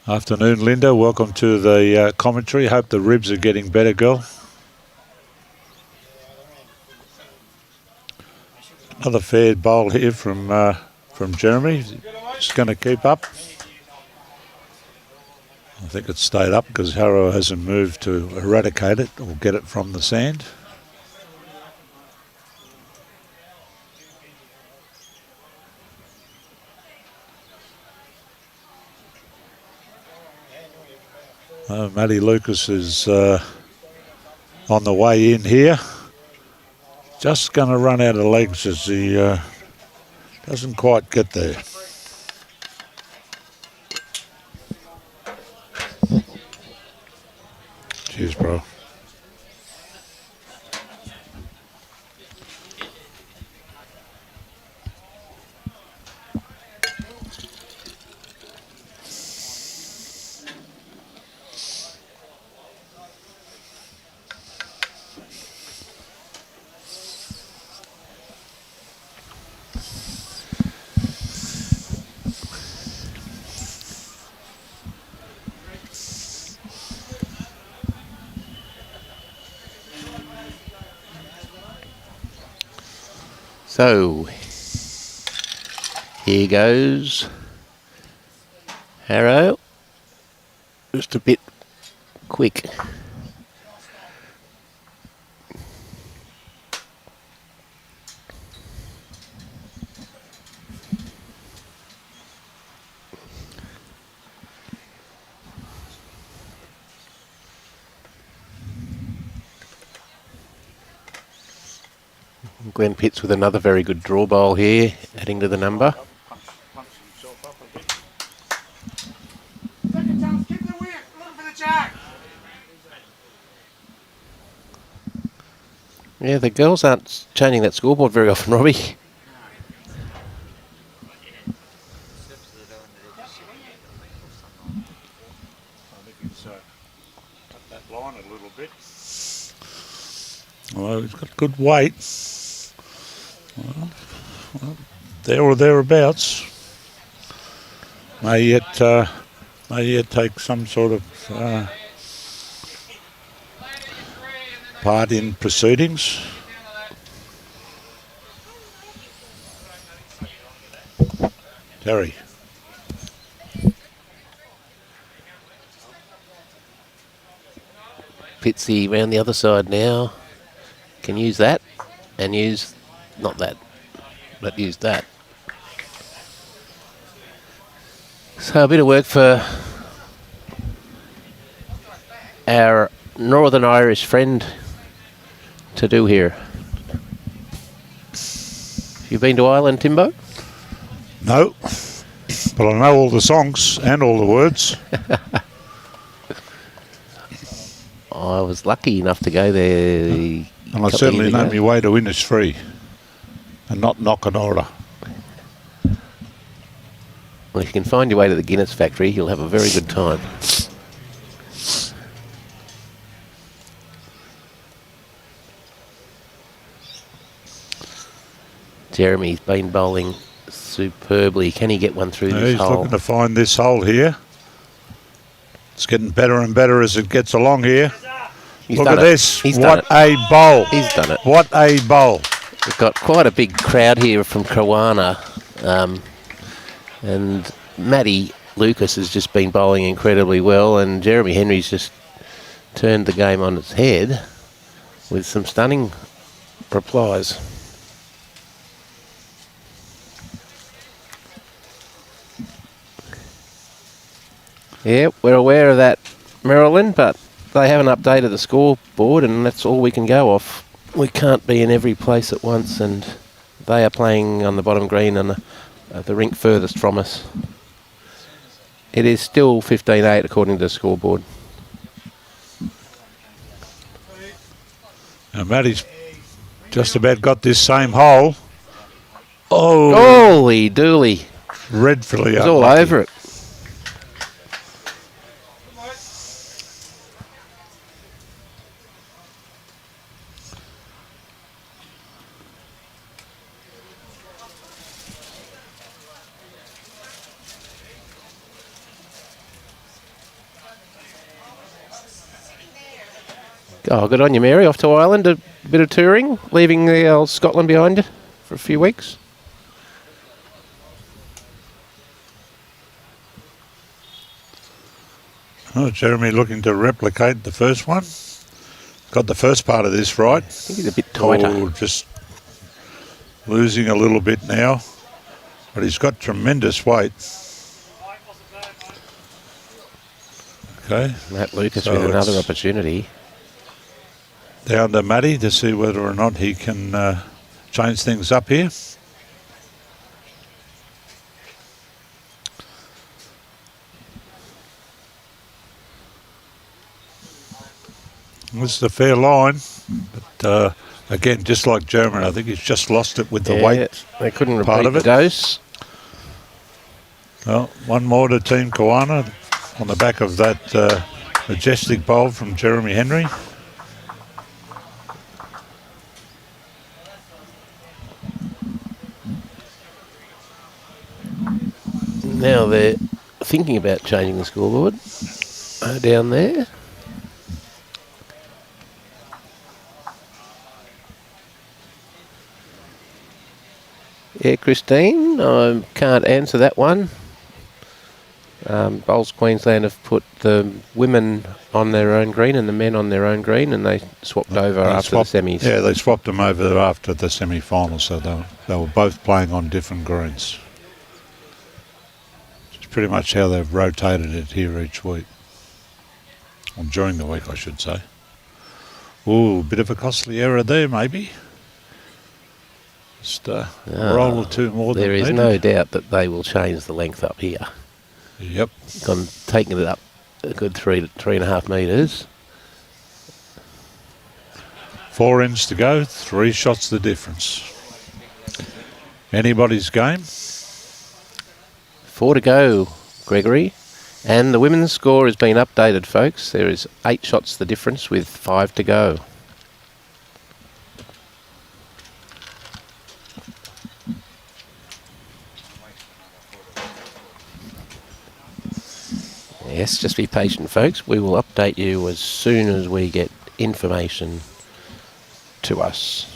Afternoon, Linda. Welcome to the commentary. Hope the ribs are getting better, girl. Another fair bowl here from Jeremy. Just going to keep up. I think it's stayed up because Harrow hasn't moved to eradicate it or get it from the sand. Matty Lucas is on the way in here. Just going to run out of legs as he doesn't quite get there. Cheers, bro. So, here goes Harrow. Just a bit quick. Glen Pitts with another very good draw bowl here, adding to the number. Yeah, the girls aren't changing that scoreboard very often, Robbie. That line a little bit. Well, he's got good weight. Well, there or thereabouts. May yet take some sort of part in proceedings. Terry. Pitsy round the other side now. Can use that and use, not that, but use that. So a bit of work for our Northern Irish friend to do here. You been to Ireland, Timbo? No, but I know all the songs and all the words. I was lucky enough to go there. And I certainly know my way to Innisfree and not knock an order. Well, if you can find your way to the Guinness factory, you'll have a very good time. Jeremy's been bowling superbly. Can he get one through this He's hole? looking to find this hole here. It's getting better and better as it gets along here. Look at this. What a bowl. He's done it. What a bowl. We've got quite a big crowd here from Crowana. And Matty Lucas has just been bowling incredibly well, and Jeremy Henry's just turned the game on its head with some stunning replies. Yeah, we're aware of that, Marilyn, but they haven't updated the scoreboard, and that's all we can go off. We can't be in every place at once, and they are playing on the bottom green and the rink furthest from us. It is still 15-8 according to the scoreboard. Now Matty's just about got this same hole. Oh, Holy dooly. dreadfully It's all unlucky. over it. Oh, good on you, Mary. Off to Ireland, a bit of touring, leaving the old Scotland behind you for a few weeks. Oh, Jeremy looking to replicate the first one. Got the first part of this right. I think he's a bit tighter. Oh, just losing a little bit now. But he's got tremendous weight. Okay. Matt Lucas So with another it's opportunity. down to Matty to see whether or not he can change things up here. This is a fair line, but again, just like German, I think he's just lost it with the weight. They couldn't part repeat of the it. dose. Well, one more to Team Koana on the back of that majestic bowl from Jeremy Henry. Now they're thinking about changing the scoreboard down there. Yeah, Christine, I can't answer that one. Bowls Queensland have put the women on their own green and the men on their own green, and they swapped over after the semis. Yeah, they swapped them over after the semi-finals, so they were both playing on different greens. It's pretty much how they've rotated it here each week. Or during the week, I should say. Ooh, bit of a costly error there, maybe. Just a roll or two more than There is needed. no doubt that they will change the length up here. Yep. Taking it up a good 3.5 metres. 4 ends to go, 3 shots the difference. Anybody's game. 4 to go, Gregory. And the women's score has been updated, folks. There is 8 shots the difference with 5 to go. Yes, just be patient, folks. We will update you as soon as we get information to us.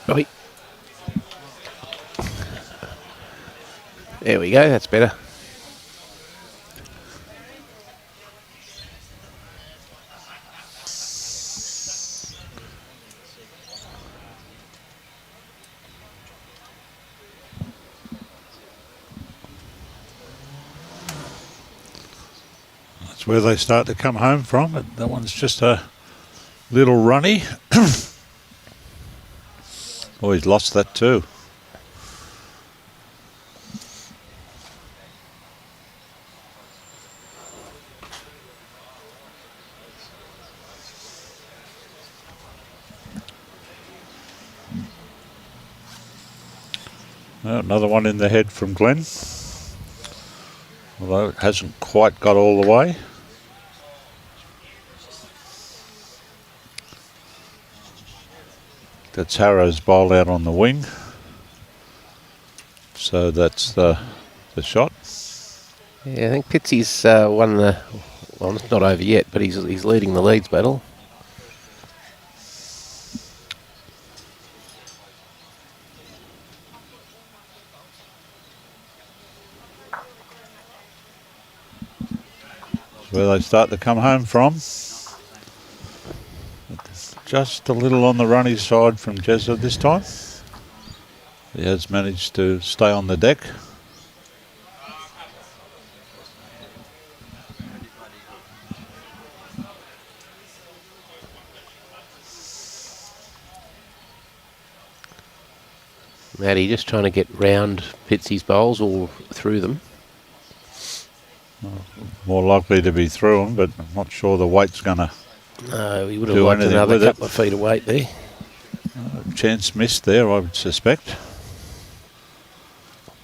Oi. There we go, that's better. That's where they start to come home from. But that one's just a little runny. Oh, he's lost that too. Another one in the head from Glen. Although it hasn't quite got all the way. That's Harrow's bowl out on the wing. So that's the shot. Yeah, I think Pitsy's won the... Well, it's not over yet, but he's leading the Leeds battle. Where they start to come home from. Just a little on the runny side from Jezza this time. He has managed to stay on the deck. Matty just trying to get round Pitsy's bowls or through them. More likely to be through them, but I'm not sure the weight's going to... No, he would have Do liked anything another with it. couple of feet of weight there. Chance missed there, I would suspect.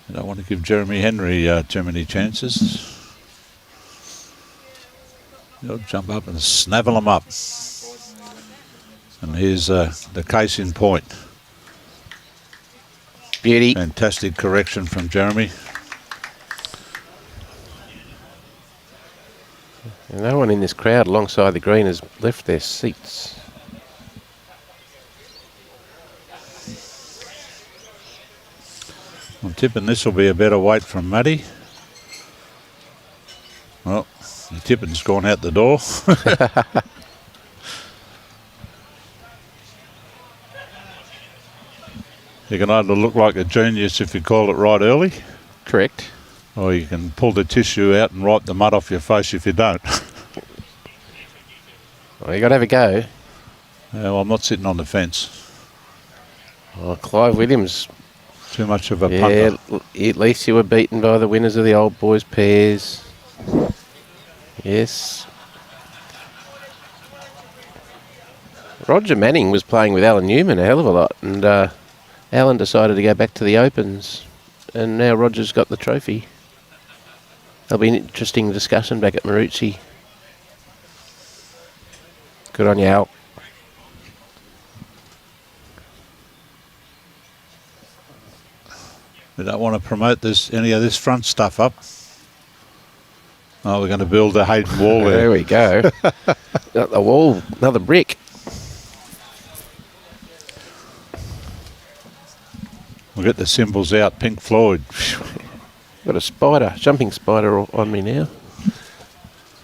You don't want to give Jeremy Henry too many chances. He'll jump up and snavel them up. And here's the case in point. Beauty. Fantastic correction from Jeremy. And no one in this crowd alongside the green has left their seats. I'm tipping this will be a better weight from Matty. Well, the tipping's gone out the door. You can either look like a genius if you call it right early, Correct. or you can pull the tissue out and wipe the mud off your face if you don't. Well, you got to have a go. Well, I'm not sitting on the fence. Oh, Clive Williams. Too much of a Yeah, punter. at least you were beaten by the winners of the old boys pairs. Yes. Roger Manning was playing with Alan Newman a hell of a lot, and Alan decided to go back to the Opens, and now Roger's got the trophy. There'll be an interesting discussion back at Marucci. Good on you, Al. We don't want to promote any of this front stuff up. Oh, we're going to build a Hayden wall There there. we go. Got the wall, another brick. We'll get the symbols out. Pink Floyd. Got a spider, jumping spider on me now.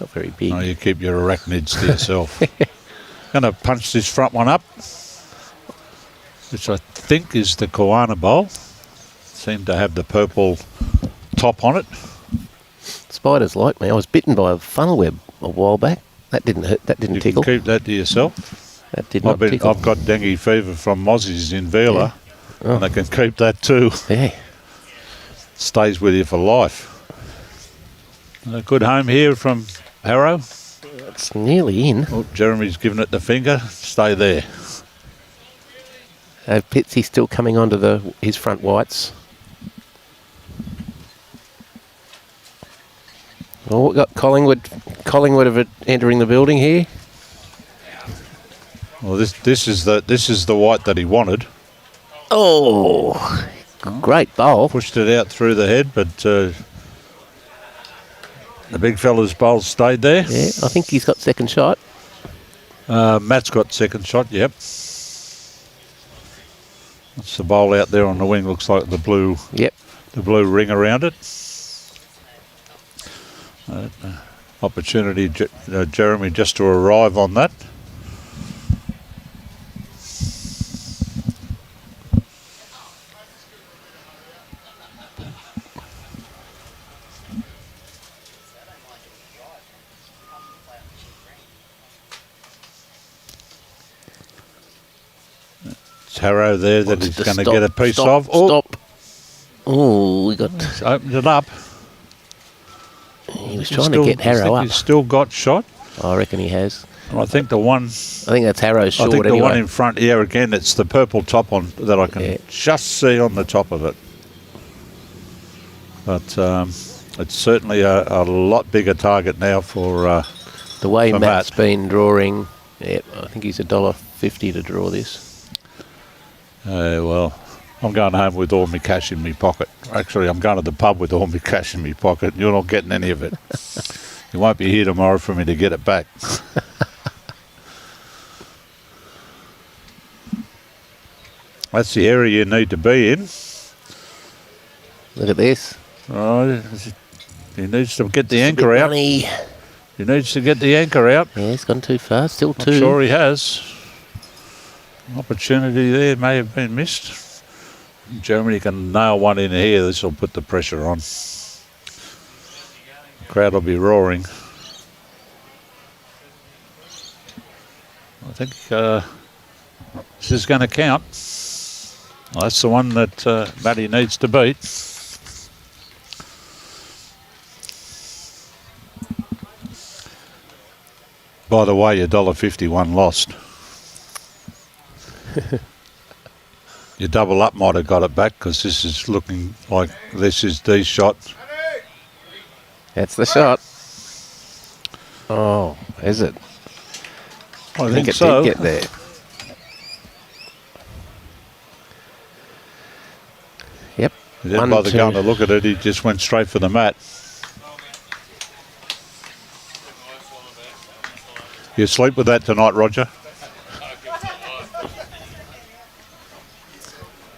Not very big. Oh, you keep your arachnids to yourself. Going to punch this front one up, which I think is the Koana bowl. Seemed to have the purple top on it. Spiders like me. I was bitten by a funnel web a while back. That didn't hurt. That didn't You tickle. can keep that to yourself. That did not tickle. I've got dengue fever from mozzies in Vela, Oh. and I can keep that too. Yeah. Stays with you for life. A good home here from Harrow. It's nearly in. Oh, Jeremy's giving it the finger. Stay there. Pitsy still coming onto his front whites. Well, we've got Collingwood entering the building here. Well, this is the white that he wanted. Oh, great bowl. Pushed it out through the head, but the big fella's bowl stayed there. Yeah, I think he's got second shot. Matt's got second shot. Yep. That's the bowl out there on the wing. Looks like the blue. Yep. The blue ring around it. Opportunity, Jeremy, just to arrive on that. It's Harrow there that he's going to get a piece of. Stop. Oh, we got. He's opened it up. He was trying to get Harrow up. He's still got shot. I reckon he has. I think the one. I think that's Harrow's short. I think the anyway. one in front here again. It's the purple top on that I can just see on the top of it. But it's certainly a lot bigger target now for the way for Matt's Matt. been drawing. Yeah, I think he's $1.50 to draw this. Well, I'm going home with all my cash in my pocket. Actually, I'm going to the pub with all my cash in my pocket. You're not getting any of it. You won't be here tomorrow for me to get it back. That's the area you need to be in. Look at this. Oh, he needs to get the It's a anchor bit out. money. He needs to get the anchor out. Yeah, he's gone too far. Still I'm two. sure he has. Opportunity there may have been missed. Germany can nail one in here. This will put the pressure on. The crowd will be roaring. I think this is going to count. Well, that's the one that Matty needs to beat. By the way, $1.51 lost. Your double up might have got it back because this is looking like this is the shot. That's the shot. Oh, is it? I think it so. did get there. Yep. He didn't 1, bother 2. going to look at it. He just went straight for the mat. You sleep with that tonight, Roger?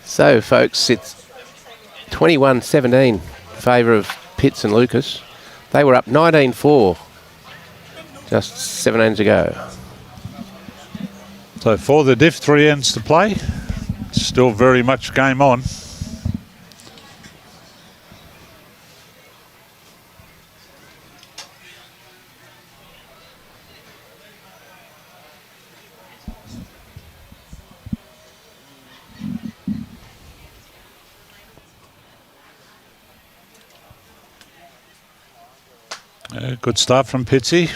So, folks, it's 21-17 favour of Pitts and Lucas. They were up 19-4 just 7 ends ago. So for the diff, 3 ends to play. Still very much game on. Good start from Pitsy.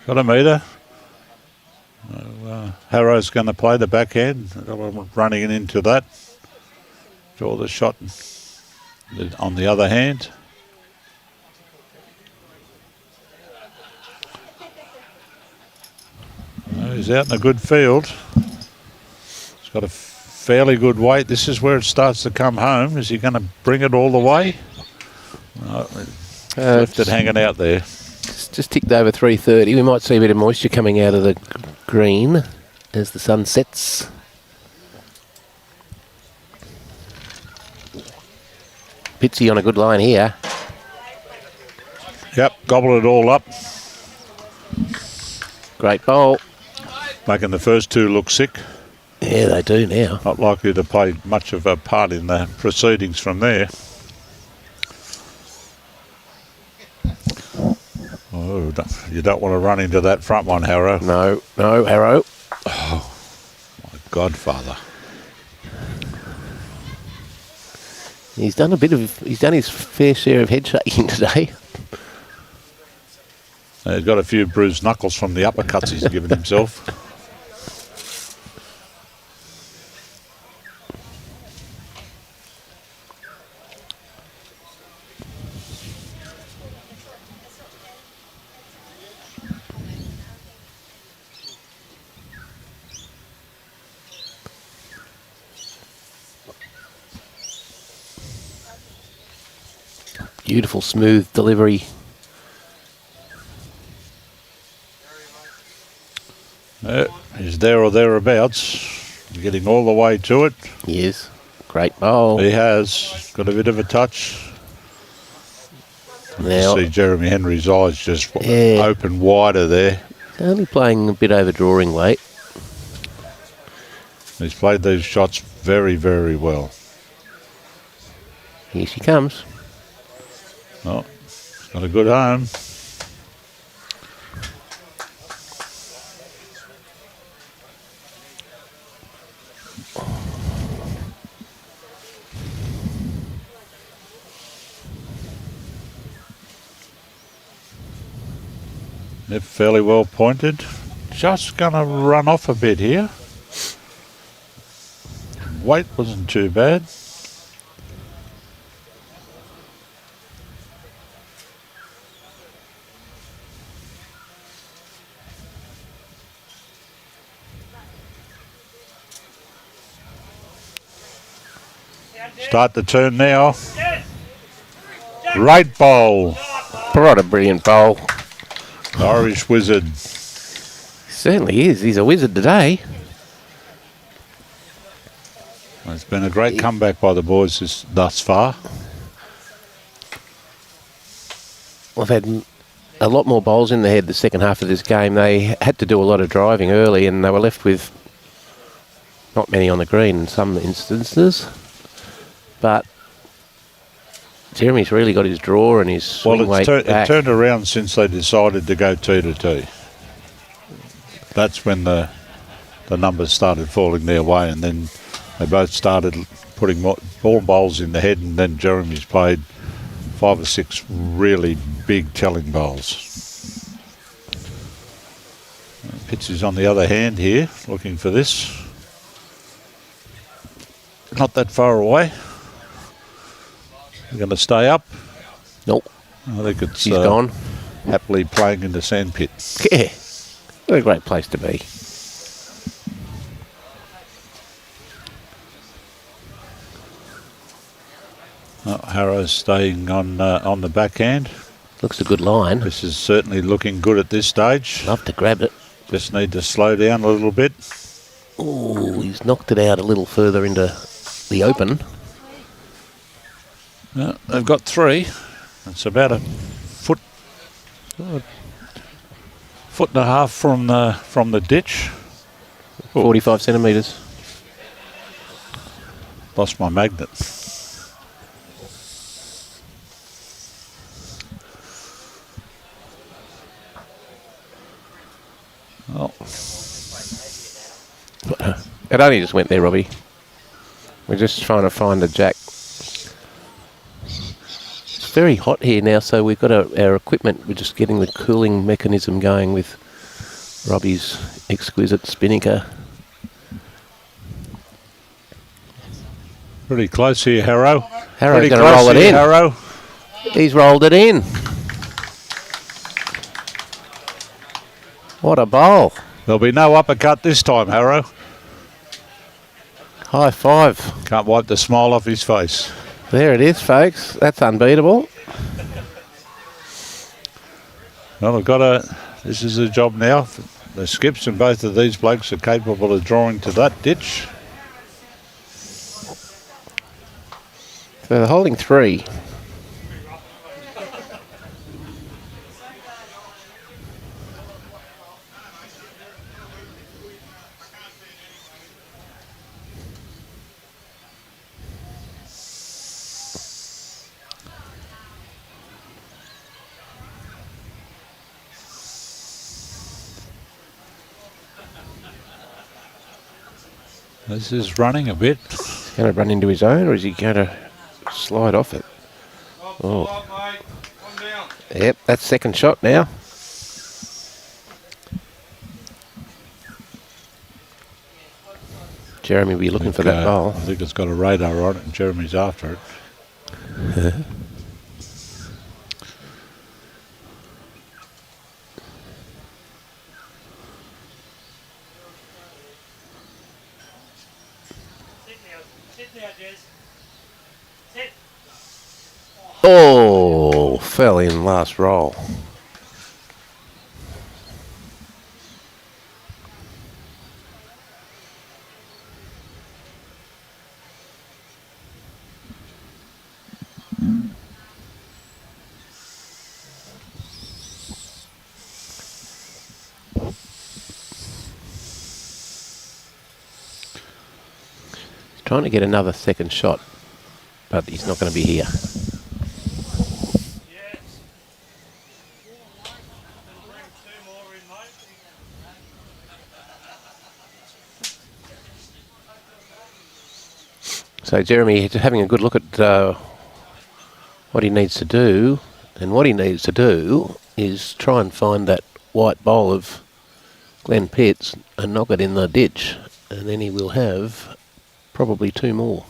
Got a meter. Harrow's going to play the backhand. Running into that. Draw the shot on the other hand. He's out in a good field. He's got a fairly good weight. This is where it starts to come home. Is he going to bring it all the way? No, left it hanging out there. Just ticked over 3:30. We might see a bit of moisture coming out of the green as the sun sets. Pitsy on a good line here. Yep, gobbled it all up. Great bowl. Making the first two look sick. Yeah, they do now. Not likely to play much of a part in the proceedings from there. Oh, you don't want to run into that front one, Harrow. No, Harrow. My Godfather. He's done his fair share of head shaking today. He's got a few bruised knuckles from the uppercuts he's given himself. Beautiful, smooth delivery. He's there or thereabouts. Getting all the way to it. He is. Great bowl. He has got a bit of a touch. Now, You see Jeremy Henry's eyes just Yeah. open wider there. only playing a bit over drawing weight. He's played these shots very, very well. Here she comes. Oh, he's got a good home. They're fairly well pointed. Just going to run off a bit here. Weight wasn't too bad. Start the turn now. Great bowl. What a brilliant bowl. Irish Wizard. Certainly is. He's a wizard today. It's been a great comeback by the boys thus far. We've had a lot more bowls in the head the second half of this game. They had to do a lot of driving early and they were left with not many on the green in some instances. But Jeremy's really got his draw and his swing weight it back. turned around since they decided to go tee to tee. That's when the numbers started falling their way, and then they both started putting more bowls in the head, and then Jeremy's played 5 or 6 really big telling bowls. Pitch is on the other hand here, looking for this. Not that far away. We're going to stay up. Nope. I think it's She's gone. happily playing in the sandpit. Yeah. What a great place to be. Harrow's staying on the backhand. Looks a good line. This is certainly looking good at this stage. Love to grab it. Just need to slow down a little bit. Oh, he's knocked it out a little further into the open. They've got 3. It's about a foot and a half from the ditch. 45 centimetres. Lost my magnet. Oh, It only just went there, Robbie. We're just trying to find a jack. It's very hot here now, so we've got our equipment. We're just getting the cooling mechanism going with Robbie's exquisite spinnaker. pretty close here, Harrow. Harrow's Pretty going to close roll it here, in. Harrow. He's rolled it in. What a bowl. There'll be no uppercut this time, Harrow. High five. Can't wipe the smile off his face. There it is, folks. That's unbeatable. Well, we've got this is a job now. The skips and both of these blokes are capable of drawing to that ditch. So they're holding 3. This is running a bit. Going to run into his own, or is he going to slide off it? Oh. Yep, that's second shot now. Jeremy will be looking for that bowl. I think it's got a radar on it and Jeremy's after it. Oh, fell in last roll. Trying to get another second shot, but he's not going to be here. So Jeremy having a good look at what he needs to do, and what he needs to do is try and find that white bowl of Glen Pitts and knock it in the ditch, and then he will have probably two more.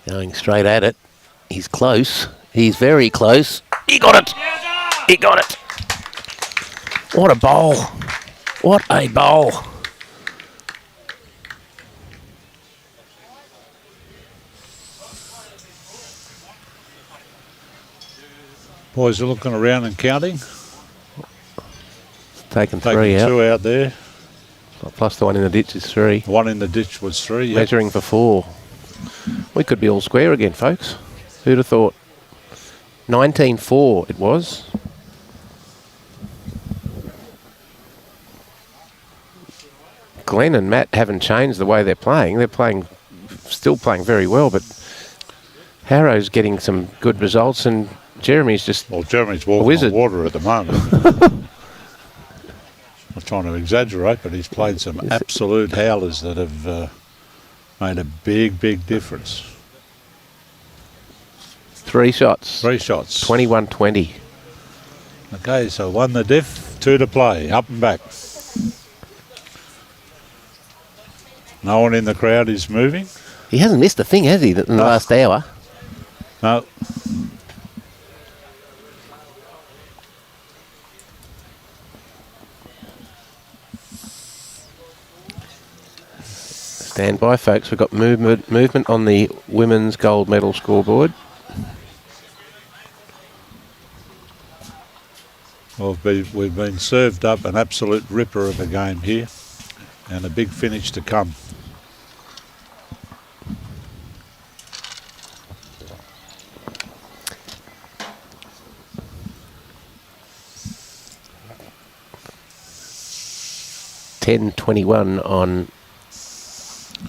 Going straight at it. He's close. He's very close. He got it. He got it. What a bowl. What a bowl. Boys are looking around and counting. Taking three out. Two out there. Plus the one in the ditch is three. The one in the ditch was three. Yep. Measuring for four. We could be all square again, folks. Who'd have thought? 19-4 it was. Glen and Matt haven't changed the way they're playing. They're still playing very well, but Harrow's getting some good results, and Jeremy's just Jeremy's walking on water at the moment. I'm trying to exaggerate, but he's played some absolute howlers that have made a big, big difference. Three shots. 21-20. Okay, so one the diff, two to play, up and back. No one in the crowd is moving. He hasn't missed a thing, has he, in the last hour? No. Stand by, folks. We've got movement on the women's gold medal scoreboard. Well, we've been served up an absolute ripper of a game here, and a big finish to come. $10.21 on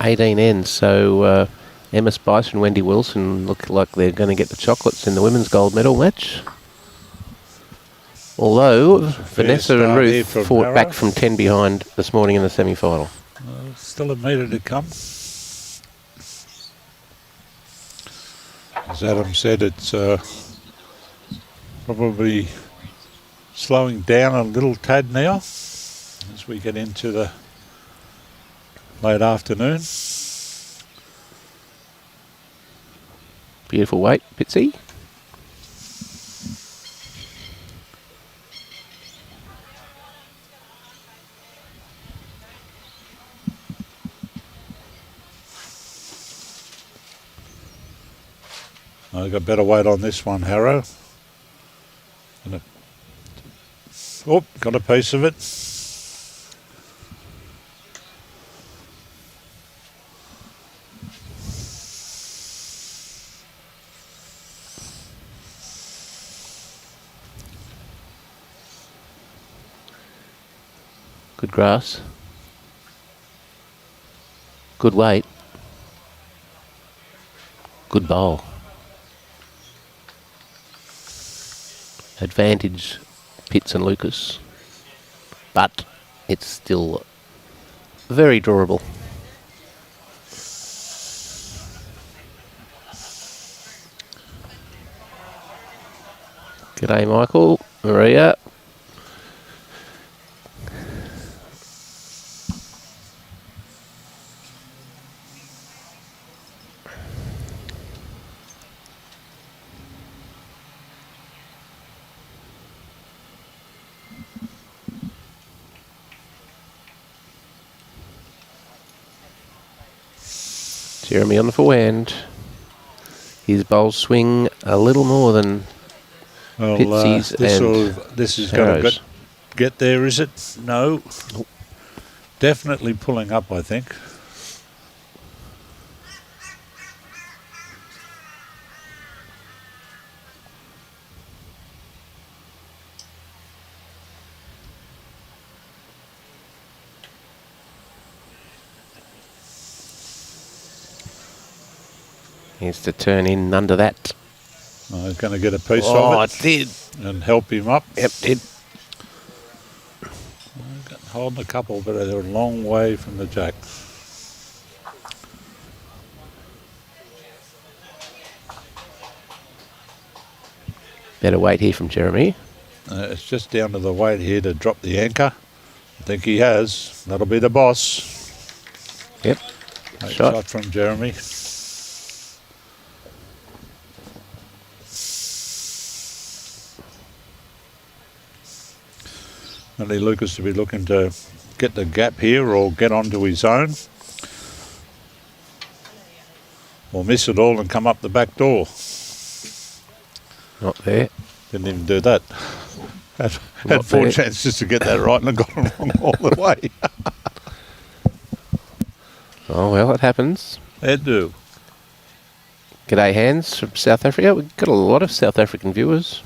18 ends. So Emma Spicer and Wendy Wilson look like they're going to get the chocolates in the women's gold medal match. Although Vanessa and Ruth fought back from 10 behind this morning in the semi-final. Still a metre to come. As Adam said, it's probably slowing down a little tad now as we get into the late afternoon. Beautiful weight, Pitsy. I got better weight on this one, Harrow. Oh, got a piece of it. Good grass. Good weight. Good bowl. Advantage Pitts and Lucas. But it's still very drawable. G'day, Michael. Maria. Jeremy on the forehand. His bowls swing a little more than Well, Pitsy's and this is going to Harrow's. get there, is it? No. Definitely pulling up, I think. He's to turn in under that. I'm going to get a piece Oh, of it did. and help him up. Yep, did. Holding a couple, but they're a long way from the jack. Better weight here from Jeremy. It's just down to the weight here to drop the anchor. I think he has. That'll be the boss. Yep. Great Shot. shot from Jeremy. Only Lucas to be looking to get the gap here or get onto his own. Or miss it all and come up the back door. Not there. Didn't even do that. Had Not four there. chances to get that right and got it wrong all the way. Oh, well, it happens. They do. G'day, Hans from South Africa. We've got a lot of South African viewers.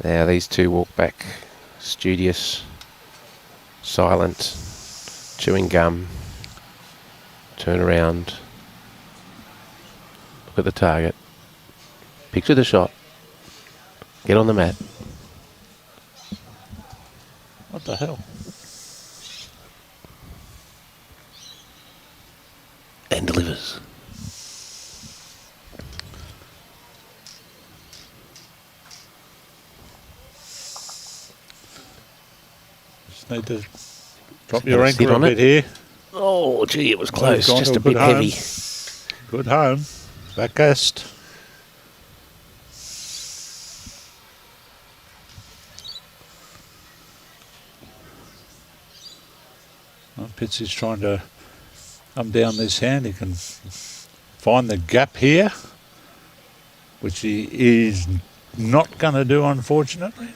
Now these two walk back, studious, silent, chewing gum, turn around, look at the target, picture the shot, get on the mat. What the hell? And delivers. Just need to drop Just your gotta sit anchor a on bit it. here. Oh, gee, it was Oh, close, gone just to a a bit good heavy. Good home. Backcast. Well, Pitsy's trying to come down this hand. He can find the gap here, which he is not going to do, unfortunately.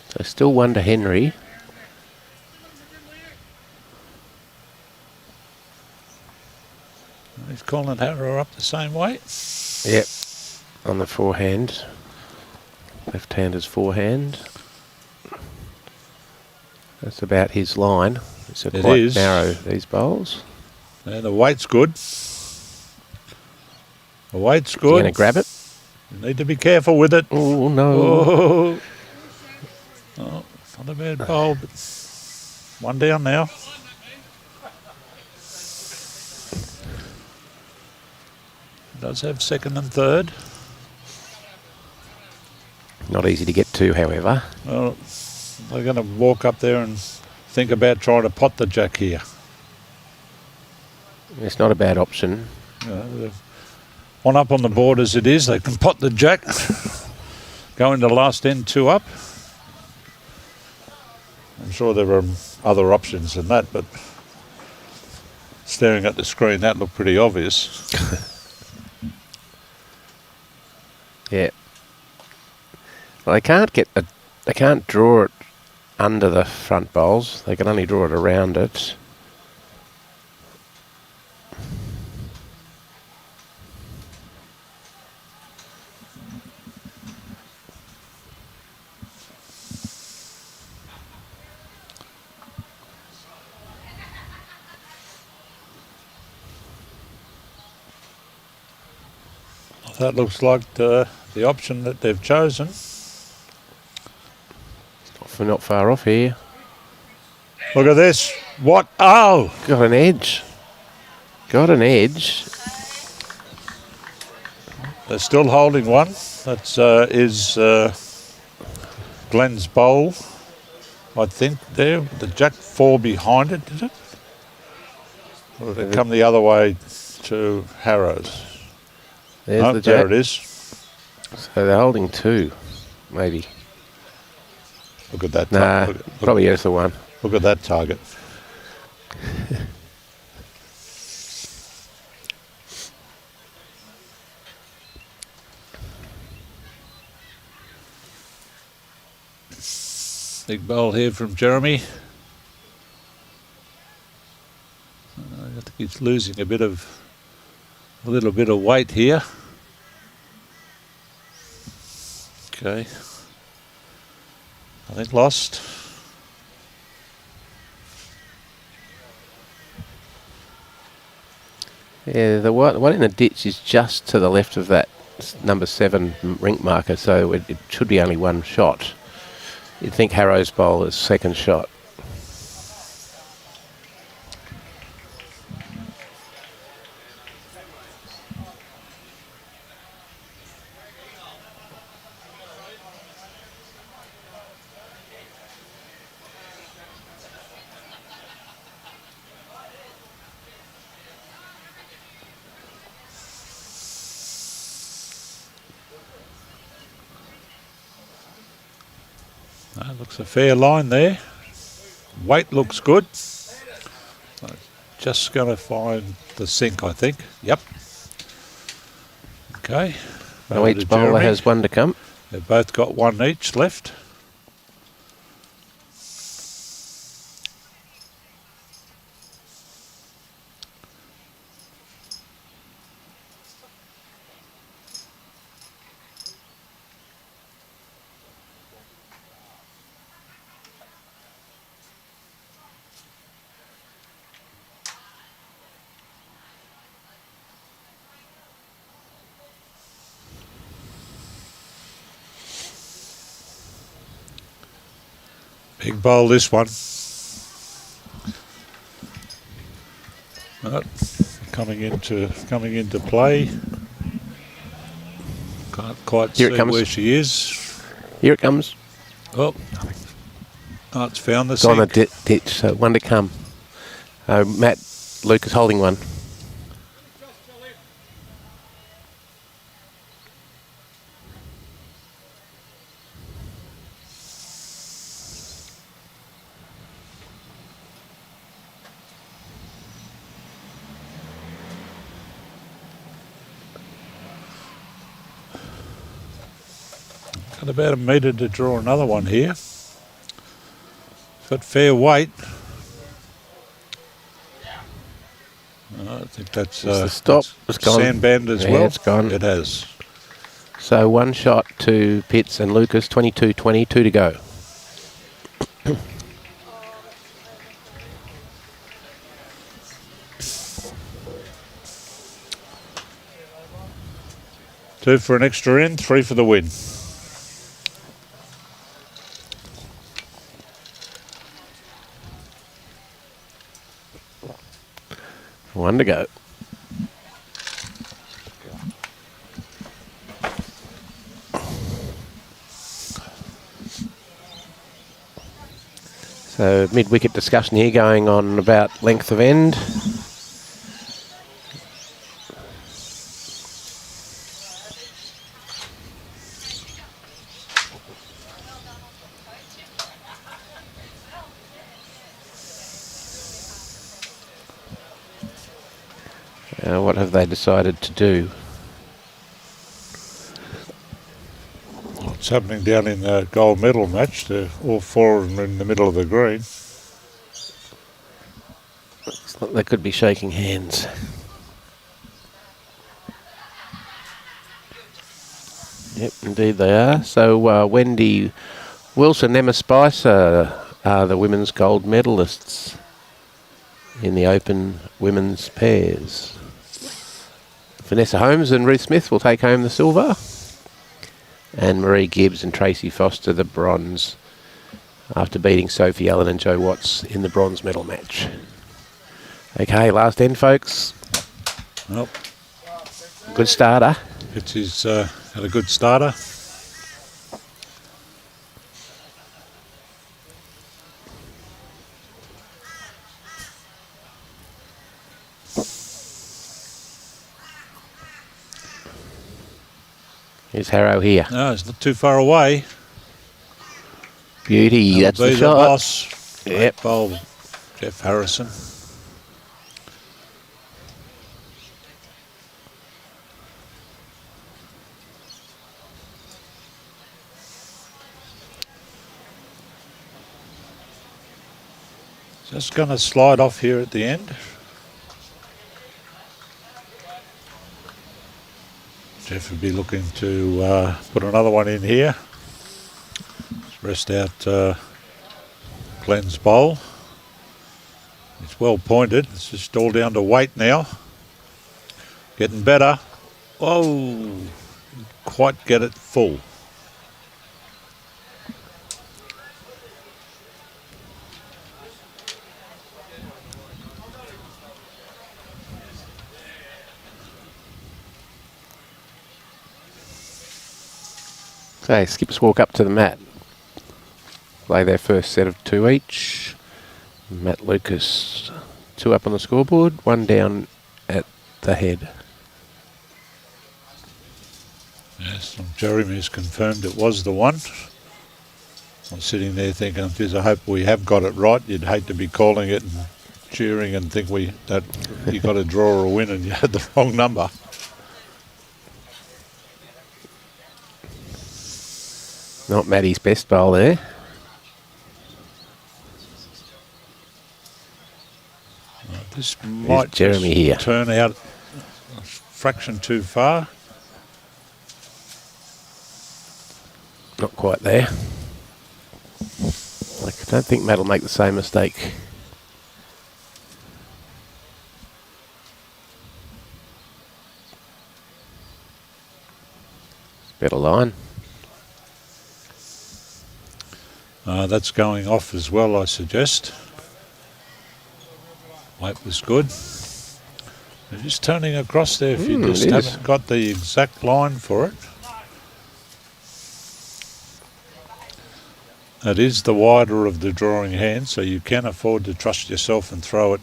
So still one to Henry. He's calling Harrow up the same way. Yep. On the forehand. Left-hander's forehand. That's about his line. It's It quite is. narrow, these bowls. And the weight's good. The weight's You're good. going to grab it? You need to be careful with it. Oh, no. Oh, oh not a bad bowl, but one down now. Does have second and third. Not easy to get to, however. Well, they're going to walk up there and think about trying to pot the jack here. It's not a bad option. They're one up on the board as it is. They can pot the jack. Go into last end, two up. I'm sure there are other options than that, but staring at the screen, that looked pretty obvious. Yeah. Well, they can't draw it under the front bowls. They can only draw it around it. That looks like the option that they've chosen. We're not far off here. Look at this. What? Oh! Got an edge. Got an edge. They're still holding one. That's is Glen's bowl, I think. There, the Jack 4 behind it, is it? Or did it come the other way to Harrows? There's Oh, the there Jack. it is. So they're holding 2, maybe. Look at that. Nah, Look, probably is the one. look at that target. Big bowl here from Jeremy. I think he's losing a little bit of weight here. Okay. I think lost. Yeah, the one in the ditch is just to the left of that number 7 rink marker, so it should be only one shot. You'd think Harrow's bowl is second shot. That looks a fair line there. Weight looks good. Just going to find the sink, I think. Yep. Okay. Now Over each to bowler Jeremy. has one to come. They've both got one each left. Big bowl, this one. Oh, coming into play. Can't quite Here it see comes. where she is. Here it comes. Oh, it's found the It's on the sink. ditch, so one to come. Matt, Luke is holding one. Got about a metre to draw another one here. Got fair weight. I think that's the stop. It's gone. sandband as Yeah, well. it's gone. It has. So one shot to Pitts and Lucas, 22-20, 2 to go. Two for an extra in, 3 for the win. One to go. So mid-wicket discussion here going on about length of end. What have they decided to do? What's happening down in the gold medal match? They're all 4 of them in the middle of the green. Looks like they could be shaking hands. Yep, indeed they are. So Wendy Wilson, Emma Spicer are the women's gold medalists in the Open women's pairs. Vanessa Holmes and Ruth Smith will take home the silver. And Marie Gibbs and Tracy Foster the bronze, after beating Sophie Allen and Jo Watts in the bronze medal match. Okay, last end, folks. Well, good starter. Fitzy's had a good starter. Here's Harrow here. No, it's not too far away. Beauty, that's the Be shot. boss. Yep. Bowl, Geoff Harrison. Just going to slide off here at the end. Geoff would be looking to put another one in here. Rest out Glen's bowl. It's well pointed. It's just all down to weight now. Getting better. Oh, quite get it full. Okay, skippers walk up to the mat. Play their first set of 2 each. Matt Lucas, 2 up on the scoreboard, 1 down at the head. Yes, Jeremy's confirmed it was the one. I'm sitting there thinking, geez, I hope we have got it right. You'd hate to be calling it and cheering and think that you got a draw or a win and you had the wrong number. Not Maddie's best bowl there. This might Jeremy here. turn out a fraction too far. Not quite there. I don't think Matt will make the same mistake. Better line. That's going off as well, I suggest. Weight was good. They're just turning across there if you just haven't got the exact line for it. It is the wider of the drawing hand, so you can afford to trust yourself and throw it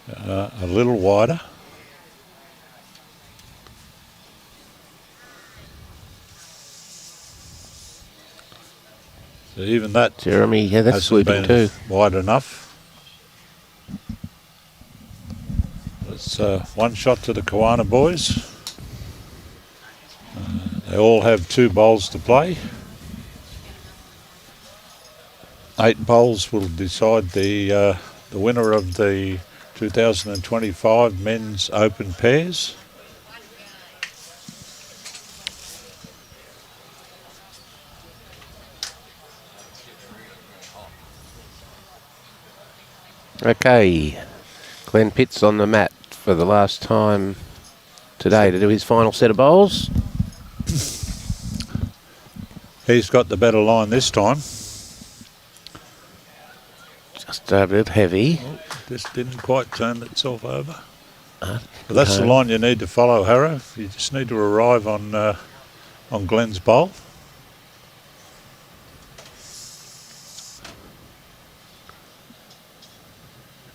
a little wider. So even that, Jeremy, yeah, that's swooping too. Wide enough. It's one shot to the Kiwana boys. They all have 2 bowls to play. 8 bowls will decide the winner of the 2025 Men's Open Pairs. Okay, Glen Pitts on the mat for the last time today to do his final set of bowls. He's got the better line this time. Just a bit heavy. Oh, this didn't quite turn itself over. But that's the line you need to follow, Harrow. You just need to arrive on Glen's bowl.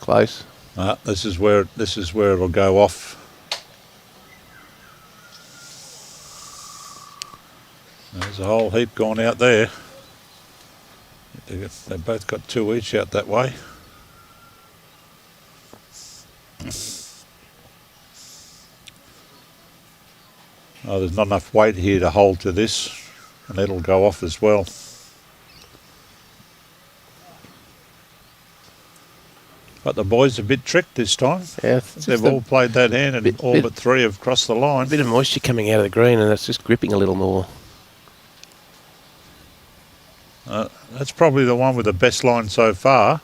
Close. This is where it'll go off. There's a whole heap gone out there. They both got 2 each out that way. Oh, there's not enough weight here to hold to this, and it'll go off as well. But the boys are a bit tricked this time. Yeah, they've all played that hand, and all but 3 have crossed the line. A bit of moisture coming out of the green, and it's just gripping a little more. That's probably the one with the best line so far.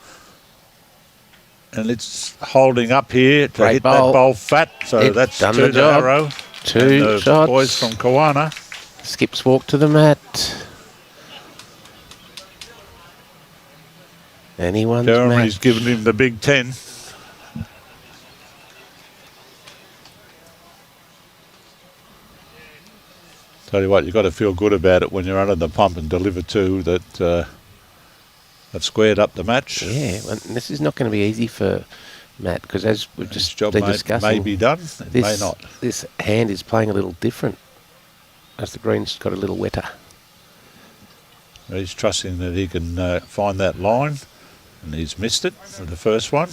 and it's holding up here to Great hit bowl. that bowl fat. So It's that's done two the to job. Arrow. Two And the shots. boys from Kawana. Skips walk to the mat. Anyone's Jeremy's match. given him the big 10. Tell you what, you've got to feel good about it when you're under the pump and deliver two that have squared up the match. Yeah, well, this is not going to be easy for Matt because as we've His just job been may discussing, be done, it may not. This hand is playing a little different as the green's got a little wetter. He's trusting that he can find that line, and he's missed it for the first one.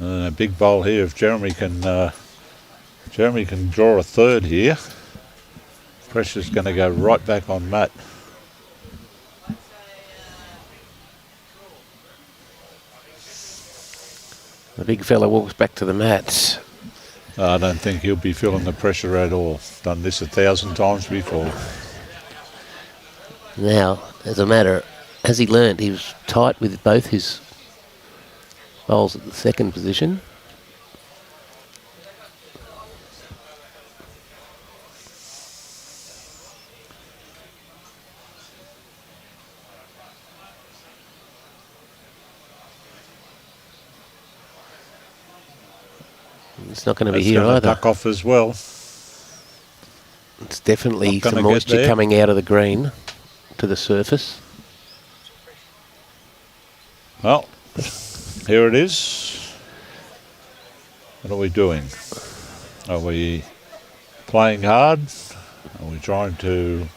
And a big bowl here. If Jeremy can draw a third here, pressure's going to go right back on Matt. The big fella walks back to the mat. I don't think he'll be feeling the pressure at all. Done this 1,000 times before. Now, as a matter, has he learned? He was tight with both his bowls at the second position. It's not going to be That's here gonna either. duck off as well. It's definitely Not gonna some get moisture there. coming out of the green to the surface. Well, here it is. What are we doing? Are we playing hard? Are we trying to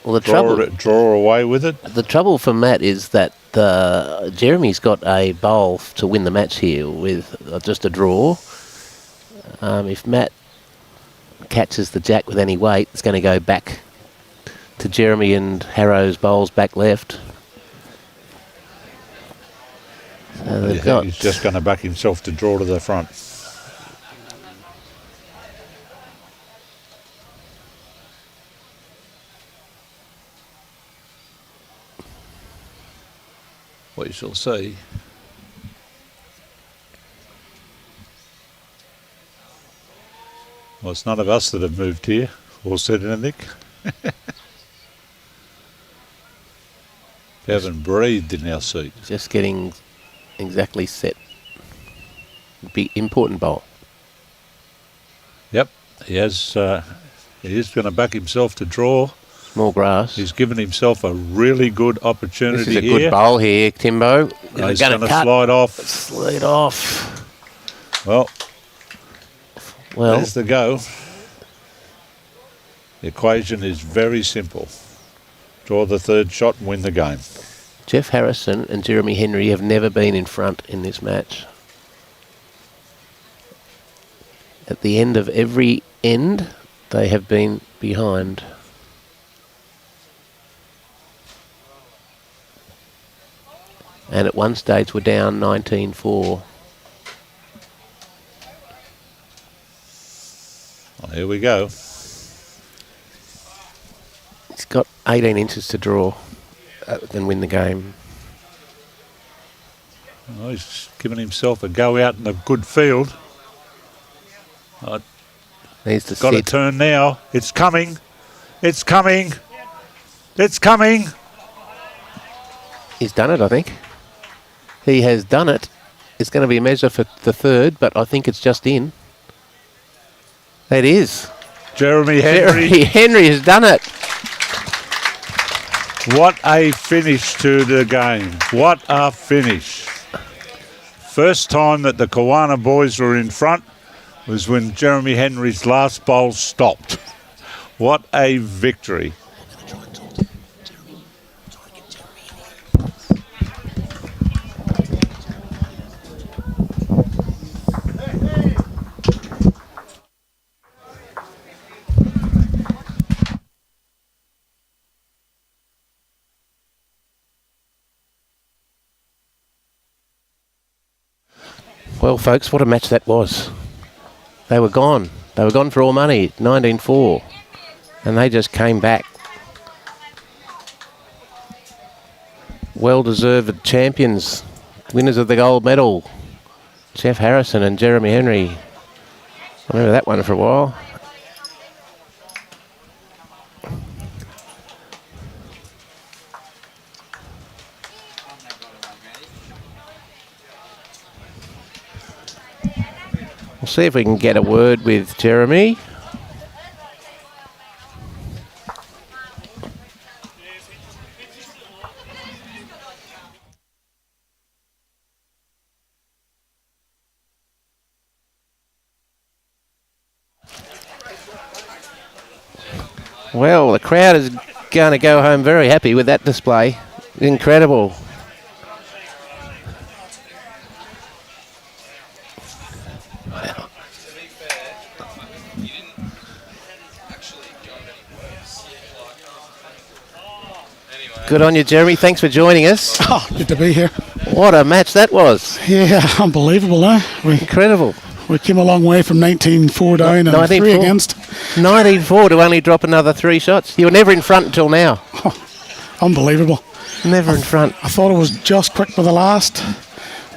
Well, draw away with it? the trouble for Matt is that Jeremy's got a bowl to win the match here with just a draw. If Matt catches the jack with any weight, it's going to go back to Jeremy and Harrow's bowls back left. So they've got He's just going to back himself to draw to the front. We shall see. Well, it's none of us that have moved here or said anything. We haven't breathed in our seat. just getting exactly set. Be important bowl. Yep, he is going to back himself to draw. More grass. He's given himself a really good opportunity This is a here. good bowl here, Timbo. He's going to slide off. Slide off. Well, Well, there's the go. The equation is very simple. Draw the third shot and win the game. Geoff Harrison and Jeremy Henry have never been in front in this match. At the end of every end, they have been behind. And at one stage we're down 19-4. Well, here we go. He's got 18 inches to draw and win the game. Well, he's given himself a go out in a good field. Needs to Got to sit. turn now. It's coming. It's coming. It's coming. He's done it, I think. He has done it. It's going to be a measure for the third, but I think it's just in. It is. Jeremy Henry. Jeremy Henry has done it. What a finish to the game. What a finish. First time that the Kawana boys were in front was when Jeremy Henry's last bowl stopped. What a victory. Well, folks, what a match that was. They were gone. They were gone for all money, 19-4. And they just came back. well-deserved champions, winners of the gold medal, Geoff Harrison and Jeremy Henry. I remember that one for a while. We'll see if we can get a word with Jeremy. Well, the crowd is going to go home very happy with that display. Incredible. Good on you, Jeremy. Thanks for joining us. Oh, good to be here. What a match that was. Yeah, unbelievable, eh? Incredible. We came a long way from 19-4 down and 19-4. 3 against. 19-4 to only drop another 3 shots. You were never in front until now. Oh, unbelievable. Never in front. I thought it was just quick with the last,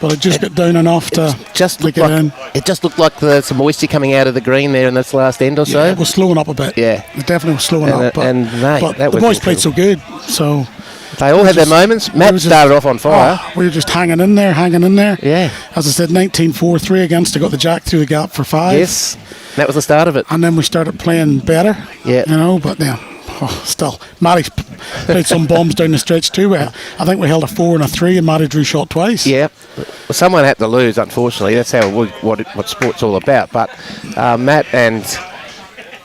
but it just got down enough to just flick looked it like, in. it just looked like there's some moisture coming out of the green there in this last end or so. Yeah, it was slowing up a bit. Yeah. It definitely was slowing up. But, that the was boys played so good, so... They all had their moments. Matt started off on fire. We were just hanging in there. Yeah. As I said, 19-4, 3 against. I got the jack through the gap for 5. Yes. That was the start of it. And then we started playing better. Yeah. You know, but then, still, Matty played some bombs down the stretch too. I think we held a 4 and a 3 and Matty drew shot twice. Yeah. Well, someone had to lose, unfortunately. That's how what sport's all about. But Matt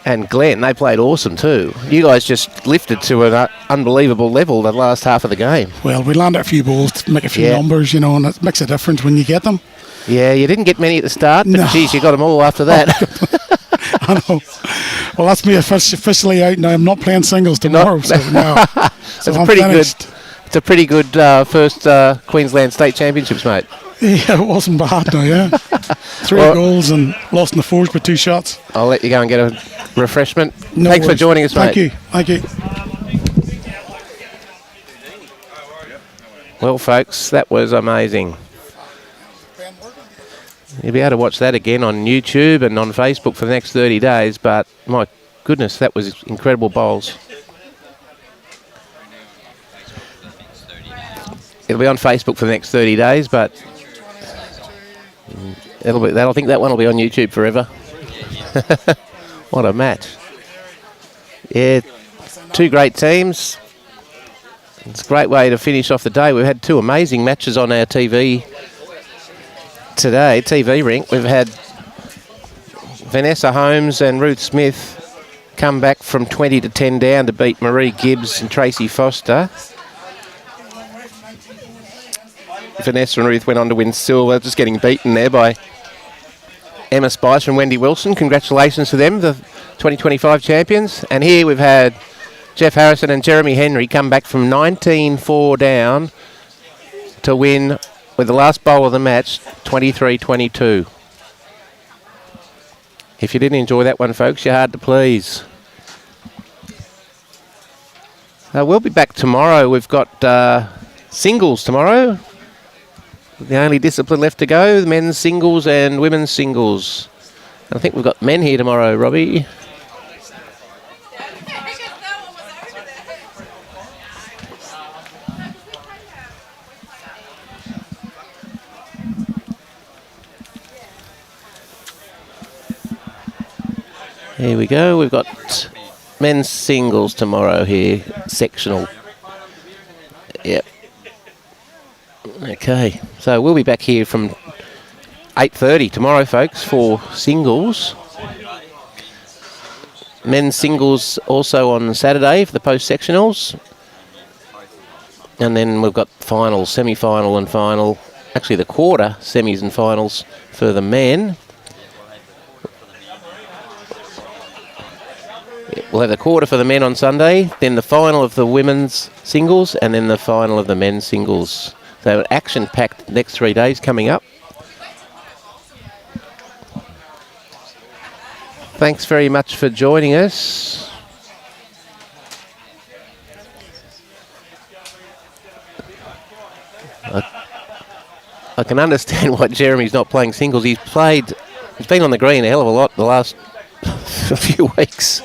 and Glen, they played awesome too. You guys just lifted to an unbelievable level the last half of the game. Well, we landed a few balls to make a few numbers, you know, and it makes a difference when you get them. Yeah, you didn't get many at the start, but No. geez, you got them all after that. I know. Well, that's me officially out now. I'm not playing singles tomorrow, so no. So It's I'm pretty finished. good. It's a pretty good first Queensland State Championships, mate. Yeah, it wasn't bad now, yeah. 3 goals and lost in the fours with 2 shots. I'll let you go and get a refreshment. No Thanks for worries. joining us, mate. Thank you. Well, folks, that was amazing. You'll be able to watch that again on YouTube and on Facebook for the next 30 days, but my goodness, that was incredible bowls. It'll be on Facebook for the next 30 days, but I think that one will be on YouTube forever. What a match. Yeah, 2 great teams. It's a great way to finish off the day. We've had 2 amazing matches on our TV today, TV rink. We've had Vanessa Holmes and Ruth Smith come back from 20 to 10 down to beat Marie Gibbs and Tracy Foster. Vanessa and Ruth went on to win silver, just getting beaten there by Emma Spicer and Wendy Wilson. Congratulations to them, the 2025 champions. And here we've had Geoff Harrison and Jeremy Henry come back from 19-4 down to win, with the last bowl of the match, 23-22. If you didn't enjoy that one, folks, you're hard to please. We'll be back tomorrow. We've got singles tomorrow. The only discipline left to go, the men's singles and women's singles. I think we've got men here tomorrow, Robbie. Here we go. We've got men's singles tomorrow here, sectional. Yep. Okay, so we'll be back here from 8:30 tomorrow, folks, for singles. Men's singles also on Saturday for the post-sectionals. And then we've got finals, semi-final and final. Actually, the quarter, semis and finals for the men. We'll have the quarter for the men on Sunday, then the final of the women's singles, and then the final of the men's singles. So action-packed next 3 days coming up. Thanks very much for joining us. I can understand why Jeremy's not playing singles. He's been on the green a hell of a lot the last few weeks.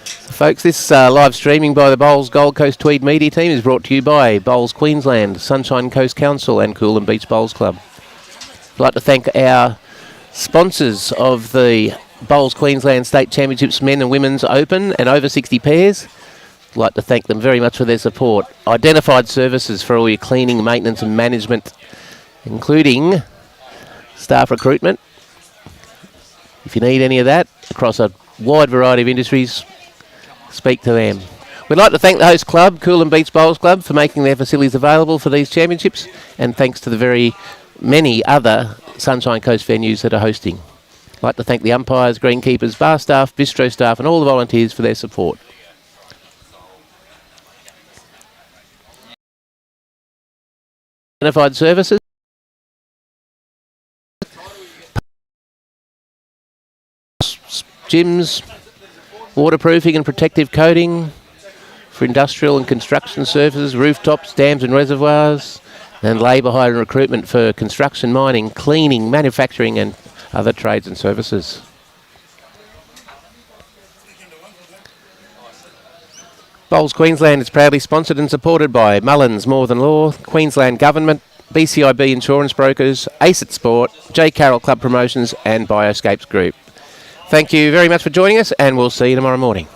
Folks, this live streaming by the Bowls Gold Coast Tweed media team is brought to you by Bowls Queensland, Sunshine Coast Council and Coolum Beach Bowls Club. I'd like to thank our sponsors of the Bowls Queensland State Championships Men and Women's Open and over 60 pairs. I'd like to thank them very much for their support. Identified services for all your cleaning, maintenance and management, including staff recruitment. If you need any of that across a wide variety of industries, speak to them. We'd like to thank the host club, Coolum Beach Bowls Club, for making their facilities available for these championships, and thanks to the very many other Sunshine Coast venues that are hosting. I'd like to thank the umpires, greenkeepers, bar staff, bistro staff and all the volunteers for their support. Identified services. Gyms, waterproofing and protective coating for industrial and construction services, rooftops, dams and reservoirs, and labour hire and recruitment for construction, mining, cleaning, manufacturing and other trades and services. Bowls Queensland is proudly sponsored and supported by Mullins More Than Law, Queensland Government, BCIB Insurance Brokers, ACET Sport, J. Carroll Club Promotions and Bioscapes Group. Thank you very much for joining us, and we'll see you tomorrow morning.